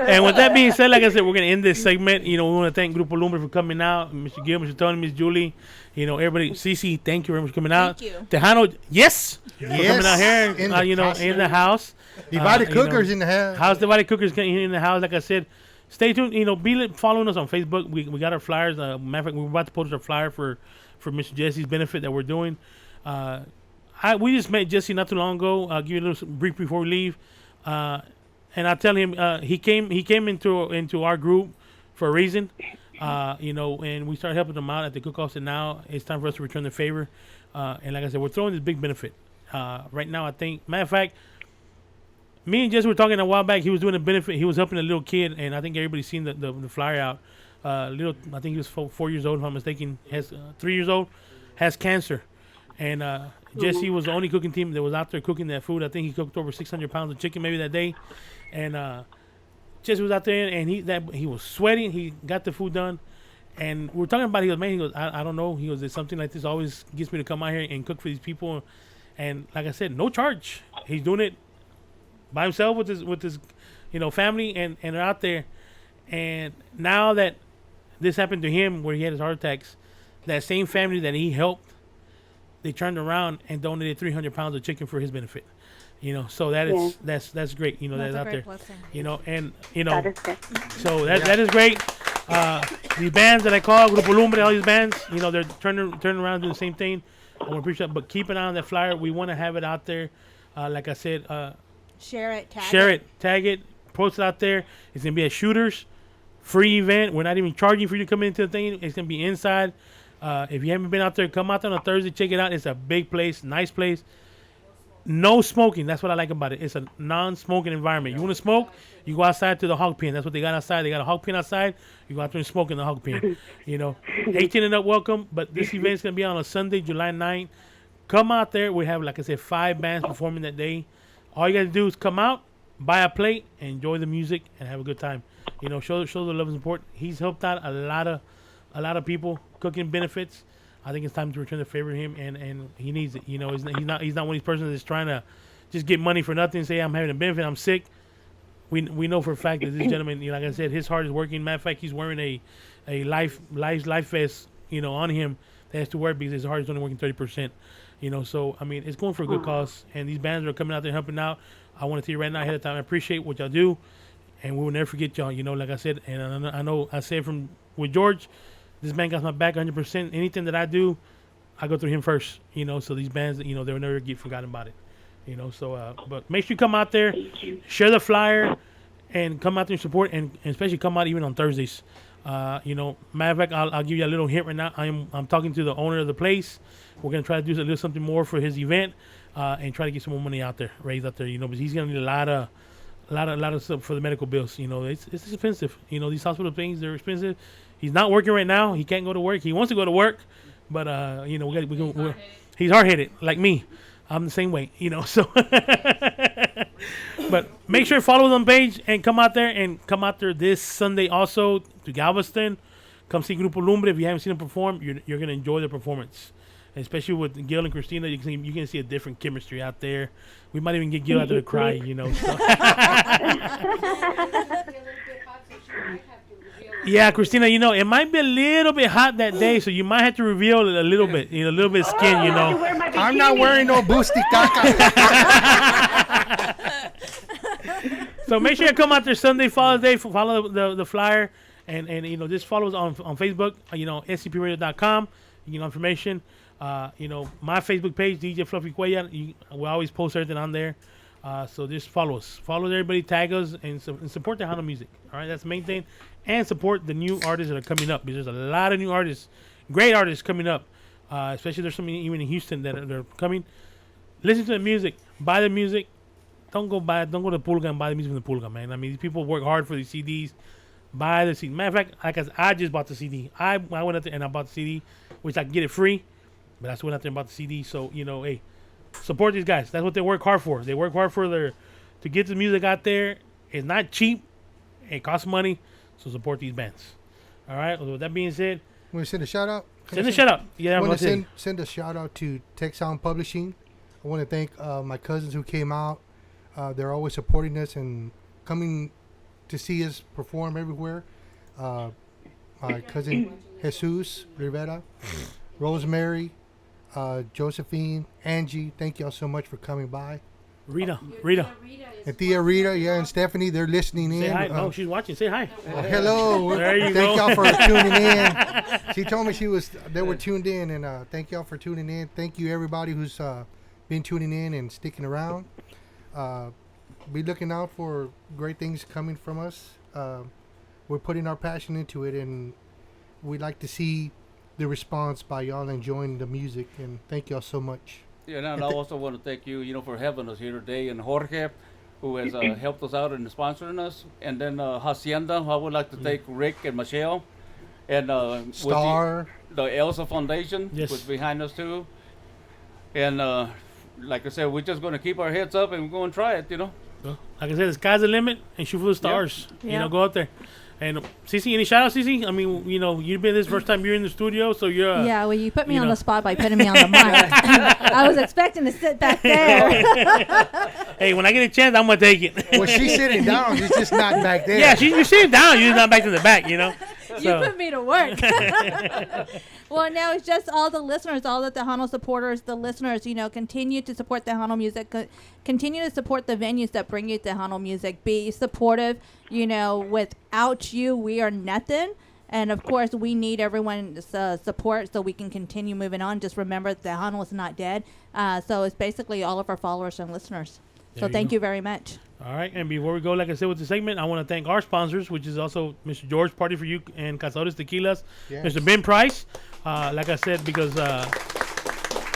And with that being said, like I said, we're gonna end this segment. We want to thank Grupo Lumbre for coming out, Mr. Gil, Mr. Tony, Miss Julie. Everybody, Cece, thank you very much for coming out. Thank you. Tejano, yes, for Yes. coming out here. In the In the house. Divided you cookers in the house. House Divided Cookers in the house. Like I said, stay tuned. Be following us on Facebook. We got our flyers. Matter of fact, we're about to post our flyer for Mr. Jesse's benefit that we're doing. We just met Jesse not too long ago. I'll give you a little brief before we leave. And I tell him he came into our group for a reason. And we started helping him out at the cook-offs, and now it's time for us to return the favor. And like I said, we're throwing this big benefit. Right now, I think, matter of fact, me and Jesse were talking a while back. He was doing a benefit. He was helping a little kid, and I think everybody's seen the flyer out. I think he was 4 years old, if I'm mistaken. Has 3 years old, has cancer, and Jesse was the only cooking team that was out there cooking that food. I think he cooked over 600 pounds of chicken maybe that day, and Jesse was out there, and he was sweating. He got the food done, and we're talking about it. He goes, man, he goes, I don't know. He goes, there's something like this always gets me to come out here and cook for these people, and like I said, no charge. He's doing it by himself with his family, and they're out there. And now that this happened to him, where he had his heart attacks, that same family that he helped, they turned around and donated 300 pounds of chicken for his benefit. So that's great. That's out there. Blessing. That is good. So that is great. These bands that I call Grupo Lumbre, all these bands, they're turning around doing the same thing. I want to appreciate that, but keep an eye on that flyer. We want to have it out there. Like I said, Share it. tag it, post it out there. It's gonna be at Shooters, free event. We're not even charging for you to come into the thing. It's gonna be inside. If you haven't been out there, come out there on a Thursday. Check it out. It's a big place, nice place. No smoking. That's what I like about it. It's a non-smoking environment. You want to smoke? You go outside to the hog pen. That's what they got outside. They got a hog pen outside. You go out there and smoke in the hog pen. 18 and up, welcome. But this event is gonna be on a Sunday, July 9th. Come out there. We have, like I said, 5 bands performing that day. All you got to do is come out, buy a plate, and enjoy the music and have a good time. Show the love and support. He's helped out a lot of people cooking benefits. I think it's time to return the favor to him, and he needs it. He's not one of these persons that's trying to just get money for nothing. Say I'm having a benefit, I'm sick. We know for a fact that this gentleman, like I said, his heart is working. Matter of fact, he's wearing a life vest, on him that has to wear because his heart is only working 30%. So I mean, it's going for a good cause, and these bands are coming out there helping out. I want to tell you right now ahead of time, I appreciate what y'all do, and we will never forget y'all. Like I said, and I know I said from with George, this man got my back 100%. Anything that I do, I go through him first. So these bands, they will never get forgotten about it. So, but make sure you come out there, share the flyer, and come out there and support, and especially come out even on Thursdays. Matter of fact, I'll give you a little hint right now. I'm talking to the owner of the place. We're gonna try to do a little something more for his event, and try to get some more money out there, raised out there. Because he's gonna need a lot of stuff for the medical bills. It's expensive. These hospital things, they're expensive. He's not working right now. He can't go to work. He wants to go to work, but he's hard-headed like me. I'm the same way, So, but make sure to follow them page and come out there this Sunday also to Galveston. Come see Grupo Lumbre. If you haven't seen them perform, you're gonna enjoy their performance, and especially with Gil and Christina. You can see a different chemistry out there. We might even get Gil out there to cry, So. Yeah, Christina, it might be a little bit hot that day, so you might have to reveal it a little bit, a little bit of skin, I'm not wearing no boosty caca. So make sure you come out there Sunday, follow the flyer, and just follow us on Facebook, scpradio.com. You get information. My Facebook page, DJ Fluffy Cuella. We always post everything on there. So just follow us. Follow everybody, tag us, and support the Tejano music. All right, that's the main thing. And support the new artists that are coming up, because there's a lot of new artists, great artists coming up. Especially there's some even in Houston that are coming. Listen to the music. Buy the music. Don't go to Pulga and buy the music from the Pulga, man. I mean, these people work hard for these CDs. Buy the CD. Matter of fact, I just bought the CD. I went out there and I bought the CD, which I can get it free. But I just went out there and bought the CD. So, hey, support these guys. That's what they work hard for. They work hard to get the music out there. It's not cheap. It costs money. So support these bands. All right. Well, with that being said, Want to send a shout out? Send a shout out. Yeah, I want to send a shout out to Tech Sound Publishing. I want to thank my cousins who came out. They're always supporting us and coming to see us perform everywhere. My cousin Jesus Rivera, Rosemary, Josephine, Angie, thank y'all so much for coming by. Rita. And Tia Rita, and Stephanie, they're listening in. Say hi. No, she's watching. Say hi. Hello. There you thank go. y'all for tuning in. She told me they were tuned in, and thank y'all for tuning in. Thank you, everybody who's been tuning in and sticking around. Be looking out for great things coming from us. We're putting our passion into it, and we'd like to see the response by y'all enjoying the music. And thank y'all so much. Yeah, and I also want to thank you, for having us here today, and Jorge, who has helped us out in sponsoring us, and then Hacienda. I would like to thank Rick and Michelle, and Star, the Elsa Foundation, Yes. was behind us too. And like I said, we're just going to keep our heads up and we're going to try it. Well, like I said, the sky's the limit, and shoot for the stars. Yeah. Go out there. And Cece, any shout out, Cece? I mean, you've been this first time you're in the studio, so you're. Yeah, well, you put me on the spot by putting me on the mic. I was expecting to sit back there. Hey, when I get a chance, I'm gonna take it. Well, she's sitting down. She's just not back there. Yeah, you're sitting down. You're just not back to the back. You put me to work. Well, now it's just all the listeners, all the Tejano supporters, the listeners, continue to support Tejano music. Continue to support the venues that bring you Tejano music. Be supportive. Without you, we are nothing. And, of course, we need everyone's support so we can continue moving on. Just remember, Tejano is not dead. So it's basically all of our followers and listeners. So thank you very much. All right, and before we go, like I said with the segment, I want to thank our sponsors, which is also Mr. George Party for You and Cazadores Tequilas, Yes. Mr. Ben Price. Like I said, because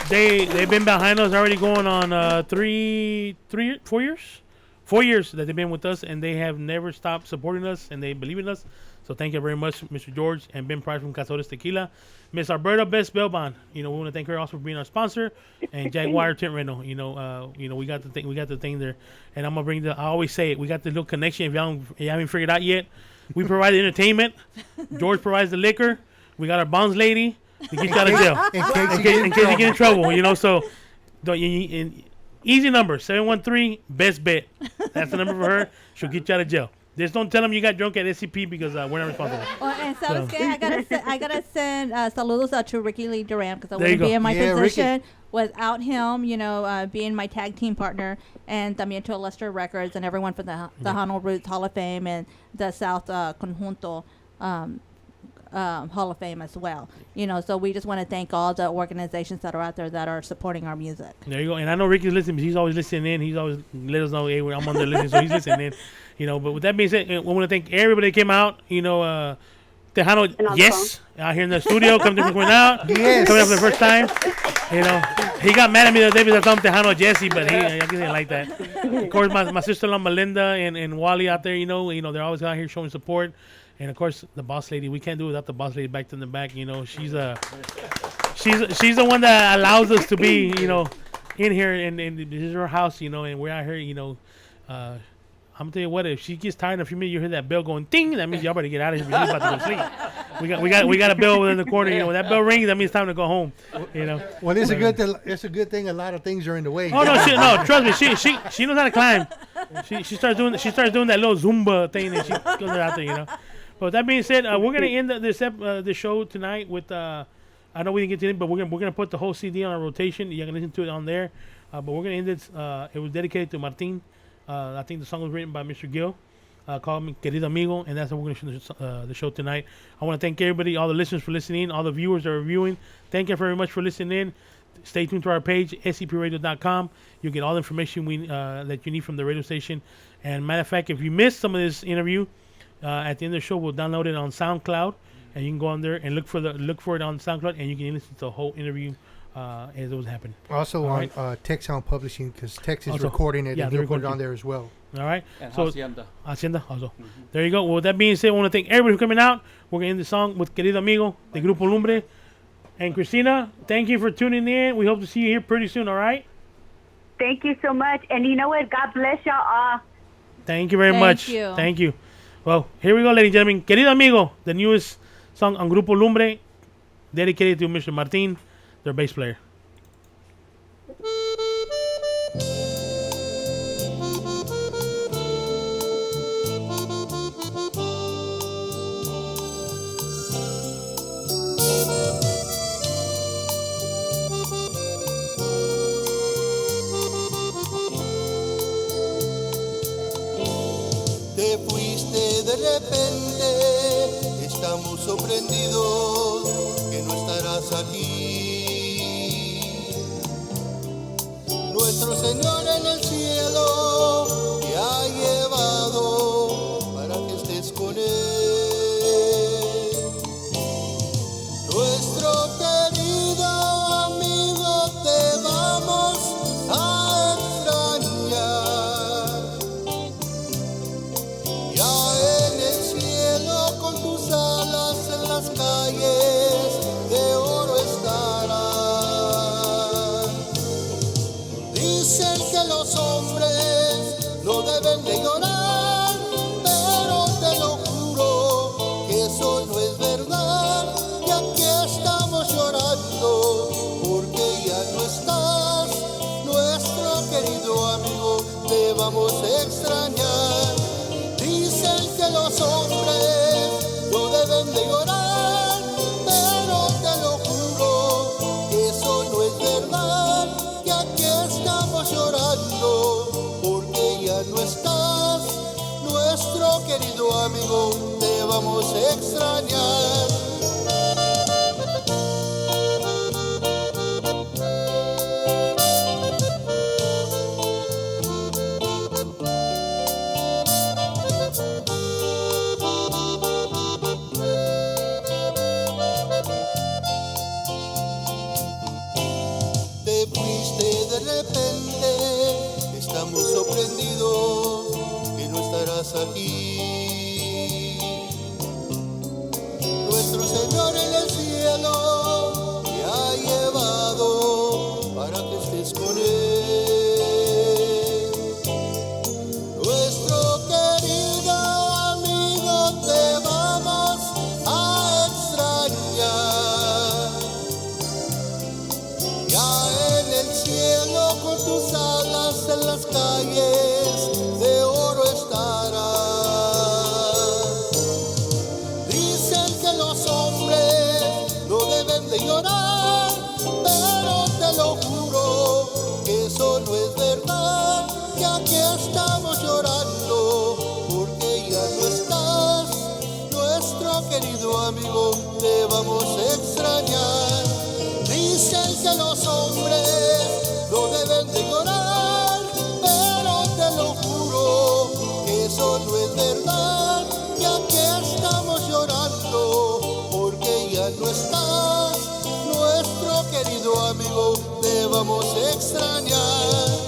they've been behind us already going on 4 years? 4 years that they've been with us, and they have never stopped supporting us, and they believe in us. So thank you very much, Mr. George and Ben Price from Cazadores Tequila. Miss Alberta Best Bellbond, we want to thank her also for being our sponsor, and Jaguar Tent Rental. We got the thing there, and I'm gonna bring I always say it. We got the little connection. If you haven't figured it out yet, we provide the entertainment. George provides the liquor. We got our bonds lady to get you out of jail in case you get in trouble. So easy number 713 best bet. That's the number for her. She'll get you out of jail. Just don't tell them you got drunk at SCP because we're not responsible. Well, and so I gotta send saludos out to Ricky Lee Duran because I There you wouldn't be go. in my Yeah, position Ricky. without him. Being my tag team partner, and también to Lester Records and everyone from the Tejano Roots Hall of Fame and the South Conjunto Hall of Fame as well. You know, so we just want to thank all the organizations that are out there that are supporting our music. There you go. And I know Ricky's listening. He's always listening in. He's always let us know, hey, I'm on there listening, so he's listening in. You know, but with that being said, we want to thank everybody that came out. You know, Tejano, yes, out here in the studio, coming out, yes, coming up for the first time. You know, he got mad at me the other day because I called him Tejano Jesse, but I didn't like that. Of course, my sister-in-law Melinda and Wally out there, you know, they're always out here showing support. And of course, the boss lady, we can't do it without the boss lady back to the back. You know, she's the one that allows us to be, you know, in here, and this is her house, you know, and we're out here, you know. I'm gonna tell you what, if she gets tired in a few minutes, you hear that bell going ding, that means y'all better get out of here. You're about to go sleep. We got a bell in the corner. You know, when that bell rings, that means it's time to go home. You know. Well, it's a good thing. A lot of things are in the way. Oh no, trust me, she knows how to climb. She starts doing that little Zumba thing, and she goes out there. You know. But with that being said, we're gonna end the show tonight with. I know we didn't get to it, but we're gonna put the whole CD on a rotation. You can listen to it on there. But we're gonna end it. It was dedicated to Martin. I think the song was written by Mr. Gill, called Me Querido Amigo, and that's how we're going to show the show tonight. I want to thank everybody, all the listeners for listening, all the viewers that are viewing. Thank you very much for listening in. Stay tuned to our page, scpradio.com. You'll get all the information that you need from the radio station. And matter of fact, if you missed some of this interview, at the end of the show, we'll download it on SoundCloud, and you can go on there and look for it on SoundCloud, and you can listen to the whole interview as it was happening. Also on Tech Sound Publishing, because Tech is recording it, and they'll put it on there as well. All right. And so Hacienda also. Mm-hmm. There you go. Well, with that being said, I want to thank everybody for coming out. We're going to end the song with Querido Amigo, the Grupo Lumbre. And Christina, thank you for tuning in. We hope to see you here pretty soon, all right? Thank you so much. And you know what? God bless y'all all. Thank you very much. Thank you. Well, here we go, ladies and gentlemen. Querido Amigo, the newest song on Grupo Lumbre, dedicated to Mr. Martin, their bass player. Te fuiste de repente, estamos sorprendidos que no estarás aquí. Nuestro Señor en el cielo te ha llevado para que estés con Él. Nuestro querido amigo te vamos a extrañar. Ya en el cielo con tus alas en las calles de oro estarás. Dicen que los hombres no deben de llorar, pero te lo juro que eso no es verdad. Y aquí estamos llorando porque ya no estás. Nuestro querido amigo te vamos a extrañar. Dicen que los hombres no deben de llorar, pero te lo juro que eso no es verdad. Que aquí estamos llorando porque ya no estás. Nuestro querido amigo te vamos a extrañar. Te fuiste de repente, estamos sorprendidos que no estarás aquí. Nuestro Señor en el cielo te ha llevado para que estés con Él. Nuestro querido amigo te vamos a extrañar. Ya en el cielo con tus alas en las calles de oro estarás. Dicen que los hombres no deben de llorar, pero te lo juro que eso no es verdad. Que aquí estamos llorando porque ya no estás. Nuestro querido amigo amigo, te vamos a extrañar. Dicen que los hombres no deben de llorar, pero te lo juro que eso no es verdad. Y aquí estamos llorando porque ya no estás, nuestro querido amigo, te vamos a extrañar.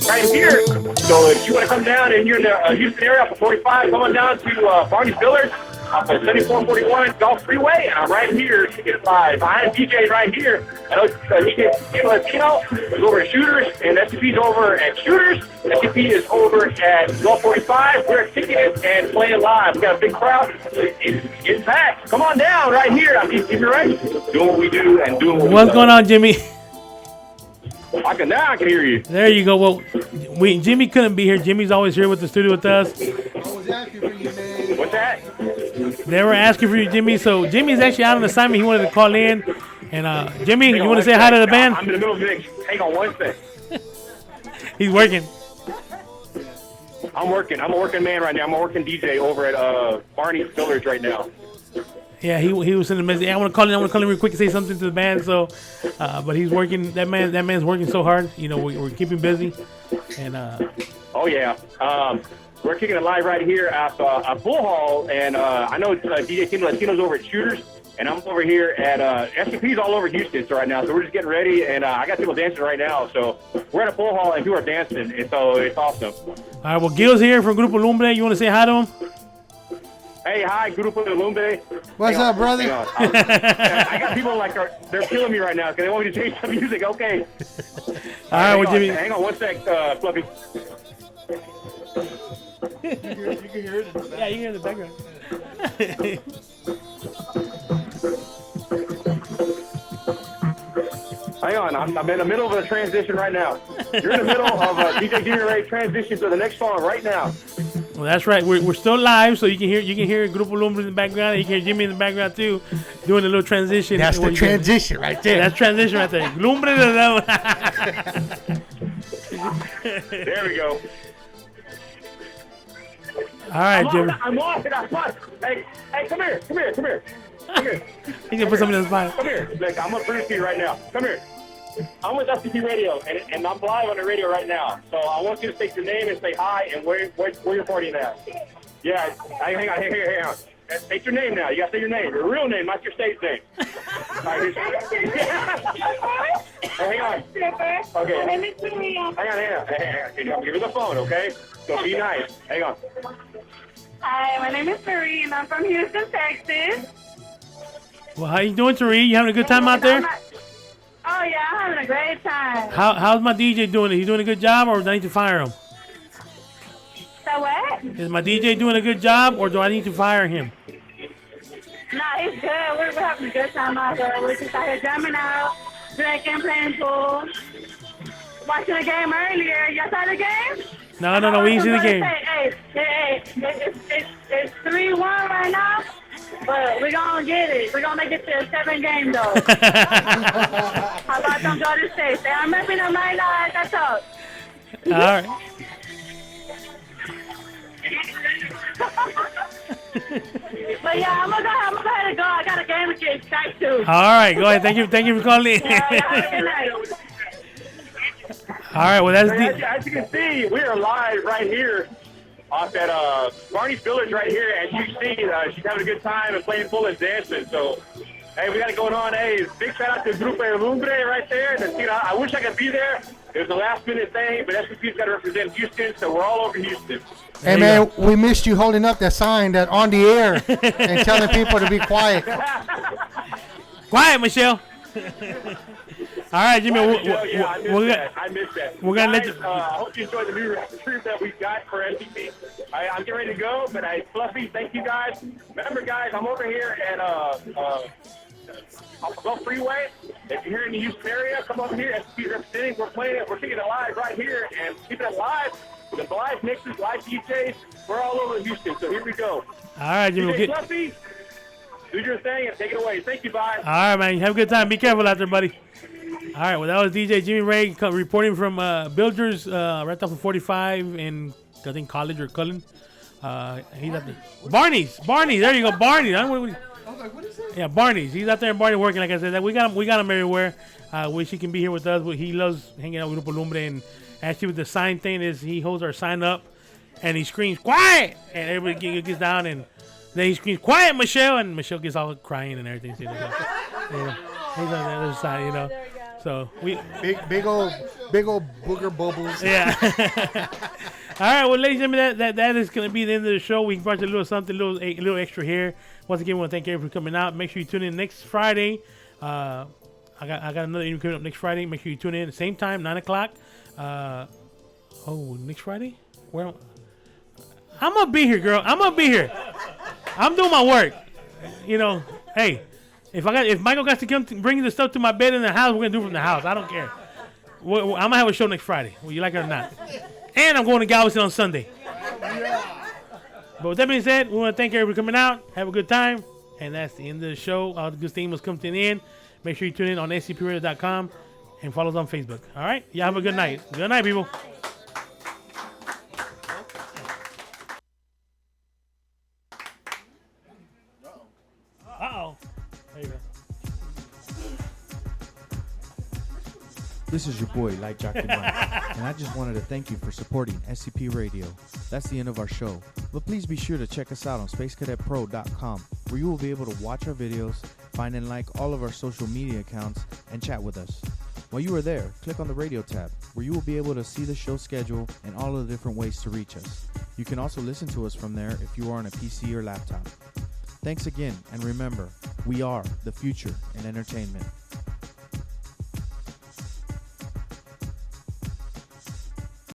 Right here. So if you want to come down and you're in the Houston area off of 45, come on down to Barney's Village off of 7441 Gulf Freeway. And I'm right here, behind DJ right here. I know DJ Tejano is over at Shooters, and SCP's over at Shooters. SCP is over at Gulf 45. We're kicking it and playing live. We got a big crowd. It's packed. Come on down right here. I'm Jimmy Ray, doing what we do and doing what we do. What's going on, Jimmy? Now I can hear you. There you go. Well, Jimmy couldn't be here. Jimmy's always here with the studio with us. What's that? They were asking for you, Jimmy. So Jimmy's actually out on assignment. He wanted to call in. And Jimmy, you want to say hi to the band? I'm in the middle of things. Hang on one sec. He's working. I'm working. I'm a working man right now. I'm a working DJ over at Barney's Village right now. Yeah, he was sending a message. I want to call in real quick and say something to the band. So, but he's working. That man's working so hard. You know, we're keeping busy. And oh yeah, we're kicking it live right here at Bull Hall. And I know DJ Team Latino's over at Shooters, and I'm over here at SCP's all over Houston right now. So we're just getting ready, and I got people dancing right now. So we're at a Bull Hall, and people are dancing, and so it's awesome. All right, well, Gil's here from Grupo Lumbre. You want to say hi to him? Hey, hi, Grupo Lumbre. What's up, brother? I got people they're killing me right now because they want me to change the music. Okay. All right, well, Jimmy. Hang on one sec, Fluffy. You can hear it. Yeah, you can hear it in the background. Hang on, I'm in the middle of a transition right now. You're in the middle of a DJ Junior Ray transition to the next song right now. Well, that's right. We're still live, so you can hear Grupo Lumbre in the background. You can hear Jimmy in the background too, doing a little transition. That's the transition right there. That's transition right there. Lumbre de la. There we go. All right, Jimmy. I'm on it. Hey, come here. He's gonna put something in his mind. Come here. Look, I'm gonna bring it to you right now. Come here. I'm with SCP Radio, and I'm live on the radio right now. So I want you to state your name and say hi and where you're partying at. Yeah, hang on. State your name now. You got to say your name. Your real name, not your stage name. All right, hang on. Okay. Hang on. Give me the phone, okay? So be nice. Hang on. Hi, my name is Marie, and I'm from Houston, Texas. Well, how you doing, Tari? You having a good time out there? Oh, yeah, I'm having a great time. How's my DJ doing? Is he doing a good job, or do I need to fire him? So what? Is my DJ doing a good job, or do I need to fire him? Nah, he's good. We're having a good time out there. We're just out here jamming out, drinking, playing pool, watching the game earlier. Y'all saw the game? No, we didn't see the game. Hey, it's 3-1 right now, but we're going to get it. We're going to make it to a 7-game, though. How about them go to state? I'm repping them right now. That's all. All right. But yeah, I'm gonna go ahead and go. I got a game to get excited to. All right, go ahead. Thank you for calling in. All right, well that's as you can see, we are live right here off at Barney's Village right here, and you see she's having a good time and playing full and dancing. So, hey, we got it going on. Hey, big shout out to Grupo Lumbre right there. And, I wish I could be there. It was a last minute thing, but SCP's got to represent Houston, so we're all over Houston. Hey, man, we missed you holding up that sign that on the air and telling people to be quiet. Quiet, Michelle. All right, Jimmy. I missed that. We're gonna let you. I hope you enjoy the new recruit that we've got for SCP. I'm getting ready to go, but Fluffy, thank you guys. Remember, guys, I'm over here at Gulf Freeway. If you're here in the Houston area, come over here. SCP's representing. We're playing it. We're taking it live right here and keeping it live. The live mixes, live DJs, we're all over Houston, so here we go. All right, Jimmy. DJ Fluffy, do your thing and take it away. Thank you, bye. All right, man. Have a good time. Be careful out there, buddy. All right, well, that was DJ Jimmy Ray reporting from Builders right off of 45 in, I think, College or Cullen. He's at the Barney's. There you go, Barney's. I was like, what is that? Yeah, Barney's. He's out there in Barney working, like I said. We got him everywhere. Wish he can be here with us. He loves hanging out with Grupo Lumbre, and actually with the sign thing is he holds our sign up and he screams, quiet! And everybody gets down and then he screams, quiet, Michelle! And Michelle gets all crying and everything. So, he's on the other side, So we big old booger bubbles. Yeah. All right, well, ladies and gentlemen, that is going to be the end of the show. We brought you a little something, a little extra here. Once again, we want to thank everyone for coming out. Make sure you tune in next Friday. I got another interview coming up next Friday. Make sure you tune in at the same time, 9 o'clock. Next Friday? Well, I'm gonna be here, girl. I'm gonna be here. I'm doing my work. Hey, if Michael got to come bring the stuff to my bed in the house, we're gonna do it from the house. I don't care. I'm gonna have a show next Friday, whether you like it or not. And I'm going to Galveston on Sunday. But with that being said, we want to thank everybody for coming out. Have a good time. And that's the end of the show. All the good things must come to an end. Make sure you tune in on scpradio.com and follow us on Facebook. All right? Y'all have a good night. Good night, people. Uh-oh. There you go. This is your boy, Light Jockey Mike, and I just wanted to thank you for supporting SCP Radio. That's the end of our show, but please be sure to check us out on SpaceCadetPro.com, where you will be able to watch our videos, find and like all of our social media accounts, and chat with us. While you are there, click on the radio tab, where you will be able to see the show schedule and all of the different ways to reach us. You can also listen to us from there if you are on a PC or laptop. Thanks again, and remember, we are the future in entertainment.